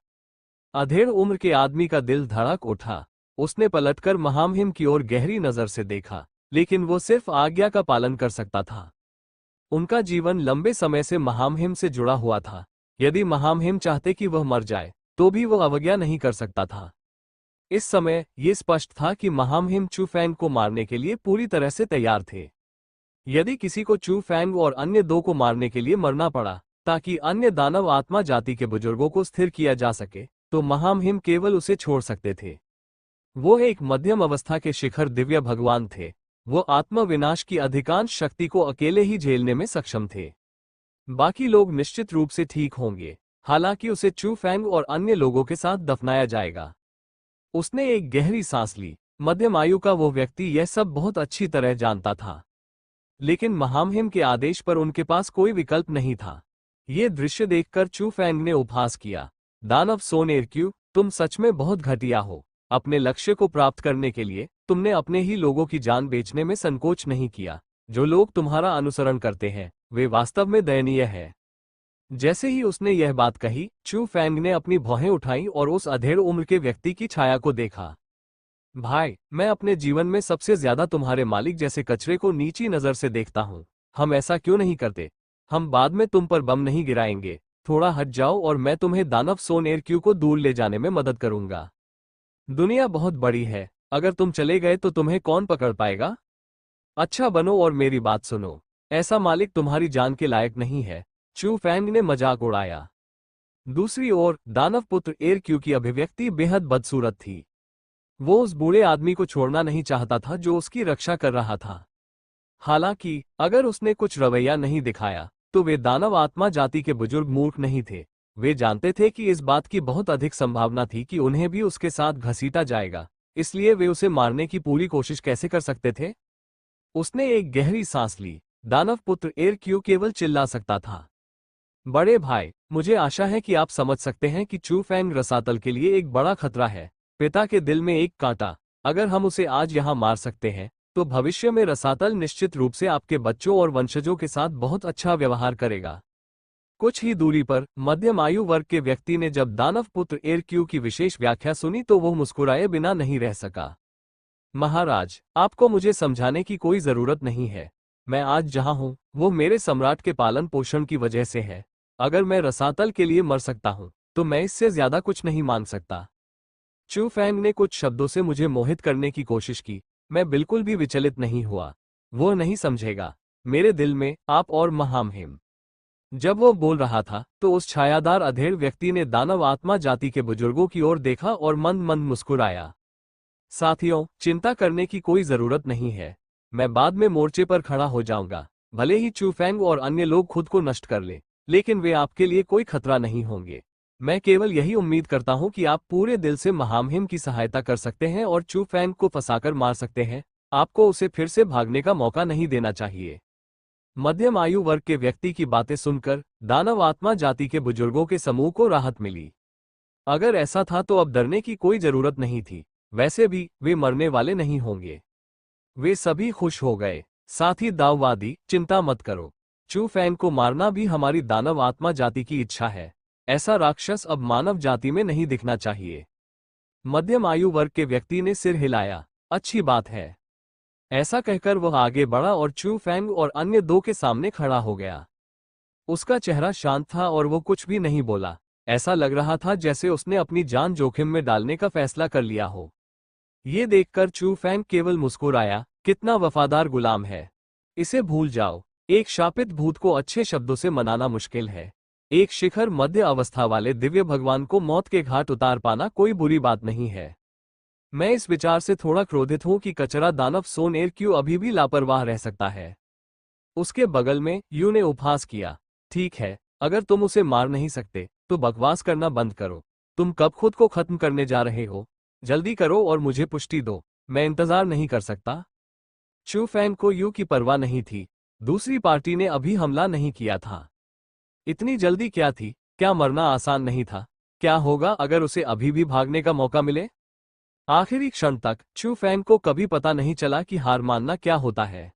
अधेड़ उम्र के आदमी का दिल धड़क उठा। उसने पलटकर महामहिम की ओर गहरी नजर से देखा, लेकिन वो सिर्फ आज्ञा का पालन कर सकता था। उनका जीवन लंबे समय से महामहिम से जुड़ा हुआ था। यदि महामहिम चाहते कि वह मर जाए, तो भी वह अवज्ञा नहीं कर सकता था। इस समय ये स्पष्ट था कि महामहिम चू फैंग को मारने के लिए पूरी तरह से तैयार थे। यदि किसी को चू फैंग और अन्य दो को मारने के लिए मरना पड़ा ताकि अन्य दानव आत्मा जाति के बुजुर्गों को स्थिर किया जा सके, तो महामहिम केवल उसे छोड़ सकते थे। वो एक मध्यम अवस्था के शिखर दिव्य भगवान थे। वो आत्म विनाश की अधिकांश शक्ति को अकेले ही झेलने में सक्षम थे। बाकी लोग निश्चित रूप से ठीक होंगे। हालांकि उसे चू फैंग और अन्य लोगों के साथ दफनाया जाएगा। उसने एक गहरी सांस ली। मध्यम आयु का वो व्यक्ति यह सब बहुत अच्छी तरह जानता था, लेकिन महामहिम के आदेश पर उनके पास कोई विकल्प नहीं था। ये दृश्य देखकर चू फैंग ने उपहास किया, दानव सोन एरक्यू, तुम सच में बहुत घटिया हो। अपने लक्ष्य को प्राप्त करने के लिए तुमने अपने ही लोगों की जान बेचने में संकोच नहीं किया। जो लोग तुम्हारा अनुसरण करते हैं वे वास्तव में दयनीय है। जैसे ही उसने यह बात कही, चू फैंग ने अपनी भौहें उठाई और उस अधेड़ उम्र के व्यक्ति की छाया को देखा। भाई, मैं अपने जीवन में सबसे ज्यादा तुम्हारे मालिक जैसे कचरे को नीची नजर से देखता हूं। हम ऐसा क्यों नहीं करते? हम बाद में तुम पर बम नहीं गिराएंगे। थोड़ा हट जाओ और मैं तुम्हें दानव सोन एरक्यू को दूर ले जाने में मदद करूंगा। दुनिया बहुत बड़ी है। अगर तुम चले गए तो तुम्हें कौन पकड़ पाएगा? अच्छा बनो और मेरी बात सुनो। ऐसा मालिक तुम्हारी जान के लायक नहीं है। चू फैंग ने मजाक उड़ाया। दूसरी ओर दानव पुत्र एर क्यू की अभिव्यक्ति बेहद बदसूरत थी। वो उस बूढ़े आदमी को छोड़ना नहीं चाहता था जो उसकी रक्षा कर रहा था। हालांकि अगर उसने कुछ रवैया नहीं दिखाया तो वे दानव आत्मा जाति के बुजुर्ग मूर्ख नहीं थे। वे जानते थे कि इस बात की बहुत अधिक संभावना थी कि उन्हें भी उसके साथ घसीटा जाएगा, इसलिए वे उसे मारने की पूरी कोशिश कैसे कर सकते थे? उसने एक गहरी सांस ली। दानव पुत्र एर क्यू केवल चिल्ला सकता था। बड़े भाई, मुझे आशा है कि आप समझ सकते हैं कि चू फैंग रसातल के लिए एक बड़ा खतरा है। पिता के दिल में एक कांटा। अगर हम उसे आज यहाँ मार सकते हैं तो भविष्य में रसातल निश्चित रूप से आपके बच्चों और वंशजों के साथ बहुत अच्छा व्यवहार करेगा। कुछ ही दूरी पर मध्यम आयु वर्ग के व्यक्ति ने जब दानव पुत्र एर क्यू की विशेष व्याख्या सुनी तो वो मुस्कुराए बिना नहीं रह सका। महाराज, आपको मुझे समझाने की कोई जरूरत नहीं है। मैं आज जहां हूं वो मेरे सम्राट के पालन पोषण की वजह से है। अगर मैं रसातल के लिए मर सकता हूं तो मैं इससे ज्यादा कुछ नहीं मांग सकता। चू फैंग ने कुछ शब्दों से मुझे मोहित करने की कोशिश की। मैं बिल्कुल भी विचलित नहीं हुआ। वो नहीं समझेगा। मेरे दिल में आप और महामहिम। जब वो बोल रहा था तो उस छायादार अधेड़ व्यक्ति ने दानव आत्मा जाति के बुजुर्गों की ओर देखा और मंद मंद मुस्कुराया। साथियों, चिंता करने की कोई जरूरत नहीं है। मैं बाद में मोर्चे पर खड़ा हो जाऊंगा। भले ही चू फैंग और अन्य लोग खुद को नष्ट कर ले, लेकिन वे आपके लिए कोई खतरा नहीं होंगे। मैं केवल यही उम्मीद करता हूं कि आप पूरे दिल से महामहिम की सहायता कर सकते हैं और चू फैंग को फंसाकर मार सकते हैं। आपको उसे फिर से भागने का मौका नहीं देना चाहिए। मध्यम आयु वर्ग के व्यक्ति की बातें सुनकर दानव आत्मा जाति के बुजुर्गों के समूह को राहत मिली। अगर ऐसा था तो अब डरने की कोई जरूरत नहीं थी। वैसे भी वे मरने वाले नहीं होंगे। वे सभी खुश हो गए। साथी दाववादी, चिंता मत करो। चू फैंग को मारना भी हमारी दानव आत्मा जाति की इच्छा है। ऐसा राक्षस अब मानव जाति में नहीं दिखना चाहिए। मध्यम आयु वर्ग के व्यक्ति ने सिर हिलाया। अच्छी बात है। ऐसा कहकर वह आगे बढ़ा और चू फैंग और अन्य दो के सामने खड़ा हो गया। उसका चेहरा शांत था और वो कुछ भी नहीं बोला। ऐसा लग रहा था जैसे उसने अपनी जान जोखिम में डालने का फैसला कर लिया हो। ये देखकर चू फैंग केवल मुस्कुराया। कितना वफादार गुलाम है। इसे भूल जाओ। एक शापित भूत को अच्छे शब्दों से मनाना मुश्किल है। एक शिखर मध्य अवस्था वाले दिव्य भगवान को मौत के घाट उतार पाना कोई बुरी बात नहीं है। मैं इस विचार से थोड़ा क्रोधित हूं कि कचरा दानव सोन एर क्यू अभी भी लापरवाह रह सकता है। उसके बगल में यू ने उपहास किया। ठीक है, अगर तुम उसे मार नहीं सकते तो बकवास करना बंद करो। तुम कब खुद को खत्म करने जा रहे हो? जल्दी करो और मुझे पुष्टि दो। मैं इंतजार नहीं कर सकता। चू फैंग को यू की परवाह नहीं थी। दूसरी पार्टी ने अभी हमला नहीं किया था। इतनी जल्दी क्या थी? क्या मरना आसान नहीं था? क्या होगा अगर उसे अभी भी भागने का मौका मिले? आखिरी क्षण तक चू फैंग को कभी पता नहीं चला कि हार मानना क्या होता है।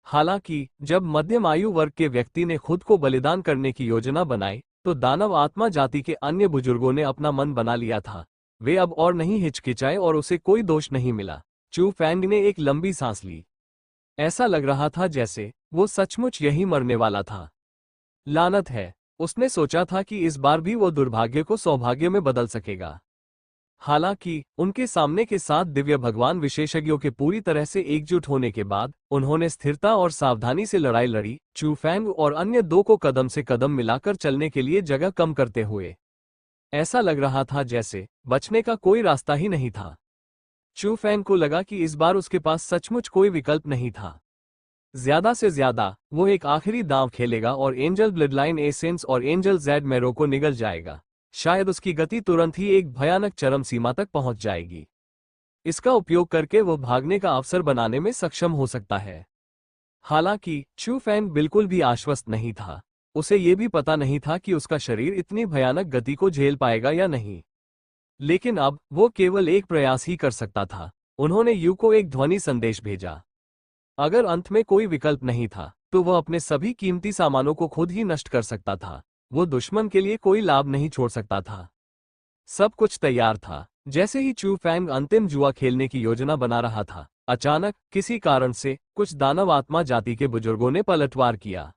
हालांकि जब मध्यम आयु वर्ग के व्यक्ति ने खुद को बलिदान करने की योजना बनाई तो दानव आत्मा जाति के अन्य बुजुर्गों ने अपना मन बना लिया था। वे अब और नहीं हिचकिचाए और उसे कोई दोष नहीं मिला। चू फैंग ने एक लंबी सांस ली। ऐसा लग रहा था जैसे वो सचमुच यही मरने वाला था। लानत है। उसने सोचा था कि इस बार भी वो दुर्भाग्य को सौभाग्य में बदल सकेगा। हालांकि उनके सामने के 7 दिव्य भगवान विशेषज्ञों के पूरी तरह से एकजुट होने के बाद उन्होंने स्थिरता और सावधानी से लड़ाई लड़ी। चू फैंग और अन्य दो को कदम से कदम मिलाकर चलने के लिए जगह कम करते हुए। ऐसा लग रहा था जैसे बचने का कोई रास्ता ही नहीं था। चू फैंग को लगा कि इस बार उसके पास सचमुच कोई विकल्प नहीं था। ज्यादा से ज्यादा वो एक आखिरी दांव खेलेगा और एंजल ब्लडलाइन एसेंस और एंजल जेड मैरो को निगल जाएगा। शायद उसकी गति तुरंत ही एक भयानक चरम सीमा तक पहुंच जाएगी। इसका उपयोग करके वो भागने का अवसर बनाने में सक्षम हो सकता है। हालांकि चू फैंग बिल्कुल भी आश्वस्त नहीं था। उसे ये भी पता नहीं था कि उसका शरीर इतनी भयानक गति को झेल पाएगा या नहीं। लेकिन अब वो केवल एक प्रयास ही कर सकता था। उन्होंने यू को एक ध्वनि संदेश भेजा। अगर अंत में कोई विकल्प नहीं था तो वह अपने सभी कीमती सामानों को खुद ही नष्ट कर सकता था। वो दुश्मन के लिए कोई लाभ नहीं छोड़ सकता था। सब कुछ तैयार था। जैसे ही चू फैंग अंतिम जुआ खेलने की योजना बना रहा था, अचानक किसी कारण से कुछ दानव आत्मा जाति के बुजुर्गों ने पलटवार किया।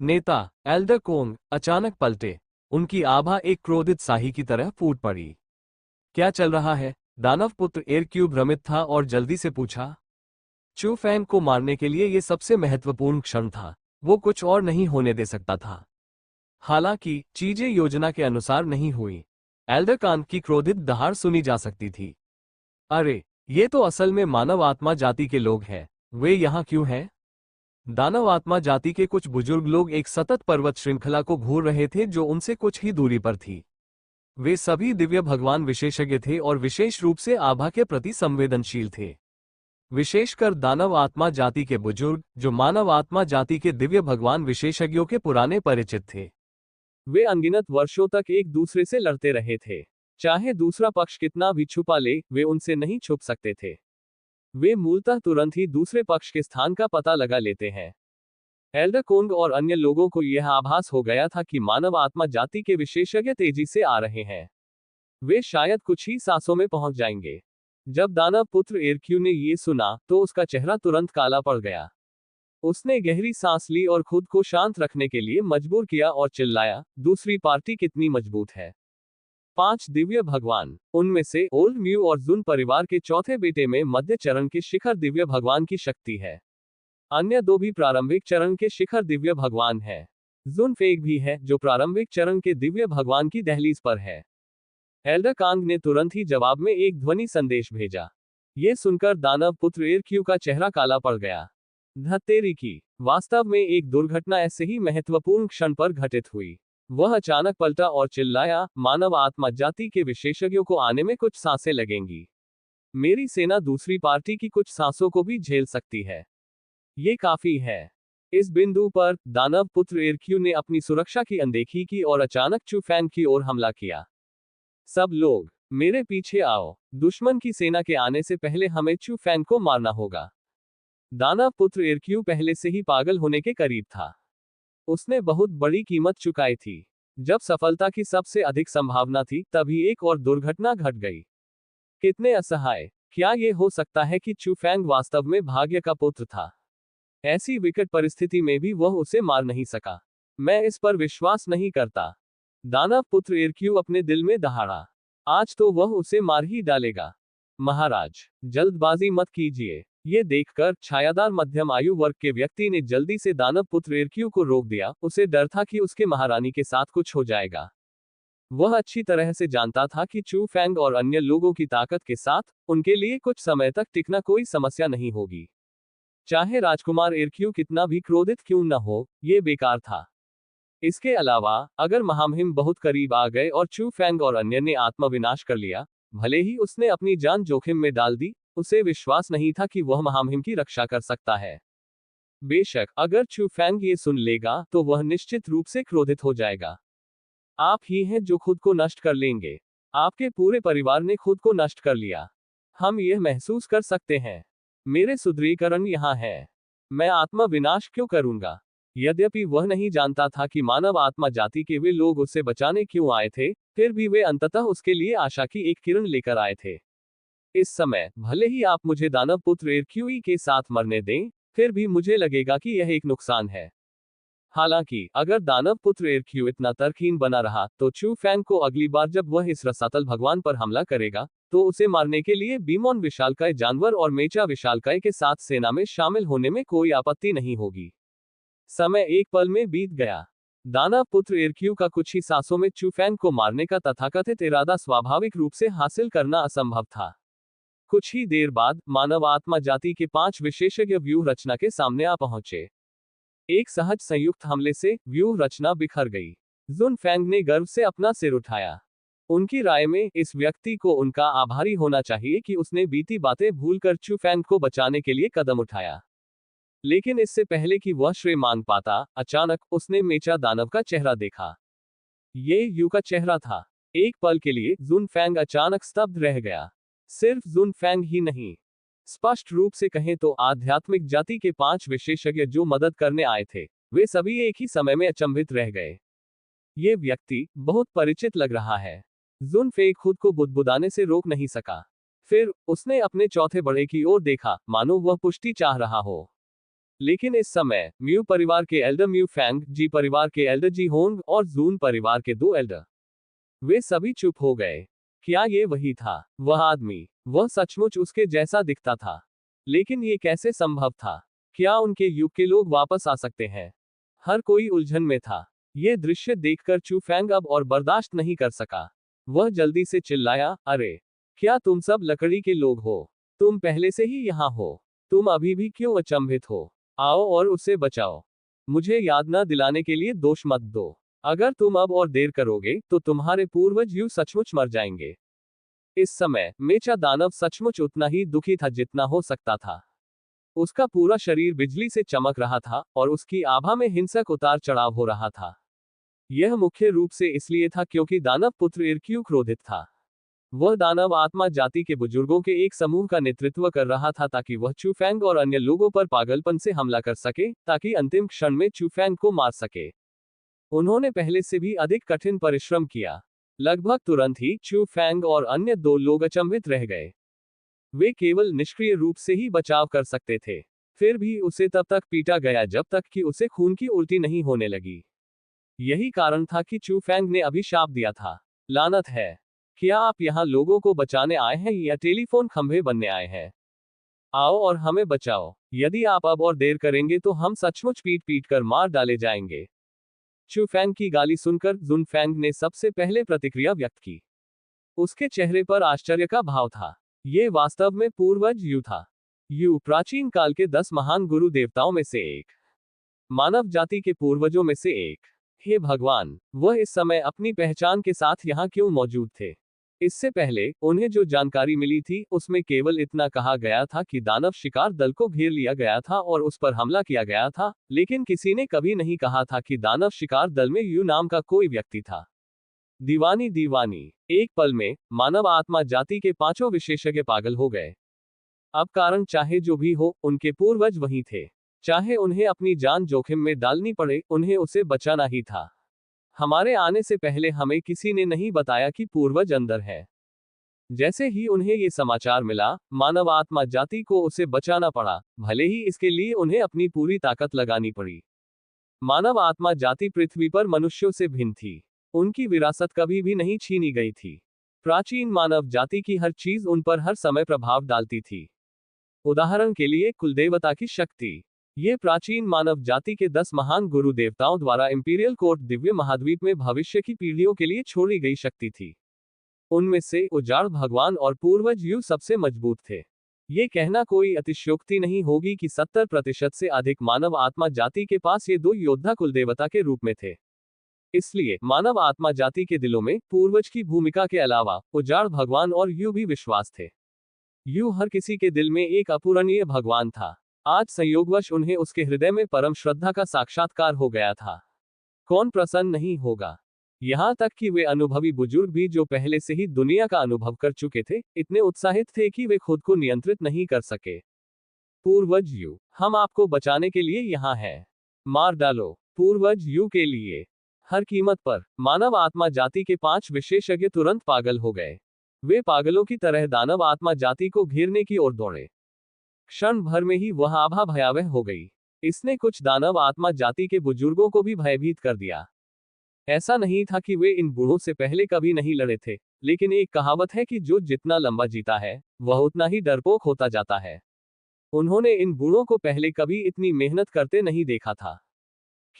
नेता एल्डर कोंग अचानक पलटे। उनकी आभा एक क्रोधित शाही की तरह फूट पड़ी। क्या चल रहा है? दानव पुत्र एरक्यू भ्रमित था और जल्दी से पूछा। चू फैंग को मारने के लिए यह सबसे महत्वपूर्ण क्षण था, वो कुछ और नहीं होने दे सकता था। हालांकि चीजें योजना के अनुसार नहीं हुई। एल्डर कान की क्रोधित दहाड़ सुनी जा सकती थी। अरे, ये तो असल में मानव आत्मा जाति के लोग हैं, वे यहाँ क्यों हैं? दानव आत्मा जाति के कुछ बुजुर्ग लोग एक सतत पर्वत श्रृंखला को घूर रहे थे जो उनसे कुछ ही दूरी पर थी। वे सभी दिव्य भगवान विशेषज्ञ थे और विशेष रूप से आभा के प्रति संवेदनशील थे। विशेषकर दानव आत्मा जाति के बुजुर्ग, जो मानव आत्मा जाति के दिव्य भगवान विशेषज्ञों के पुराने परिचित थे। वे अनगिनत वर्षों तक एक दूसरे से लड़ते रहे थे। चाहे दूसरा पक्ष कितना भी छुपा ले, वे उनसे नहीं छुप सकते थे। वे मूलतः तुरंत ही दूसरे पक्ष के स्थान का पता लगा लेते हैं। एल्डर कोंग और अन्य लोगों को यह आभास हो गया था कि मानव आत्मा जाति के विशेषज्ञ तेजी से आ रहे हैं। वे शायद कुछ ही सांसों में पहुंच जाएंगे। जब दानव पुत्र एरक्यू ने यह सुना तो उसका चेहरा तुरंत काला पड़ गया। उसने गहरी सांस ली और खुद को शांत रखने के लिए मजबूर किया और चिल्लाया, दूसरी पार्टी कितनी मजबूत है। 5 दिव्य भगवान, उनमें से ओल्ड म्यू और जुन परिवार के चौथे बेटे में मध्य चरण के शिखर दिव्य भगवान की शक्ति है। अन्य 2 भी प्रारंभिक चरण के शिखर दिव्य भगवान है। जुन फेग भी है, जो प्रारंभिक चरण के दिव्य भगवान की दहलीज पर है। एल्डर कांग ने तुरंत ही जवाब में एक ध्वनि संदेश भेजा। यह सुनकर दानव पुत्र एरक्यू का चेहरा काला पड़ गया। धत्तेरी की, वास्तव में एक दुर्घटना ऐसे ही महत्वपूर्ण क्षण पर घटित हुई। वह अचानक पलटा और चिल्लाया, मानव आत्मा जाति के विशेषज्ञों को आने में कुछ सांसें लगेंगी। मेरी सेना दूसरी पार्टी की कुछ सांसों को भी झेल सकती है। ये काफी है। इस बिंदु पर दानव पुत्र एरक्यू ने अपनी सुरक्षा की अनदेखी की और अचानक चू फैंग की ओर हमला किया। सब लोग मेरे पीछे आओ, दुश्मन की सेना के आने से पहले हमें चू फैंग को मारना होगा। दानव पुत्र एरक्यू पहले से ही पागल होने के करीब था। उसने बहुत बड़ी कीमत चुकाई थी। जब सफलता की सबसे अधिक संभावना थी, तभी एक और दुर्घटना घट गई। कितने असहाय! क्या यह हो सकता है कि चू फैंग वास्तव में भाग्य का पुत्र था? ऐसी विकट परिस्थिति में भी वह उसे मार नहीं सका। मैं इस पर विश्वास नहीं करता। दानव पुत्र एरक्यू अपने दिल में दहाड़ा। आज तो वह उसे मार ही डालेगा। महाराज, जल्दबाजी मत कीजिए। ये देखकर छायादार मध्यम आयु वर्ग के व्यक्ति ने जल्दी से दानव पुत्र एरक्यू को रोक दिया। उसे डर था कि उसके महारानी के साथ कुछ हो जाएगा। वह अच्छी तरह से जानता था कि चू फैंग और अन्य लोगों की ताकत के साथ उनके लिए कुछ समय तक टिकना कोई समस्या नहीं होगी। चाहे राजकुमार एरक्यू कितना भी क्रोधित क्यों न हो, यह बेकार था। इसके अलावा, अगर महामहिम बहुत करीब आ गए और चू फैंग और अन्य ने आत्मविनाश कर लिया, भले ही उसने अपनी जान जोखिम में डाल दी, उसे विश्वास नहीं था कि वह महामहिम की रक्षा कर सकता है। बेशक, अगर चू फैंग ये सुन लेगा तो वह निश्चित रूप से क्रोधित हो जाएगा। आप ही हैं जो खुद को नष्ट कर लेंगे। आपके पूरे परिवार ने खुद को नष्ट कर लिया। हम यह महसूस कर सकते हैं। मेरे सुदृढ़ीकरण यहाँ है। मैं आत्मा विनाश क्यों करूंगा? यद्यपि वह नहीं जानता था कि मानव आत्मा जाति के वे लोग उसे बचाने क्यों आए थे, फिर भी वे अंततः उसके लिए आशा की एक किरण लेकर आए थे। इस समय, भले ही आप मुझे दानव पुत्र एरक्यू के साथ मरने दें, फिर भी मुझे लगेगा कि यह एक नुकसान है। हालांकि, अगर दानव पुत्र एरक्यू इतना तर्कहीन बना रहा, तो चू फैंग को अगली बार जब वह इस रसातल भगवान पर हमला करेगा, तो उसे मारने के लिए बीमोन विशालकाय जानवर और मेचा विशालकाय के साथ सेना में शामिल होने में कोई आपत्ति नहीं होगी। समय एक पल में बीत गया। दानव पुत्र एरक्यू का कुछ ही सांसों में चू फैंग को मारने का तथाकथित इरादा स्वाभाविक रूप से हासिल करना असंभव था। कुछ ही देर बाद, मानव आत्मा जाति के 5 विशेषज्ञ व्यूह रचना के सामने आ पहुंचे। एक सहज संयुक्त हमले से व्यूह रचना बिखर गई। जुन फैंग ने गर्व से अपना सिर उठाया। उनकी राय में, इस व्यक्ति को उनका आभारी होना चाहिए कि उसने बीती बातें भूलकर चू फैंग को बचाने के लिए कदम उठाया। लेकिन इससे पहले कि वह श्रेय मांग पाता, अचानक उसने मेचा दानव का चेहरा देखा। ये यू का चेहरा था। एक पल के लिए जुन फैंग अचानक स्तब्ध रह गया। सिर्फ जुन फैंग ही नहीं, स्पष्ट रूप से कहें तो आध्यात्मिक जाति के 5 विशेषज्ञ जो मदद करने आए थे, वे सभी एक ही समय में अचंभित रह गए। ये व्यक्ति बहुत परिचित लग रहा है। जुन फेंग खुद को बुदबुदाने से रोक नहीं सका। फिर उसने अपने चौथे बड़े की ओर देखा, मानो वह पुष्टि चाह रहा हो। लेकिन इस समय म्यू परिवार के एल्डर म्यू फैंग, जी परिवार के एल्डर जी होंग और जून परिवार के 2 एल्डर, वे सभी चुप हो गए। क्या ये वही था, वह आदमी? वह सचमुच उसके जैसा दिखता था। लेकिन ये कैसे संभव था? क्या उनके युग के लोग वापस आ सकते हैं? हर कोई उलझन में था। ये दृश्य देखकर चू फैंग अब और बर्दाश्त नहीं कर सका। वह जल्दी से चिल्लाया, अरे! क्या तुम सब लकड़ी के लोग हो? तुम पहले से ही यहाँ हो? तुम अभी भी क्यों अचंभित हो? आओ और उसे बचाओ। मुझे याद न दिलाने के लिए दोष मत दो। अगर तुम अब और देर करोगे, तो तुम्हारे पूर्वज यू सचमुच मर जाएंगे। इस समय मेचा दानव सचमुच उतना ही दुखी था जितना हो सकता था। उसका पूरा शरीर बिजली से चमक रहा था और उसकी आभा में हिंसक उतार चढ़ाव हो रहा था। यह मुख्य रूप से इसलिए था क्योंकि दानव पुत्र इरक्यू क्रोधित था। वह दानव आत्मा जाति के बुजुर्गों के एक समूह का नेतृत्व कर रहा था ताकि वह चूफैंग और अन्य लोगों पर पागलपन से हमला कर सके, ताकि अंतिम क्षण में चूफैंग को मार सके। उन्होंने पहले से भी अधिक कठिन परिश्रम किया। लगभग तुरंत ही चूफैंग और अन्य 2 लोग अचंभित रह गए। वे केवल निष्क्रिय रूप से ही बचाव कर सकते थे। फिर भी उसे तब तक पीटा गया जब तक कि उसे खून की उल्टी नहीं होने लगी। यही कारण था कि चूफैंग ने अभिशाप दिया था। लानत है! क्या आप यहाँ लोगों को बचाने आए हैं या टेलीफोन खंभे बनने आए हैं? आओ और हमें बचाओ। यदि आप अब और देर करेंगे तो हम सचमुच पीट पीट कर मार डाले जाएंगे। चूफैंग की गाली सुनकर जुनफैंग ने सबसे पहले प्रतिक्रिया व्यक्त की। उसके चेहरे पर आश्चर्य का भाव था। ये वास्तव में पूर्वज यू था। यू प्राचीन काल के 10 महान गुरु देवताओं में से एक, मानव जाति के पूर्वजों में से एक। हे भगवान, वह इस समय अपनी पहचान के साथ यहाँ क्यों मौजूद थे? इससे पहले उन्हें जो जानकारी मिली थी उसमें केवल इतना कहा गया था कि दानव शिकार दल को घेर लिया गया था और उस पर हमला किया गया था, लेकिन किसी ने कभी नहीं कहा था कि दानव शिकार दल में यू नाम का कोई व्यक्ति था। दीवानी दीवानी, एक पल में मानव आत्मा जाति के 5 विशेषज्ञ पागल हो गए। अब कारण चाहे जो भी हो, उनके पूर्वज वही थे। चाहे उन्हें अपनी जान जोखिम में डालनी पड़े, उन्हें उसे बचाना ही था। हमारे आने से पहले हमें किसी ने नहीं बताया कि पूर्वज अंदर है। जैसे ही उन्हें ये समाचार मिला, मानव आत्मा जाति को उसे बचाना पड़ा, भले ही इसके लिए उन्हें अपनी पूरी ताकत लगानी पड़ी। मानव आत्मा जाति पृथ्वी पर मनुष्यों से भिन्न थी। उनकी विरासत कभी भी नहीं छीनी गई थी। प्राचीन मानव जाति की हर चीज उन पर हर समय प्रभाव डालती थी। उदाहरण के लिए कुलदेवता की शक्ति। ये प्राचीन मानव जाति के 10 महान गुरु देवताओं द्वारा इंपीरियल कोर्ट दिव्य महाद्वीप में भविष्य की पीढ़ियों के लिए छोड़ी गई शक्ति थी। उनमें से उजाड़ भगवान और पूर्वज यू सबसे मजबूत थे। ये कहना कोई अतिशयोक्ति नहीं होगी कि 70% से अधिक मानव आत्मा जाति के पास ये 2 योद्धा कुलदेवता के रूप में थे। इसलिए मानव आत्मा जाति के दिलों में पूर्वज की भूमिका के अलावा उजाड़ भगवान और यू भी विश्वास थे। यू हर किसी के दिल में एक अपूरणीय भगवान था। आज संयोगवश उन्हें उसके हृदय में परम श्रद्धा का साक्षात्कार हो गया था। कौन प्रसन्न नहीं होगा? यहाँ तक कि वे अनुभवी बुजुर्ग भी, जो पहले से ही दुनिया का अनुभव कर चुके थे, इतने उत्साहित थे कि वे खुद को नियंत्रित नहीं कर सके। पूर्वज यू, हम आपको बचाने के लिए यहाँ हैं। मार डालो पूर्वज यू के लिए, हर कीमत पर। मानव आत्मा जाति के 5 विशेषज्ञ तुरंत पागल हो गए। वे पागलों की तरह दानव आत्मा जाति को घेरने की ओर दौड़े। क्षण भर में ही वह आभा भयावह हो गई। इसने कुछ दानव आत्मा जाति के बुजुर्गों को भी भयभीत कर दिया। ऐसा नहीं था कि वे इन बूढ़ों से पहले कभी नहीं लड़े थे, लेकिन एक कहावत है कि जो जितना लंबा जीता है, वह उतना ही डरपोक होता जाता है। उन्होंने इन बूढ़ों को पहले कभी इतनी मेहनत करते नहीं देखा था।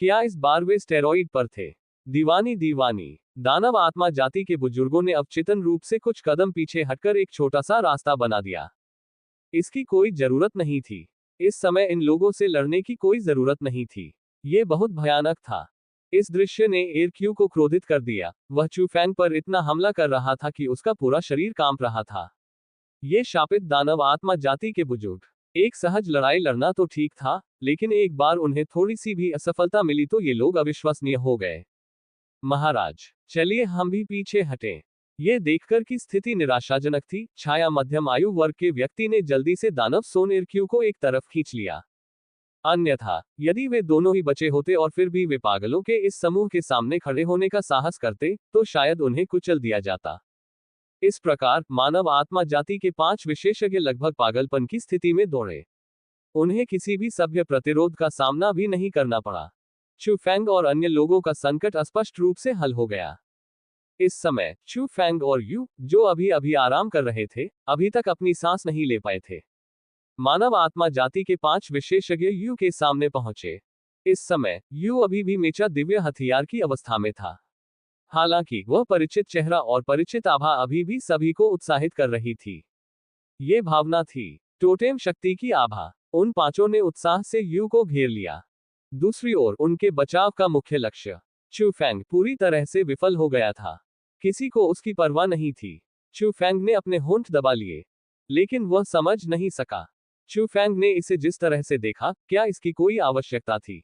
क्या इस बार वे स्टेरॉइड पर थे? दीवानी दीवानी, दानव आत्मा जाति के बुजुर्गों ने अवचेतन रूप से कुछ कदम पीछे हटकर एक छोटा सा रास्ता बना दिया। इसकी कोई जरूरत नहीं थी। इस समय इन लोगों से लड़ने की कोई जरूरत नहीं थी। ये बहुत भयानक था। इस दृश्य ने एरक्यू को क्रोधित कर दिया। वह चूफैंग पर इतना हमला कर रहा था कि उसका पूरा शरीर कांप रहा था। ये शापित दानव आत्मा जाति के बुजुर्ग। एक सहज लड़ाई लड़ना तो ठीक था, लेकिन एक बार उन्हें थोड़ी सी भी असफलता मिली तो ये लोग अविश्वसनीय हो गए। महाराज, चलिए हम भी पीछे हटें। ये देखकर कि स्थिति निराशाजनक थी, छाया मध्यम आयु वर्ग के व्यक्ति ने जल्दी से दानव सोन इरक्यू को एक तरफ खींच लिया। अन्यथा, यदि वे दोनों ही बचे होते और फिर भी वे पागलों के इस समूह के सामने खड़े होने का साहस करते, तो शायद उन्हें कुचल दिया जाता। इस प्रकार मानव आत्मा जाति के 5 विशेषज्ञ लगभग पागलपन की स्थिति में दौड़े। उन्हें किसी भी सभ्य प्रतिरोध का सामना भी नहीं करना पड़ा। चूफैंग और अन्य लोगों का संकट स्पष्ट रूप से हल हो गया। इस समय चू फैंग और यू, जो अभी अभी आराम कर रहे थे, अभी तक अपनी सांस नहीं ले पाए थे। मानव आत्मा जाति के 5 विशेषज्ञ यू के सामने पहुंचे। इस समय यू अभी भी मेचा दिव्य हथियार की अवस्था में था। हालांकि वह परिचित चेहरा और परिचित आभा अभी भी सभी को उत्साहित कर रही थी। ये भावना थी टोटेम शक्ति की आभा। उन पांचों ने उत्साह से यू को घेर लिया। दूसरी ओर उनके बचाव का मुख्य लक्ष्य चू फैंग पूरी तरह से विफल हो गया था। किसी को उसकी परवाह नहीं थी। चू फैंग ने अपने होंठ दबा लिए, लेकिन वह समझ नहीं सका। चू फैंग ने इसे जिस तरह से देखा, क्या इसकी कोई आवश्यकता थी?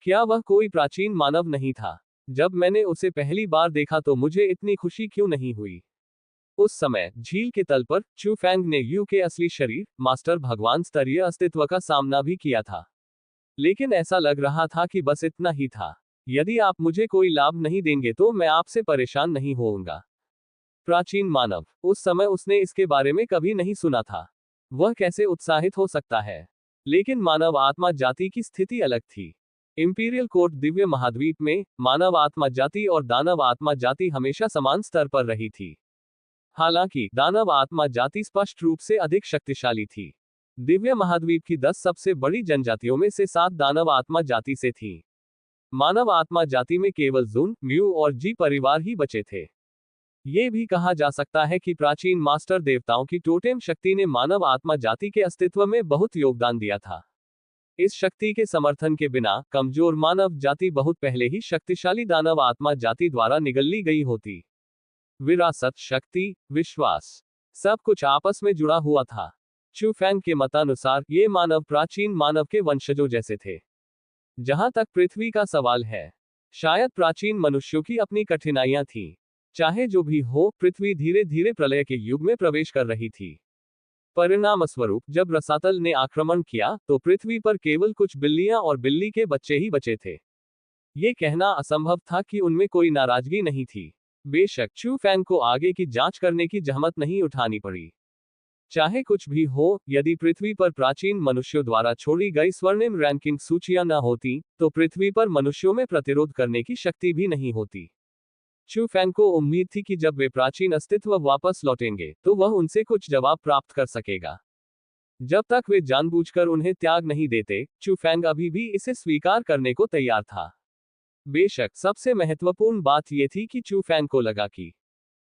क्या वह कोई प्राचीन मानव नहीं था? जब मैंने उसे पहली बार देखा तो मुझे इतनी खुशी क्यों नहीं हुई? उस समय झील के तल पर चू फैंग ने यू के असली शरीर, मास्टर भगवान स्तरीय अस्तित्व का सामना भी किया था। लेकिन ऐसा लग रहा था कि बस इतना ही था। यदि आप मुझे कोई लाभ नहीं देंगे तो मैं आपसे परेशान नहीं होऊंगा। प्राचीन मानव, उस समय उसने इसके बारे में कभी नहीं सुना था। वह कैसे उत्साहित हो सकता है? लेकिन मानव आत्मा जाति की स्थिति अलग थी। इंपीरियल कोर्ट दिव्य महाद्वीप में मानव आत्मा जाति और दानव आत्मा जाति हमेशा समान स्तर पर रही थी। हालांकि दानव आत्मा जाति स्पष्ट रूप से अधिक शक्तिशाली थी। दिव्य महाद्वीप की 10 सबसे बड़ी जनजातियों में से 7 दानव आत्मा जाति से थीं। मानव आत्मा जाति में केवल जुन, म्यू और जी परिवार ही बचे थे। ये भी कहा जा सकता है कि प्राचीन मास्टर देवताओं की टोटेम शक्ति ने मानव आत्मा जाति के अस्तित्व में बहुत योगदान दिया था। इस शक्ति के समर्थन के बिना कमजोर मानव जाति बहुत पहले ही शक्तिशाली दानव आत्मा जाति द्वारा निगल ली गई होती। विरासत, शक्ति, विश्वास, सब कुछ आपस में जुड़ा हुआ था। चू फैंग के मतानुसार ये मानव प्राचीन मानव के वंशजों जैसे थे। जहां तक पृथ्वी का सवाल है, शायद प्राचीन मनुष्यों की अपनी कठिनाइयां थीं। चाहे जो भी हो, पृथ्वी धीरे धीरे प्रलय के युग में प्रवेश कर रही थी। परिणामस्वरूप जब रसातल ने आक्रमण किया तो पृथ्वी पर केवल कुछ बिल्लियां और बिल्ली के बच्चे ही बचे थे। ये कहना असंभव था कि उनमें कोई नाराजगी नहीं थी। बेशक चू फैंग को आगे की जांच करने की जहमत नहीं उठानी पड़ी। चाहे कुछ भी हो, यदि पृथ्वी पर प्राचीन मनुष्यों द्वारा छोड़ी गई स्वर्णिम रैंकिंग सूचियां न होती, तो पृथ्वी पर मनुष्यों में प्रतिरोध करने की शक्ति भी नहीं होती। चू फैंग को उम्मीद थी कि जब वे प्राचीन अस्तित्व वापस लौटेंगे, तो वह उनसे कुछ जवाब प्राप्त कर सकेगा। जब तक वे जानबूझकर उन्हें त्याग नहीं देते, चू फैंग अभी भी इसे स्वीकार करने को तैयार था। बेशक सबसे महत्वपूर्ण बात यह थी कि चू फैंग को लगा कि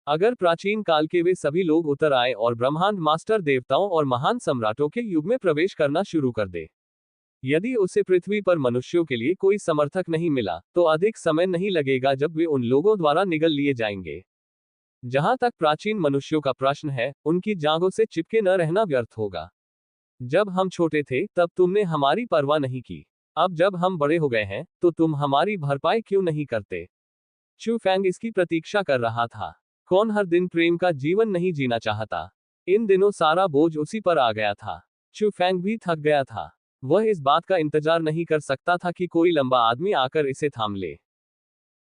अगर प्राचीन काल के वे सभी लोग उतर आए और ब्रह्मांड मास्टर देवताओं और महान सम्राटों के युग में प्रवेश करना शुरू कर दे, यदि उसे पृथ्वी पर मनुष्यों के लिए कोई समर्थक नहीं मिला, तो अधिक समय नहीं लगेगा जब वे उन लोगों द्वारा निगल लिए जाएंगे। जहां तक प्राचीन मनुष्यों का प्रश्न है, उनकी जांघों से चिपके न रहना व्यर्थ होगा। जब हम छोटे थे तब तुमने हमारी परवाह नहीं की। अब जब हम बड़े हो गए हैं, तो तुम हमारी भरपाई क्यों नहीं करते? चू फैंग इसकी प्रतीक्षा कर रहा था। कौन हर दिन प्रेम का जीवन नहीं जीना चाहता? इन दिनों सारा बोझ उसी पर आ गया था। चू फैंग भी थक गया था। वह इस बात का इंतजार नहीं कर सकता था कि कोई लंबा आदमी आकर इसे थाम ले।